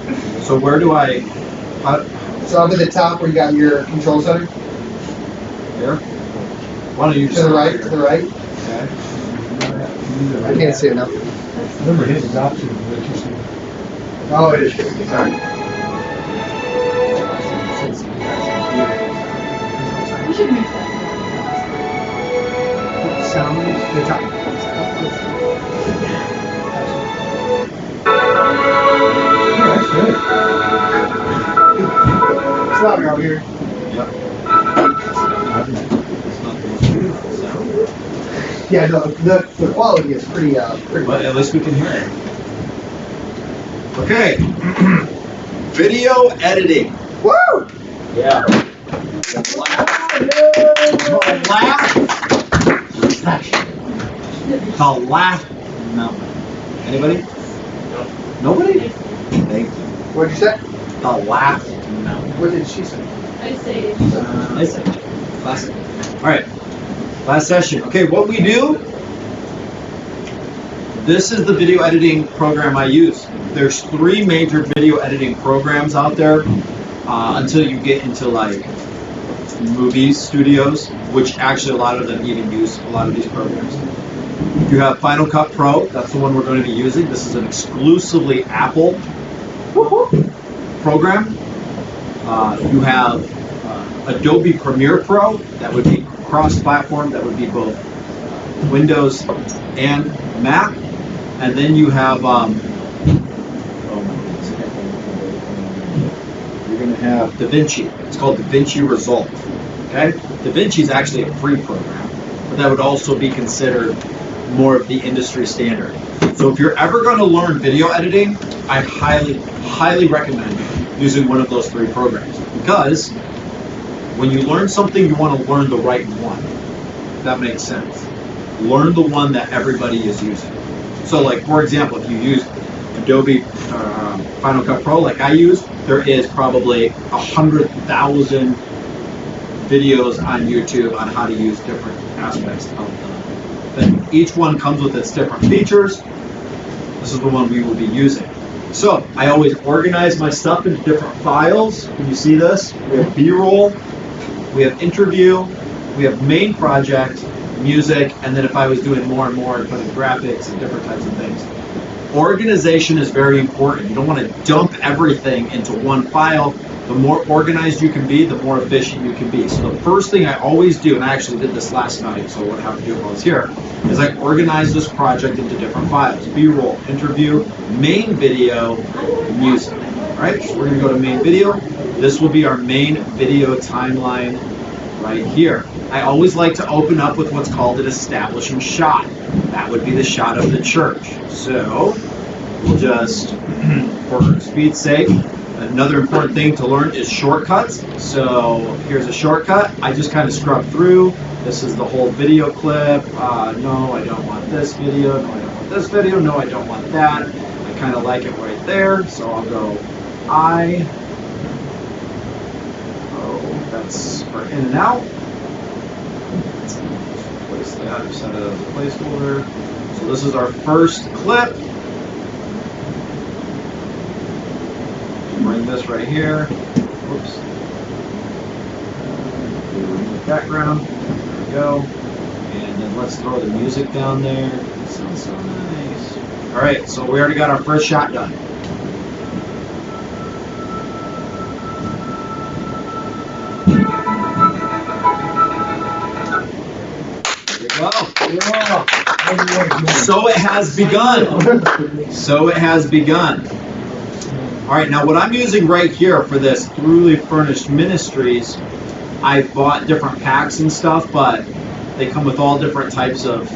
Steven. So where do I, So up at the top where you got your control center, there? Why don't you to just? the right, to the right. Okay. I can't see it now. Remember his option is interesting. Oh, it is. Sorry. should make that. Sound, the top. Yeah, that's good. It's louder out here. Yep. It's not the most beautiful sound. Yeah, no, the quality is pretty pretty. But at least we can hear it. Okay. Video editing. Woo! Yeah. The laugh. No. Anybody? Nobody? Thank you. What'd you say? The laugh. No. What did she say? I say, Classic. All right. Last session. Okay, what we do. This is the video editing program I use. There's 3 major video editing programs out there until you get into like movie studios, which actually a lot of them even use a lot of these programs. You have Final Cut Pro. That's the one we're going to be using. This is an exclusively Apple program. You have Adobe Premiere Pro. That would be cross-platform. That would be both Windows and Mac. And then you have you're going to have DaVinci. It's called DaVinci Resolve. Okay, DaVinci is actually a free program, but that would also be considered more of the industry standard. So if you're ever going to learn video editing, I highly recommend using one of those 3 programs, because when you learn something, you want to learn the right one. If that makes sense. Learn the one that everybody is using. So like, for example, if you use Adobe Final Cut Pro like I use, there is probably 100,000 videos on YouTube on how to use different aspects of the thing. Each one comes with its different features. This is the one we will be using. So I always organize my stuff into different files. Can you see this? We have B-roll, we have interview, we have main project, music, and then if I was doing more and more, I'd put in graphics and different types of things. Organization is very important. You don't want to dump everything into one file. The more organized you can be, the more efficient you can be. So the first thing I always do, and I actually did this last night, so I wouldn't have to do it while I was here, is I organize this project into different files. B-roll, interview, main video, music. All right, so we're going to go to main video. This will be our main video timeline right here. I always like to open up with what's called an establishing shot. That would be the shot of the church. So we'll just, for speed's sake, another important thing to learn is shortcuts. So here's a shortcut. I just kind of scrub through. This is the whole video clip. No, I don't want this video. No, I don't want this video. No, I don't want that. I kind of like it right there. So I'll go that's for in and out. Place that or set it as a placeholder. So this is our first clip. Bring this right here. Whoops. Remove background. There we go. And then let's throw the music down there. That sounds so nice. All right, so we already got our first shot done. So it has begun. So it has begun. All right, now what I'm using right here for this Throughly Furnished Ministries, I bought different packs and stuff, but they come with all different types of,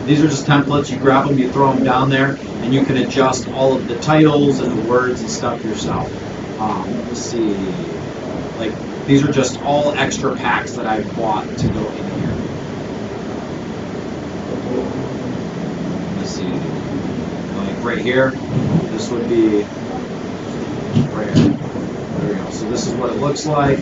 these are just templates. You grab them, you throw them down there, and you can adjust all of the titles and the words and stuff yourself. Let's see, like these are just all extra packs that I bought to go in here. Let's see, like right here, this would be right here. There we go. So this is what it looks like.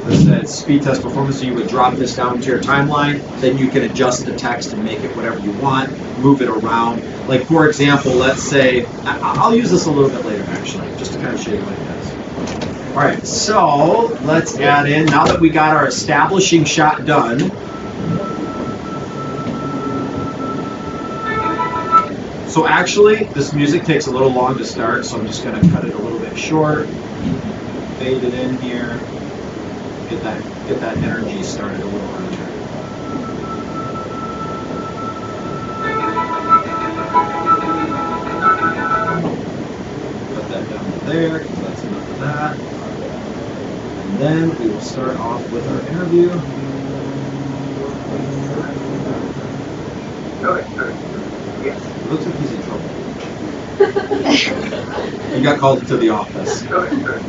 This says speed test performance, so you would drop this down to your timeline, then you can adjust the text and make it whatever you want, move it around. Like for example, let's say, I'll use this a little bit later actually, just to kind of show you what it does. All right, so let's add in, now that we got our establishing shot done, so actually, this music takes a little long to start, so I'm just going to cut it a little bit short, fade it in here. get that energy started a little earlier. Put that down to there, because that's enough of that. And then we will start off with our interview. Okay. Yes. It looks like he's in trouble. He got called to the office. Okay.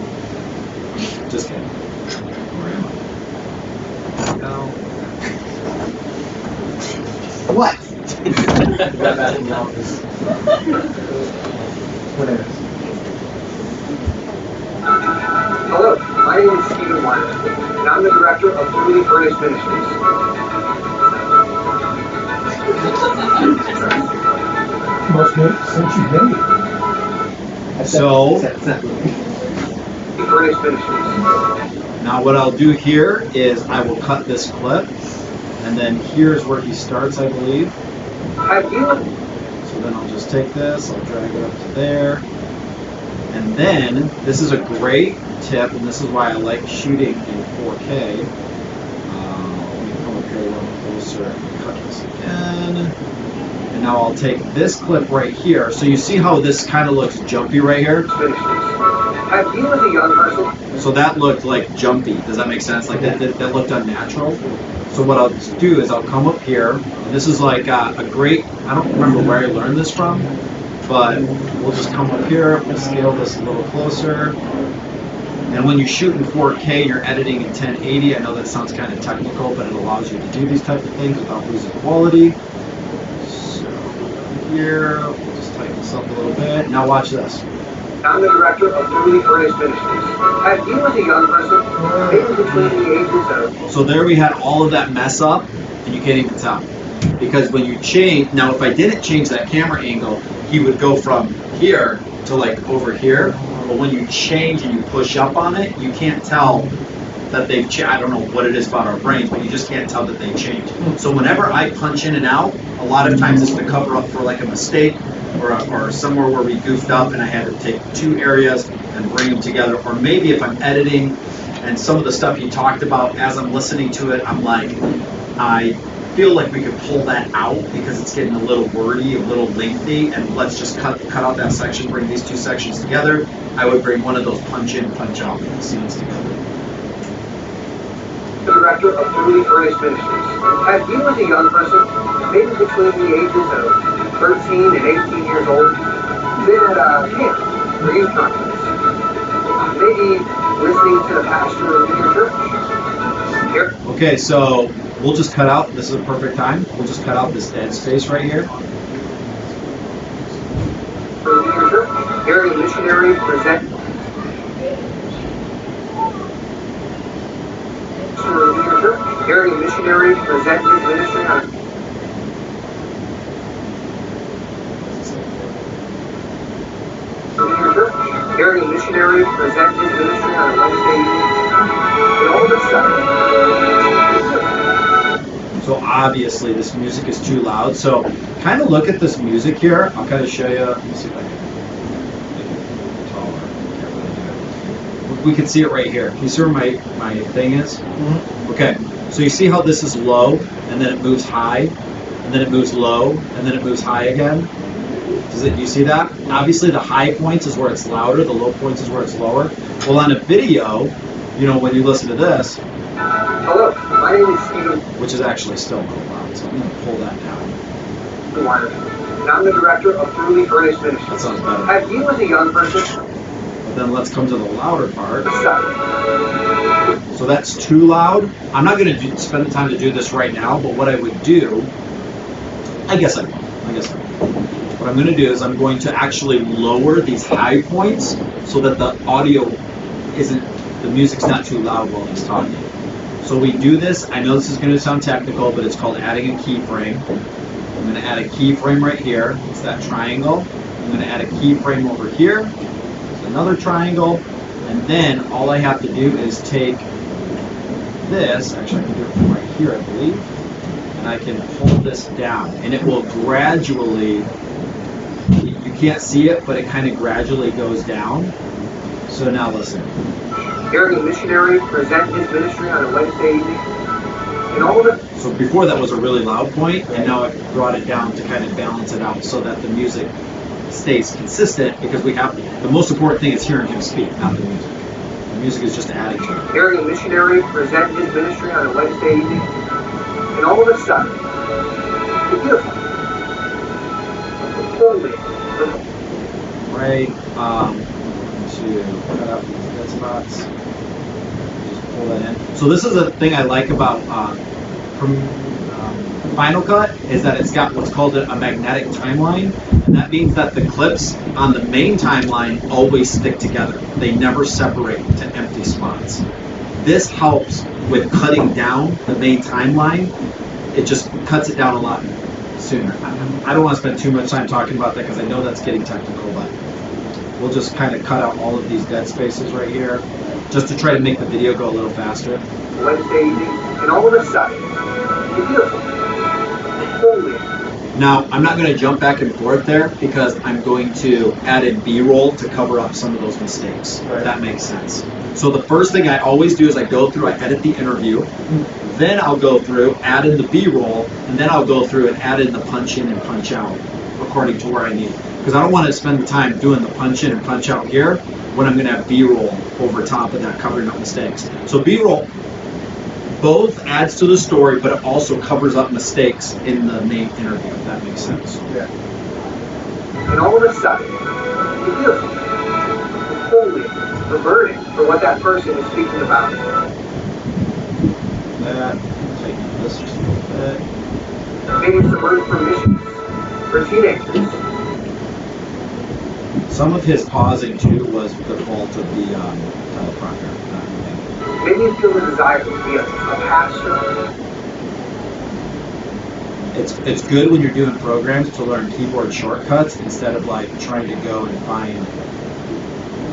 Just kidding. Where am I? No. What? Got back in the office. Whatever. Hello, my name is Stephen Wyman, and I'm the director of Fruity Furnace Ministries. Must be since you've been here. So, Furnace Ministries. now what I'll do here is I will cut this clip, and then here's where he starts, I believe. Have you? So then I'll just take this, I'll drag it up to there. And then, this is a great tip, and this is why I like shooting in 4K. Let me come up here a little closer and cut this again. And now I'll take this clip right here. So you see how this kind of looks jumpy right here? Have you, as a young person? So that looked like jumpy. Does that make sense? Like that looked unnatural. So what I'll do is I'll come up here. And this is like a great, I don't remember where I learned this from, but we'll just come up here, we'll scale this a little closer. And when you shoot in 4K, you're editing in 1080. I know that sounds kind of technical, but it allows you to do these type of things without losing quality. So here, we'll just tighten this up a little bit. Now watch this. I'm the director of Fruity Furnace Ministries. Have you, as a young person, maybe between the ages of... So there we had all of that mess up, and you can't even tell. Because when you change, now if I didn't change that camera angle, he would go from here to like over here. But when you change and you push up on it, you can't tell that they've changed. I don't know what it is about our brains, but you just can't tell that they've changed. So whenever I punch in and out, a lot of times it's to cover up for like a mistake or somewhere where we goofed up and I had to take two areas and bring them together. Or maybe if I'm editing and some of the stuff you talked about, as I'm listening to it, I'm like, I feel like we could pull that out because it's getting a little wordy, a little lengthy, and let's just cut out that section, bring these two sections together. I would bring one of those punch in, punch out scenes together. The director of Fruity Furnace Ministries. Have you, as a young person, maybe between the ages of 13 and 18 years old, been at a camp or youth conference? Maybe listening to the pastor of your church? Here. Okay, so we'll just cut out, this is a perfect time, we'll just cut out this dead space right here. For your church, area missionary present. For your church, area missionary present his ministry on. For your church, area missionary present his ministry on Wednesday evening. And all of a sudden. So obviously this music is too loud. So kind of look at this music here. I'll kind of show you. Let me see if I can make it taller. Can't really do it. We can see it right here. Can you see where my thing is? Mm-hmm. Okay. So you see how this is low and then it moves high and then it moves low and then it moves high again? You see that? Obviously the high points is where it's louder, the low points is where it's lower. Well, on a video, you know, when you listen to this, Hello, my name is Stephen. which is actually still a little loud, so I'm going to pull that down. And I'm the director of Fruity Furnace Ministries. That sounds better. Have you, as a young person, But then let's come to the louder part. So that's too loud. I'm not going to spend the time to do this right now, but what I would do, I guess I will. What I'm going to do is I'm going to actually lower these high points so that the audio the music's not too loud while he's talking. So we do this, I know this is going to sound technical, but it's called adding a keyframe. I'm going to add a keyframe right here, it's that triangle. I'm going to add a keyframe over here, there's another triangle, and then all I have to do is take this, actually I can do it from right here I believe, and I can pull this down, and it will gradually, you can't see it, but it kind of gradually goes down. So now listen. Hearing a missionary present his ministry on a Wednesday evening, and all of it. So before that was a really loud point, and now I brought it down to kind of balance it out so that the music stays consistent, because we have, the most important thing is hearing him speak, not the music. The music is just adding to it. Hearing a missionary present his ministry on a Wednesday evening, and all of a sudden, it's beautiful. Totally. Right, to cut out these dead spots. Just pull that in. So this is a thing I like about Final Cut, is that it's got what's called a magnetic timeline, and that means that the clips on the main timeline always stick together. They never separate to empty spots. This helps with cutting down the main timeline. It just cuts it down a lot sooner. I don't want to spend too much time talking about that because I know that's getting technical, but we'll just kind of cut out all of these dead spaces right here just to try to make the video go a little faster. Wednesday evening, and all of a sudden, it's beautiful. Holy. Now, I'm not going to jump back and forth there because I'm going to add in B-roll to cover up some of those mistakes, if that makes sense. So the first thing I always do is I go through, I edit the interview, then I'll go through, add in the B-roll, and then I'll go through and add in the punch in and punch out according to where I need. Because I don't want to spend the time doing the punch in and punch out here when I'm going to have B-roll over top of that covering up mistakes. So B-roll both adds to the story, but it also covers up mistakes in the main interview, if that makes sense. Yeah. And all of a sudden, it's beautiful. It's holy, reverting for what that person is speaking about. That, taking this just a little bit. Maybe it's the word for missions, for teenagers. Some of his pausing too was the fault of the teleprompter. Maybe you feel the desire to be a pastor. It's good when you're doing programs to learn keyboard shortcuts instead of like trying to go and find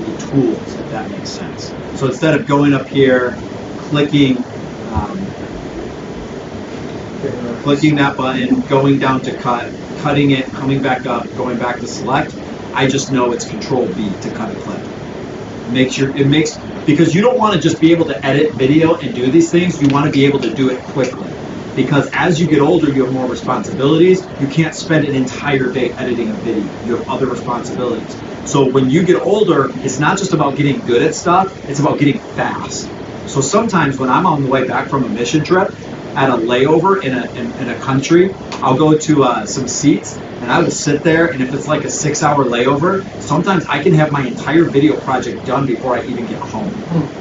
the tools, if that makes sense. So instead of going up here, clicking that button, going down to cut, cutting it, coming back up, going back to select, I just know it's Control B to cut a clip. Because you don't want to just be able to edit video and do these things, you want to be able to do it quickly. Because as you get older, you have more responsibilities. You can't spend an entire day editing a video. You have other responsibilities. So when you get older, it's not just about getting good at stuff, it's about getting fast. So sometimes when I'm on the way back from a mission trip, at a layover in a country, I'll go to some seats and I will sit there, and if it's like a 6-hour layover, sometimes I can have my entire video project done before I even get home.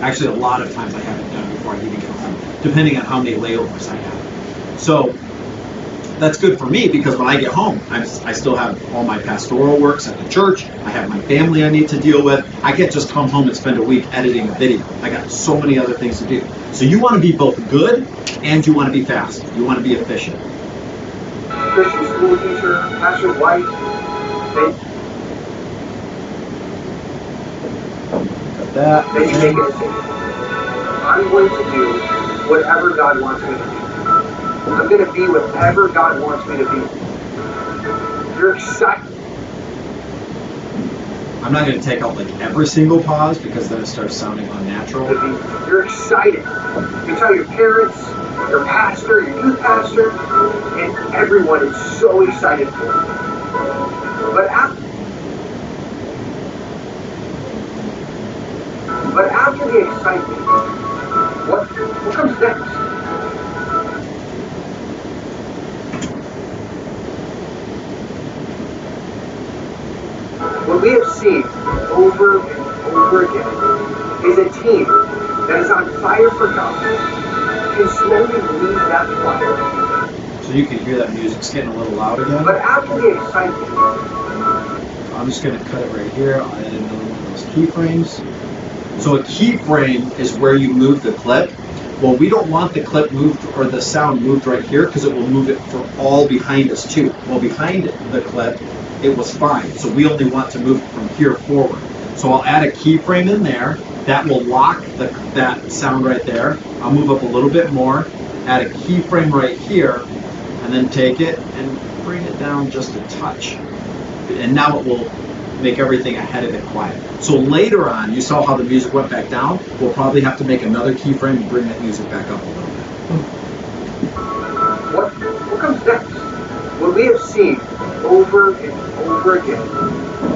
Actually, a lot of times I have it done before I even get home, depending on how many layovers I have. So that's good for me because when I get home, I still have all my pastoral works at the church. I have my family I need to deal with. I can't just come home and spend a week editing a video. I got so many other things to do. So you want to be both good and you want to be fast. You want to be efficient. Christian school teacher, pastor's wife, then you make a decision. I'm going to do whatever God wants me to do. I'm going to be whatever God wants me to be. You're excited. I'm not going to take out like every single pause because then it starts sounding unnatural. You're excited. You tell your parents, your pastor, your youth pastor, and everyone is so excited for you. But after the excitement, what comes next? What we have seen over and over again is a team that is on fire for God can slowly lose that fire. So you can hear that music's getting a little loud again. But after the excitement, I'm just going to cut it right here. I'll add another one of those keyframes. So a keyframe is where you move the clip. Well, we don't want the clip moved or the sound moved right here because it will move it for all behind us too. Well, behind the clip, it was fine. So we only want to move it from here forward. So I'll add a keyframe in there. That will lock that sound right there. I'll move up a little bit more, add a keyframe right here, and then take it and bring it down just a touch. And now it will make everything ahead of it quiet. So later on, you saw how the music went back down. We'll probably have to make another keyframe and bring that music back up a little bit. What comes next? What we have seen over and over again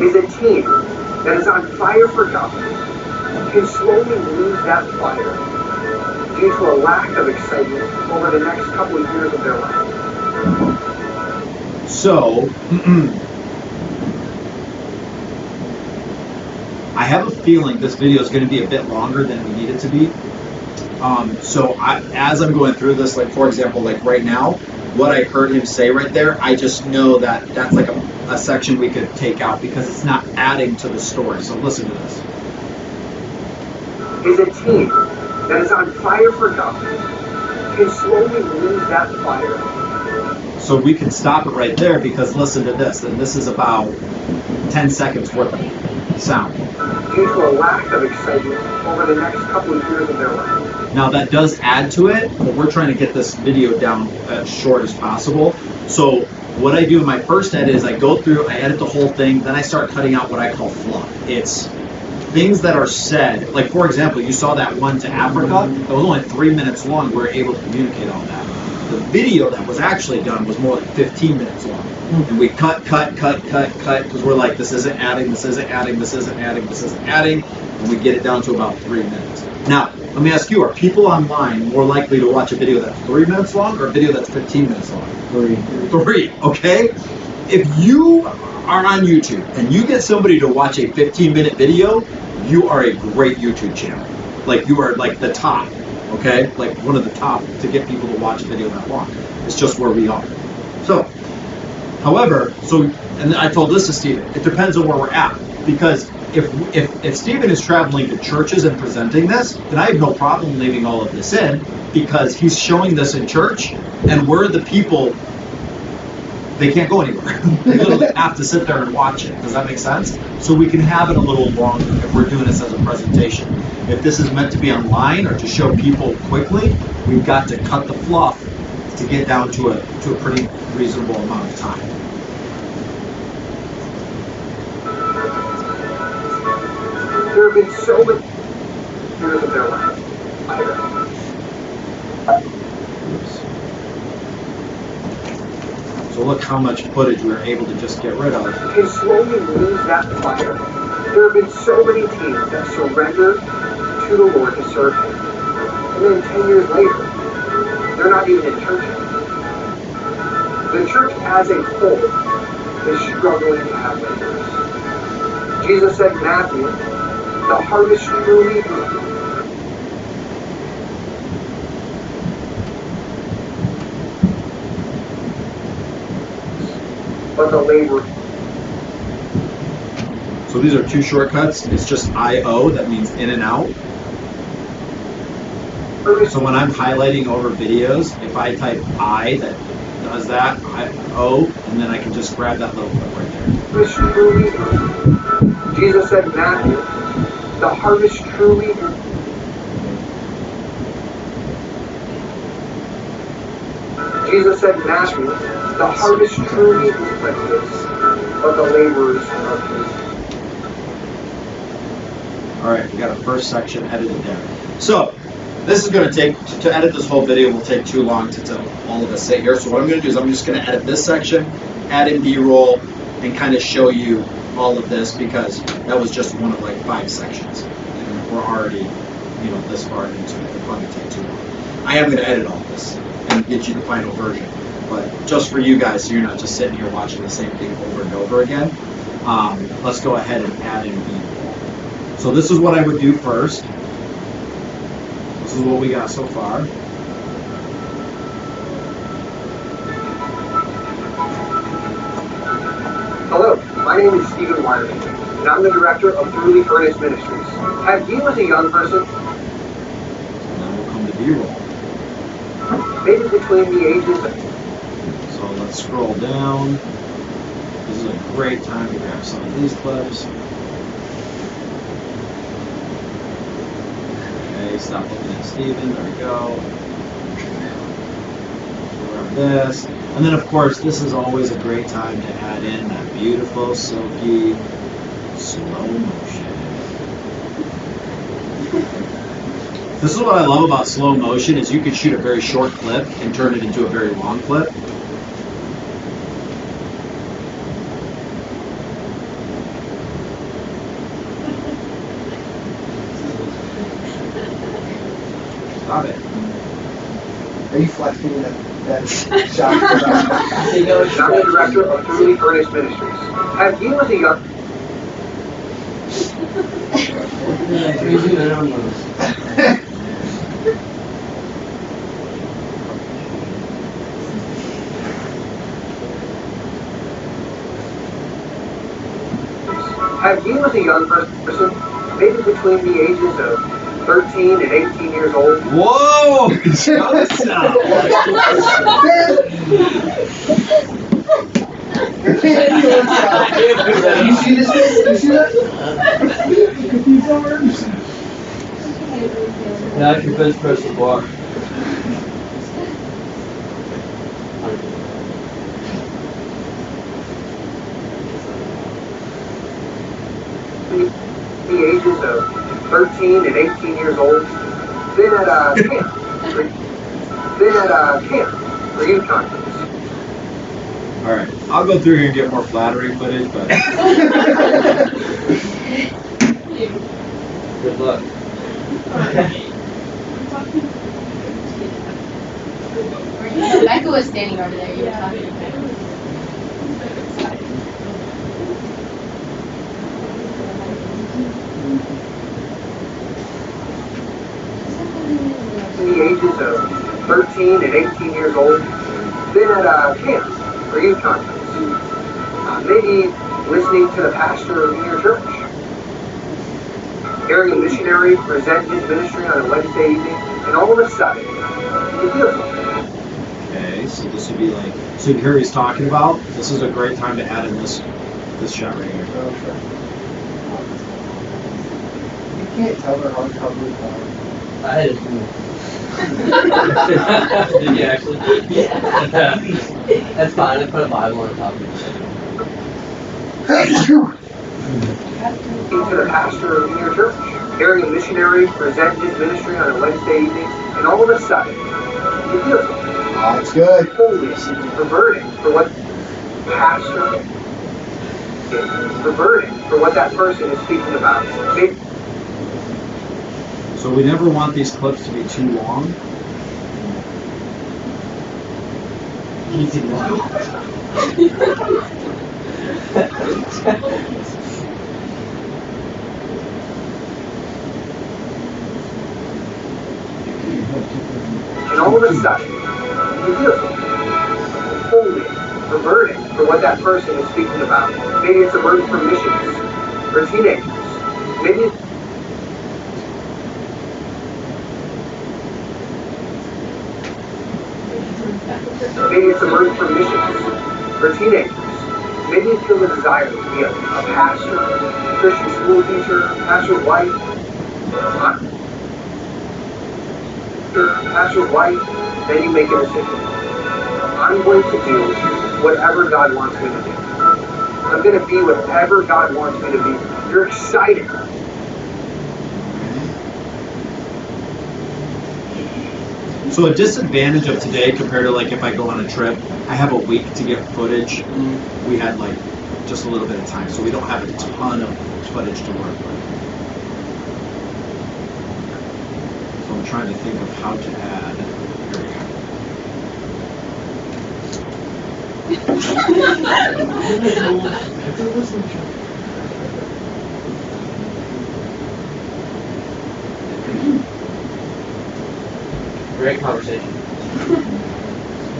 is a team that is on fire for God can slowly lose that fire due to a lack of excitement over the next couple of years of their life. So, I have a feeling this video is going to be a bit longer than we need it to be. As I'm going through this, like for example, like right now, what I heard him say right there, I just know that that's like a section we could take out because it's not adding to the story. So listen to this. Is a team that is on fire for God can slowly lose that fire. So we can stop it right there because listen to this, and this is about 10 seconds worth of sound. Due to a lack of excitement over the next couple of years of their life. Now that does add to it, but we're trying to get this video down as short as possible. So what I do in my first edit is I go through, I edit the whole thing, then I start cutting out what I call fluff. It's things that are said, like for example, you saw that one to Africa, that was only 3 minutes long, we were able to communicate all that. The video that was actually done was more like 15 minutes long. And we cut, because we're like, this isn't adding, this isn't adding, this isn't adding, this isn't adding, and we get it down to about 3 minutes. Now, let me ask you, are people online more likely to watch a video that's 3 minutes long or a video that's 15 minutes long? 3, okay? If you are on YouTube and you get somebody to watch a 15-minute video, you are a great YouTube channel. Like, you are like the top, okay? Like one of the top to get people to watch a video that long. It's just where we are. So, however, and I told this to Stephen, it depends on where we're at. Because if Stephen is traveling to churches and presenting this, then I have no problem leaving all of this in because he's showing this in church and we're the people, they can't go anywhere. They literally have to sit there and watch it. Does that make sense? So we can have it a little longer if we're doing this as a presentation. If this is meant to be online or to show people quickly, we've got to cut the fluff to get down to a pretty reasonable amount of time. There have been so many years of their life. So look how much footage we were able to just get rid of. Can slowly lose that fire. There have been so many teams that surrender to the Lord to serve Him. And then 10 years later, they're not even in church anymore. The church as a whole is struggling to have members. Jesus said in Matthew, the harvest truly but the labor. So these are 2 shortcuts. It's just I-O, that means in and out. So when I'm highlighting over videos, if I type I, that does that, I-O, and then I can just grab that little clip right there. Jesus said in Matthew, the harvest truly Jesus said in Matthew, the harvest truly is plenteous, but the laborers are few. All right, we got our first section edited there. So this is going to take, to edit this whole video will take too long to all of us sit here. So what I'm going to do is I'm just going to edit this section, add in B-roll, and kind of show you all of this because that was just one of like 5 sections. And we're already, this far into it. It'll probably take too long. I am going to edit all of this and get you the final version. But just for you guys, so you're not just sitting here watching the same thing over and over again, let's go ahead and add in B-roll. So this is what I would do first. This is what we got so far. Hello, my name is Stephen Wyman, and I'm the director of Truly Furnace Ministries. Have you, as a young person, And then we'll come to B-roll. maybe between the ages of So let's scroll down. This is a great time to grab some of these clips. Okay, stop looking at Steven. There we go. Grab this. And then, of course, this is always a great time to add in that beautiful, silky This is what I love about slow motion is you can shoot a very short clip and turn it into a very long clip. Stop it. Are you flexing that shot? They go I'm the director of Truly Furnished Ministries. Have you as a young person, maybe between the ages of 13 and 18 years old? Whoa! Shut up. You see this? You see that? Look at these arms. Now I can bench press the bar. The ages of 13 and 18 years old, been at a camp for youth conference. All right, I'll go through here and get more flattering footage, but Good luck. Becca was standing over there. You were talking to Becca. The ages of 13 and 18 years old, been at a camp for youth conference. Maybe listening to the pastor in your church. Hearing a missionary present his ministry on a Wednesday evening, and all of a sudden, you feel something. okay. So this would be like, so you hear what he's talking about. This is a great time to add in this shot right here. You can't tell they're hardcover. I had it. Did you actually? Yeah. That's fine. I put a Bible on top of it. To the pastor in your church. Hearing a missionary present his ministry on a Wednesday evening, and all of a sudden, you feel something. Oh, it's good. Holy, perverting for what pastor is perverting for what that person is speaking about. So we never want these clips to be too long. Easy one. And all of a sudden, you feel something. Holy, perverting for what that person is speaking about. Maybe it's a word for missions, or teenagers. Maybe it's a word for missions, or teenagers. Maybe you feel the desire to be a pastor, a Christian school teacher, pastor's wife, then you make a decision. I'm going to do whatever God wants me to do. I'm going to be whatever God wants me to be. You're excited. So a disadvantage of today compared to like if I go on a trip, I have a week to get footage. We had like just a little bit of time, so we don't have a ton of footage to work with. So I'm trying to think of how to add. Great conversation.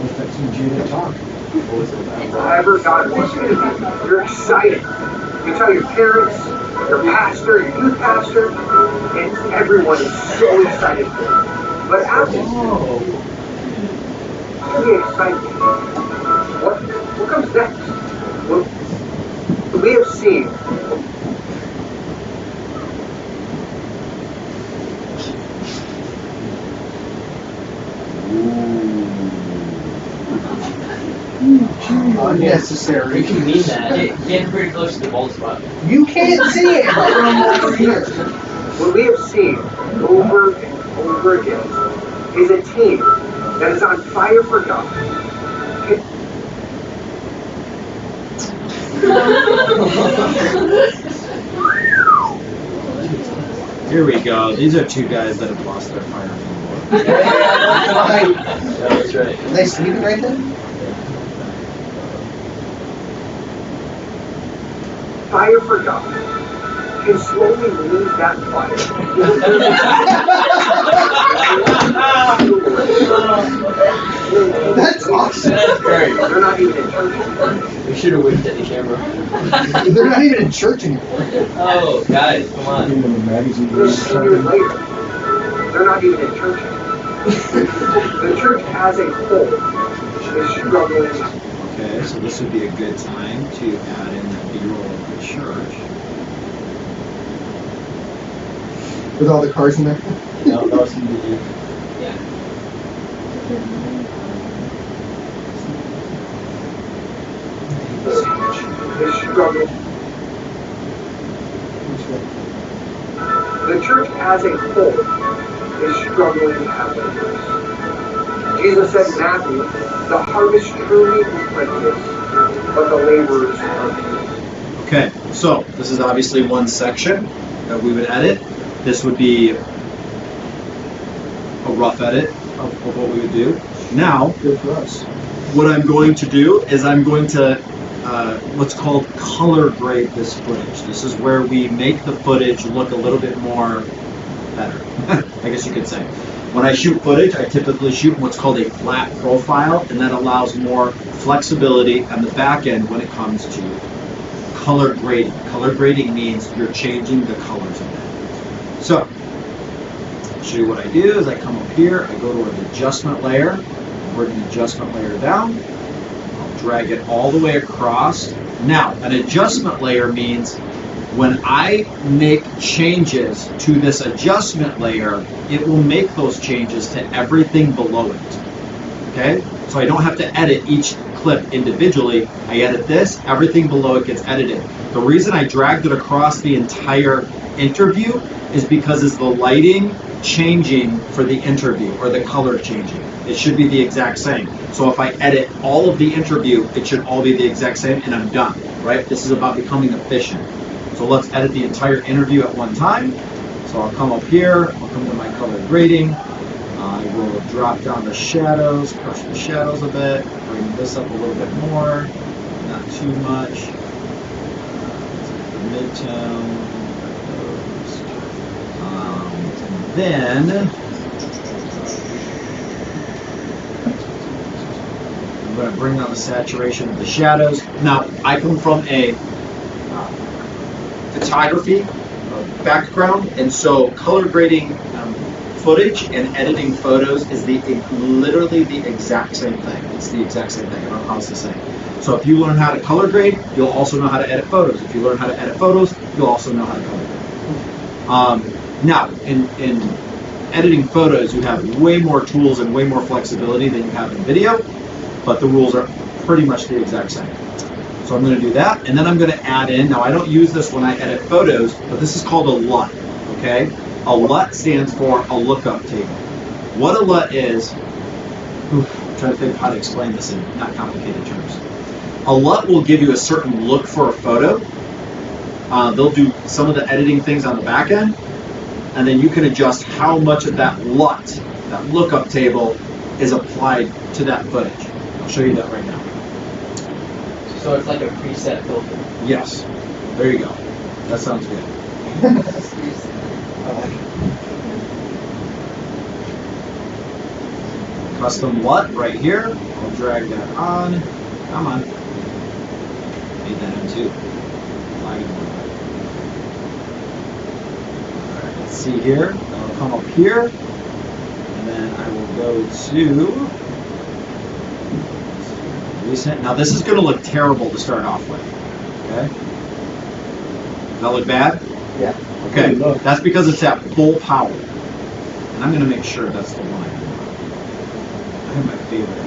Let's have some Jada talk. Whatever God wants you to be. You're excited. You tell your parents, your pastor, your youth pastor, and everyone is so excited for you. But after the excitement, what comes next? What we have seen. Unnecessary. You can mean that. Get pretty close to the bald spot. You can't see it from over here. What we have seen over and over again is a team that is on fire for God. Here we go. These are two guys that have lost their fire. That's right. Are they sleeping right then? Fire for God can slowly lose that fire. That's awesome. That's great. They're not even in church anymore. We should have winked at the camera. They're not even in church anymore. Oh, guys, come on. In the magazine. 15 years later, they're not even in church anymore. The church as a whole is struggling. Okay, so this would be a good time to add in the B-roll of the church. With all the cars in there. No, that was the yeah. Is struggling. The church as a whole is struggling to have laborers. Jesus said in Matthew, the harvest truly is plenteous, but the laborers are few. Okay, so this is obviously one section that we would edit. This would be a rough edit of what we would do. Now, Good for us. what I'm going to do is I'm going to what's called color grade this footage. This is where we make the footage look a little bit more better, I guess you could say. When I shoot footage, I typically shoot what's called a flat profile, and that allows more flexibility on the back end when it comes to color grading. Color grading means you're changing the colors of it. So, I'll show you what I do is I come up here, I go to an adjustment layer, bring the adjustment layer down, I'll drag it all the way across. Now, an adjustment layer means when I make changes to this adjustment layer, it will make those changes to everything below it. Okay? So I don't have to edit each clip individually. I edit this, everything below it gets edited. The reason I dragged it across the entire interview is because it's the lighting changing for the interview, or the color changing. It should be the exact same. So if I edit all of the interview, it should all be the exact same, and I'm done, right? This is about becoming efficient. So let's edit the entire interview at one time. So I'll come up here, I'll come to my color grading. I will drop down the shadows, crush the shadows a bit, bring this up a little bit more, not too much. The midtone. And then I'm going to bring down the saturation of the shadows. Now, I come from a photography background, and so color grading footage and editing photos is literally the exact same thing. It's the exact same thing. I don't know how else to say. So if you learn how to color grade, you'll also know how to edit photos. If you learn how to edit photos, you'll also know how to color grade. Now, in editing photos, you have way more tools and way more flexibility than you have in video, but the rules are pretty much the exact same. So I'm going to do that, and then I'm going to add in, now I don't use this when I edit photos, but this is called a LUT, okay? A LUT stands for a lookup table. What a LUT is, I'm trying to think of how to explain this in not complicated terms. A LUT will give you a certain look for a photo. They'll do some of the editing things on the back end, and then you can adjust how much of that LUT, that lookup table, is applied to that footage. I'll show you that right now. So it's like a preset filter. Yes. There you go. That sounds good. Custom LUT right here. I'll drag that on. Come on. Made that in too. Alright, let's see here. I'll come up here. And then I will go to recent. Now this is going to look terrible to start off with. Okay? Does that look bad? Yeah. Okay, that's because it's at full power. And I'm going to make sure that's the line. I have my favorite.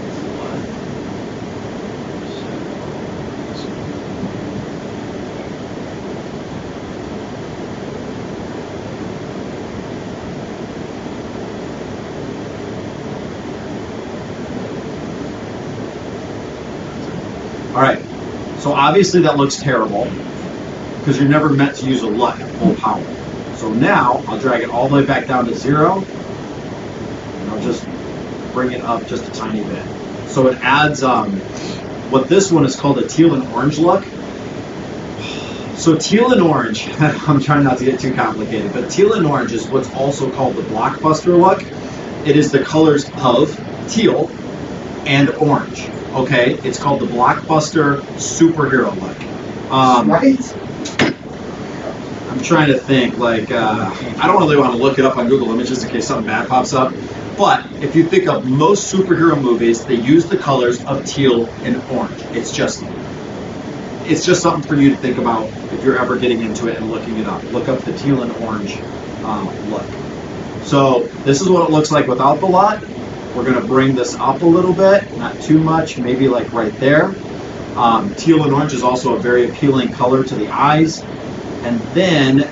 All right, so obviously that looks terrible because you're never meant to use a LUT at full power. So now I'll drag it all the way back down to 0, and I'll just bring it up just a tiny bit. So it adds what this one is called a teal and orange look. So teal and orange, I'm trying not to get too complicated, but teal and orange is what's also called the blockbuster look. It is the colors of teal and orange. Okay, it's called the blockbuster superhero look. Right? I'm trying to think, like, I don't really want to look it up on Google Images in case something bad pops up. But if you think of most superhero movies, they use the colors of teal and orange. It's just something for you to think about if you're ever getting into it and looking it up. Look up the teal and orange look. So this is what it looks like without the LUT. We're going to bring this up a little bit, not too much, maybe like right there. Teal and orange is also a very appealing color to the eyes. And then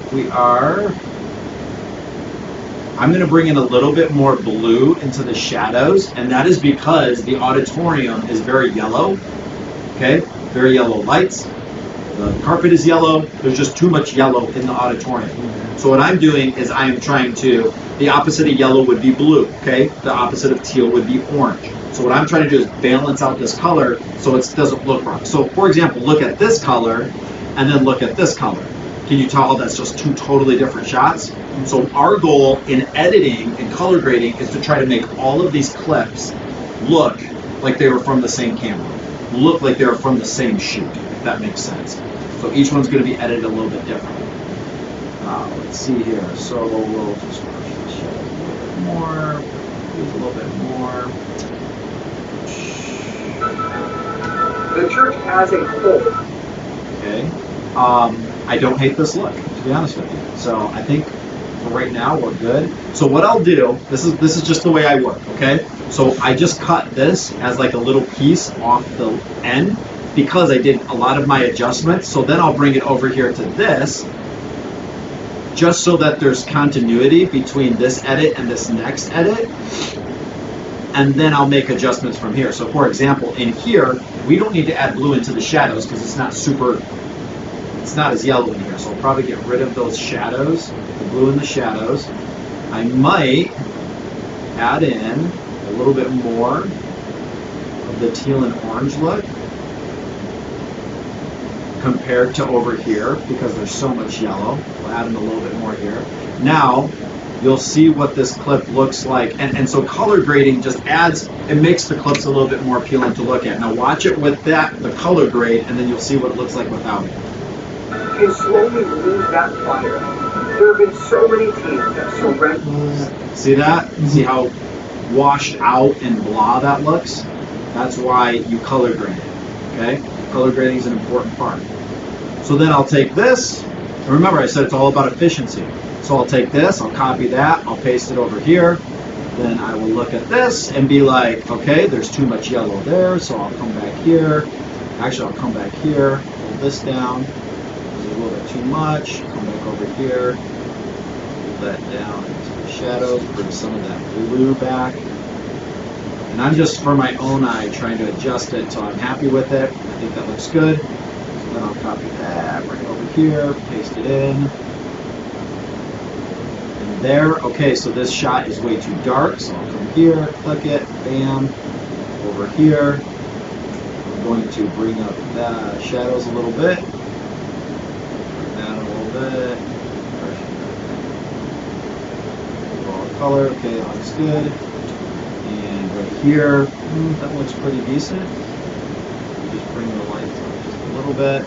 I'm going to bring in a little bit more blue into the shadows, and that is because the auditorium is very yellow, okay? Very yellow lights. The carpet is yellow. There's just too much yellow in the auditorium. So what I'm doing is I am trying to, the opposite of yellow would be blue, okay? The opposite of teal would be orange. So what I'm trying to do is balance out this color so it doesn't look wrong. So for example, look at this color and then look at this color. Can you tell that's just two totally different shots? So our goal in editing and color grading is to try to make all of these clips look like they were from the same camera, look like they were from the same shoot, if that makes sense. So each one's going to be edited a little bit differently. Let's see here. So we'll just brush the shadow a little bit more, use a little bit more. The church as a whole. Okay. I don't hate this look, to be honest with you. So I think for right now we're good. So what I'll do, this is just the way I work, okay? So I just cut this as like a little piece off the end because I did a lot of my adjustments. So then I'll bring it over here to this, just so that there's continuity between this edit and this next edit. And then I'll make adjustments from here. So for example, in here, we don't need to add blue into the shadows because it's not as yellow in here. So I'll probably get rid of those shadows, the blue in the shadows. I might add in a little bit more of the teal and orange look compared to over here because there's so much yellow. We'll add in a little bit more here. Now, you'll see what this clip looks like. And so color grading just adds, it makes the clips a little bit more appealing to look at. Now watch it with the color grade, and then you'll see what it looks like without it. Can slowly lose that fire. There have been so many teams that surrender. See that? See how washed out and blah that looks? That's why you color grade it, okay? Color grading is an important part. So then I'll take this, and remember I said it's all about efficiency. So I'll take this, I'll copy that, I'll paste it over here, then I will look at this and be like, okay, there's too much yellow there, so I'll come back here. Actually, I'll come back here, pull this down. There's a little bit too much. Come back over here, pull that down into the shadows, bring some of that blue back. And I'm just, for my own eye, trying to adjust it so I'm happy with it. I think that looks good. So then I'll copy that, bring it over here, paste it in. There. Okay, so this shot is way too dark, so I'll come here, click it, bam, over here. I'm going to bring up the shadows a little bit, bring that a little bit, overall color, okay, that looks good. And right here, that looks pretty decent. Just bring the lights up just a little bit.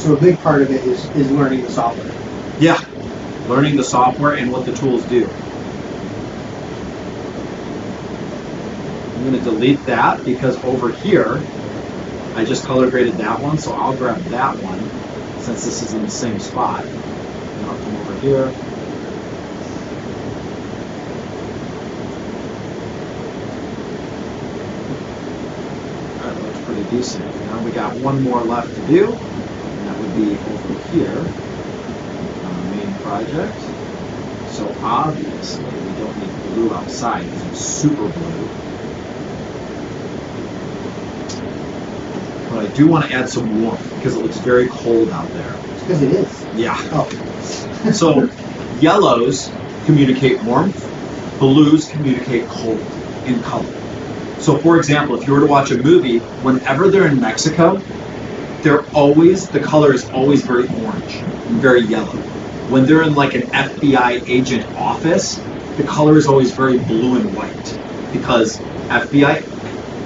So a big part of it is learning the software. Yeah. Learning the software and what the tools do. I'm going to delete that because over here, I just color graded that one, so I'll grab that one since this is in the same spot. And I'll come over here. Alright, that looks pretty decent. Now we got one more left to do, and that would be over here. Project. So obviously we don't need blue outside because it's super blue. but I do want to add some warmth because it looks very cold out there. Because it is. Yeah. Oh. So yellows communicate warmth, blues communicate cold in color. So for example, if you were to watch a movie, whenever they're in Mexico, the color is always very orange and very yellow. When they're in like an FBI agent office, the color is always very blue and white because FBI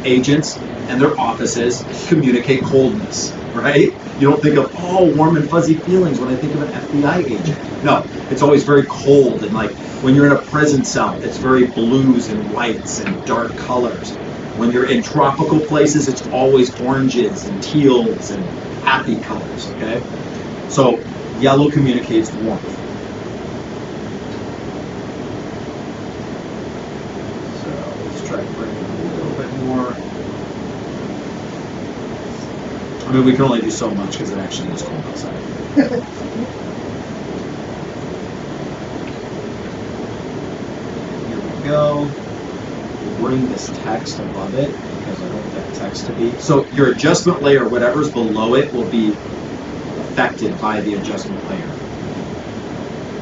agents and their offices communicate coldness, right? You don't think of, warm and fuzzy feelings when I think of an FBI agent. No, it's always very cold, and like when you're in a prison cell, it's very blues and whites and dark colors. When you're in tropical places, it's always oranges and teals and happy colors, okay? So yellow communicates warmth. So let's try to bring it a little bit more. I mean, we can only do so much because it actually is cold outside. Here we go. Bring this text above it because I want that text to be. So your adjustment layer, whatever's below it, will be affected by the adjustment layer.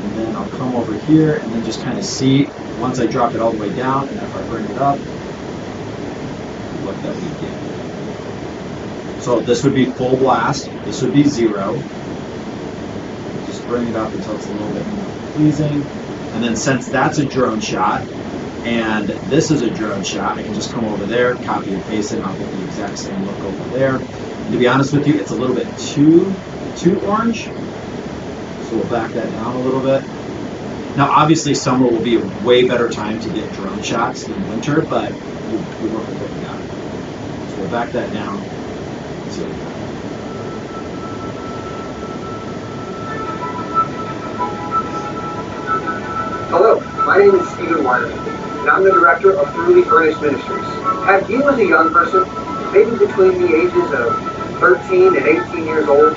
And then I'll come over here and then just kind of see once I drop it all the way down, and if I bring it up, what that we get. So this would be full blast. This would be 0. Just bring it up until it's a little bit more pleasing. And then since that's a drone shot, and this is a drone shot, I can just come over there, copy and paste it, and I'll get the exact same look over there. And to be honest with you, it's a little bit too orange, so we'll back that down a little bit. Now, obviously, summer will be a way better time to get drone shots than winter, but we work with what we got. So we'll back that down. Let's see what we got. Hello, my name is Stephen Wyerman, and I'm the director of Truly Earnest Ministries. Have you, as a young person, maybe between the ages of 13 and 18 years old,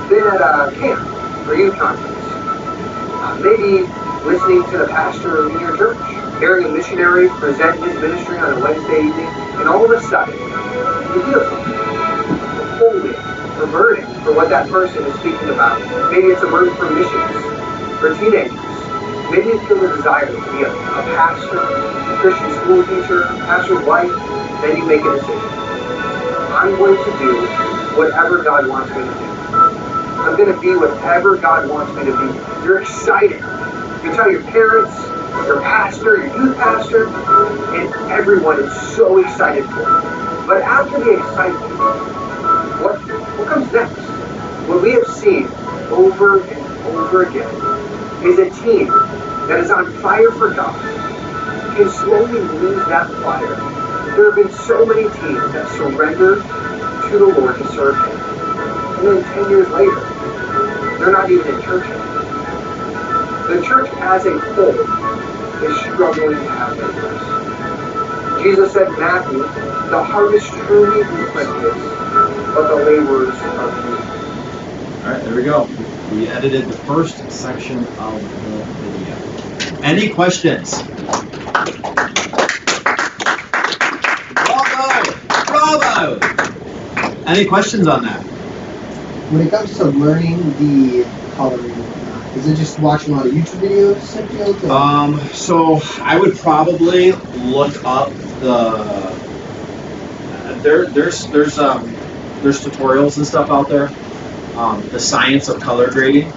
been at a camp or youth conference? Maybe listening to the pastor in your church, hearing a missionary present his ministry on a Wednesday evening, and all of a sudden, you feel something. A holy, a burden for what that person is speaking about. Maybe it's a burden for missions, for teenagers. Maybe you feel the desire to be a pastor, a Christian school teacher, pastor's wife. Then you make a decision. I'm going to do whatever God wants me to do. I'm going to be whatever God wants me to be. You're excited. You tell your parents, your pastor, your youth pastor, and everyone is so excited for you. But after the excitement, what comes next? What we have seen over and over again is a team that is on fire for God can slowly lose that fire. There have been so many teams that surrendered to the Lord to serve Him. And then 10 years later, they're not even in church anymore. The church as a whole is struggling to have laborers. Jesus said in Matthew, the harvest truly is plenteous, but the laborers are few. All right, there we go. We edited the first section of the video. Any questions? Bravo! Any questions on that? When it comes to learning the coloring, is it just watching a lot of YouTube videos? So I would probably look up there's tutorials and stuff out there. The science of color grading.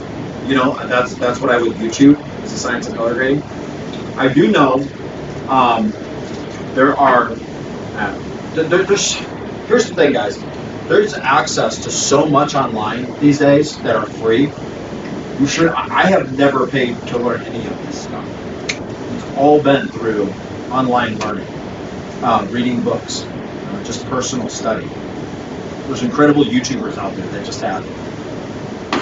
You know, that's what I would YouTube, is the science of color grading. I do know there are here's the thing, guys. There's access to so much online these days that are free. I have never paid to learn any of this stuff. It's all been through online learning, reading books, just personal study. There's incredible YouTubers out there that just have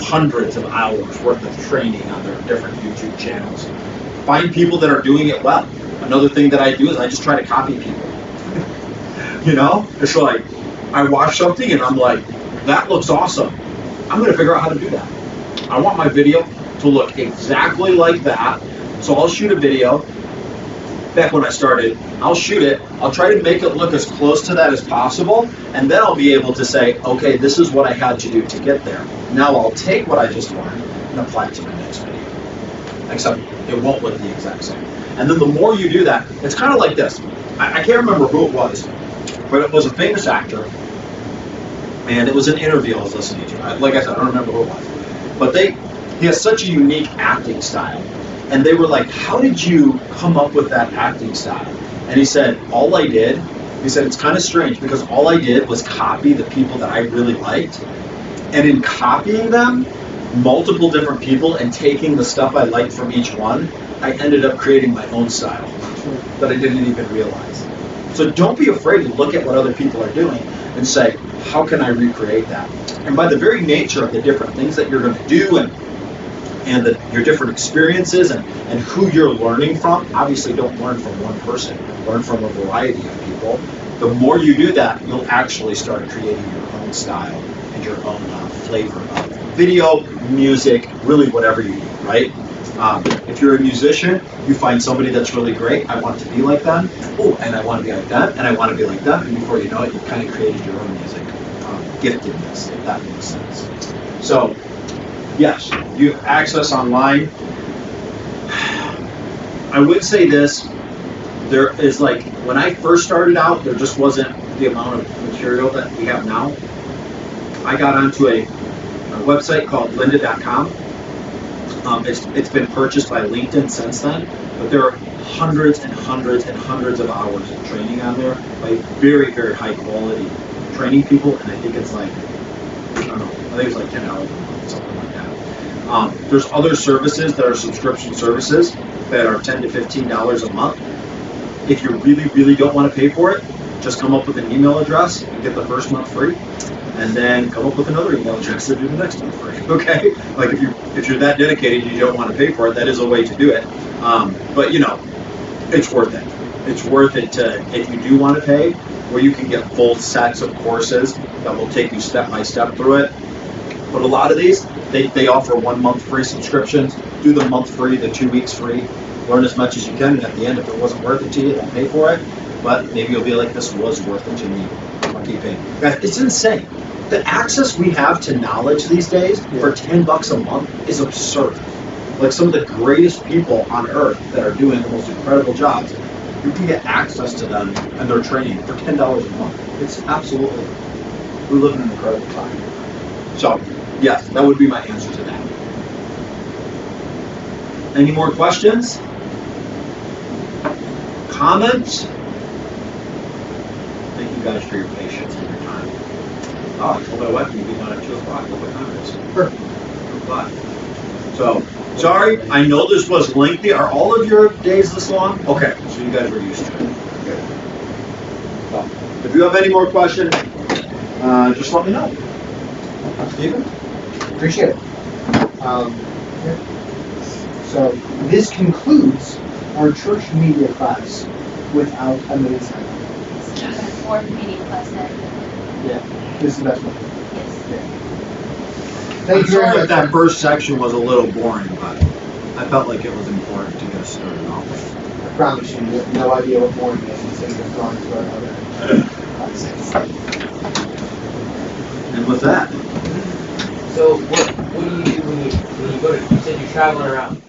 hundreds of hours worth of training on their different YouTube channels. Find people that are doing it well. Another thing that I do is I just try to copy people. You know, it's like I watch something and I'm like, that looks awesome. I'm going to figure out how to do that. I want my video to look exactly like that. So I'll shoot a video back when I started, I'll shoot it, I'll try to make it look as close to that as possible, and then I'll be able to say, okay, this is what I had to do to get there. Now I'll take what I just learned and apply it to my next video. Except it won't look the exact same. And then the more you do that, it's kind of like this. I can't remember who it was, but it was a famous actor, and it was an interview I was listening to. Like I said, I don't remember who it was. But he has such a unique acting style. And they were like, how did you come up with that acting style? And he said, he said, it's kind of strange because all I did was copy the people that I really liked. And in copying them, multiple different people, and taking the stuff I liked from each one, I ended up creating my own style that I didn't even realize. So don't be afraid to look at what other people are doing and say, how can I recreate that? And by the very nature of the different things that you're going to do and your different experiences and who you're learning from, obviously don't learn from one person, learn from a variety of people. The more you do that, you'll actually start creating your own style and your own flavor of video, music, really whatever you do, right? If you're a musician, you find somebody that's really great, I want to be like them, oh, and I want to be like that, and I want to be like that, and before you know it, you've kind of created your own music giftedness, if that makes sense. So, yes, you have access online. I would say this, there is like, when I first started out, there just wasn't the amount of material that we have now. I got onto a website called lynda.com. It's been purchased by LinkedIn since then, but there are hundreds and hundreds and hundreds of hours of training on there by very, very high quality training people, and I think it's like, I don't know, I think it's like $10 a month, something like that. There's other services that are subscription services that are $10 to $15 a month. If you really, really don't want to pay for it, just come up with an email address and get the first month free, and then come up with another email address to do the next month free. Okay, like if you're that dedicated, you don't want to pay for it. That is a way to do it. But it's worth it. It's worth it to, if you do want to pay, where you can get full sets of courses that will take you step by step through it. But a lot of these, they offer 1 month free subscriptions. Do the month free, the 2 weeks free. Learn as much as you can, and at the end, if it wasn't worth it to you, then pay for it. But maybe you'll be like, this was worth it to me. I'll keep paying. Guys, it's insane. The access we have to knowledge these days for $10 a month is absurd. Like some of the greatest people on earth that are doing the most incredible jobs, you can get access to them and their training for $10 a month. It's absolutely, we live in an incredible time. So, yes, that would be my answer to that. Any more questions? Comments? Thank you guys for your patience and your time. Oh, I told my wife we'd be done at 2 o'clock. Look what time it is. Perfect. 2 o'clock. So, sorry, I know this was lengthy. Are all of your days this long? Okay, so you guys are used to it. Good. Well, if you have any more questions, just let me know. Stephen? Appreciate it. So this concludes our church media class without a mini sign. It's just a fourth meeting class then. Yeah, this is the best one. Yes. Yeah. I'm Thank you very sorry much. if that first section was a little boring, but I felt like it was important to get us started off. I promise you, you have no idea what boring is until you've gone through our other classes. And with that, So what do you do when you go to, you said you're traveling around?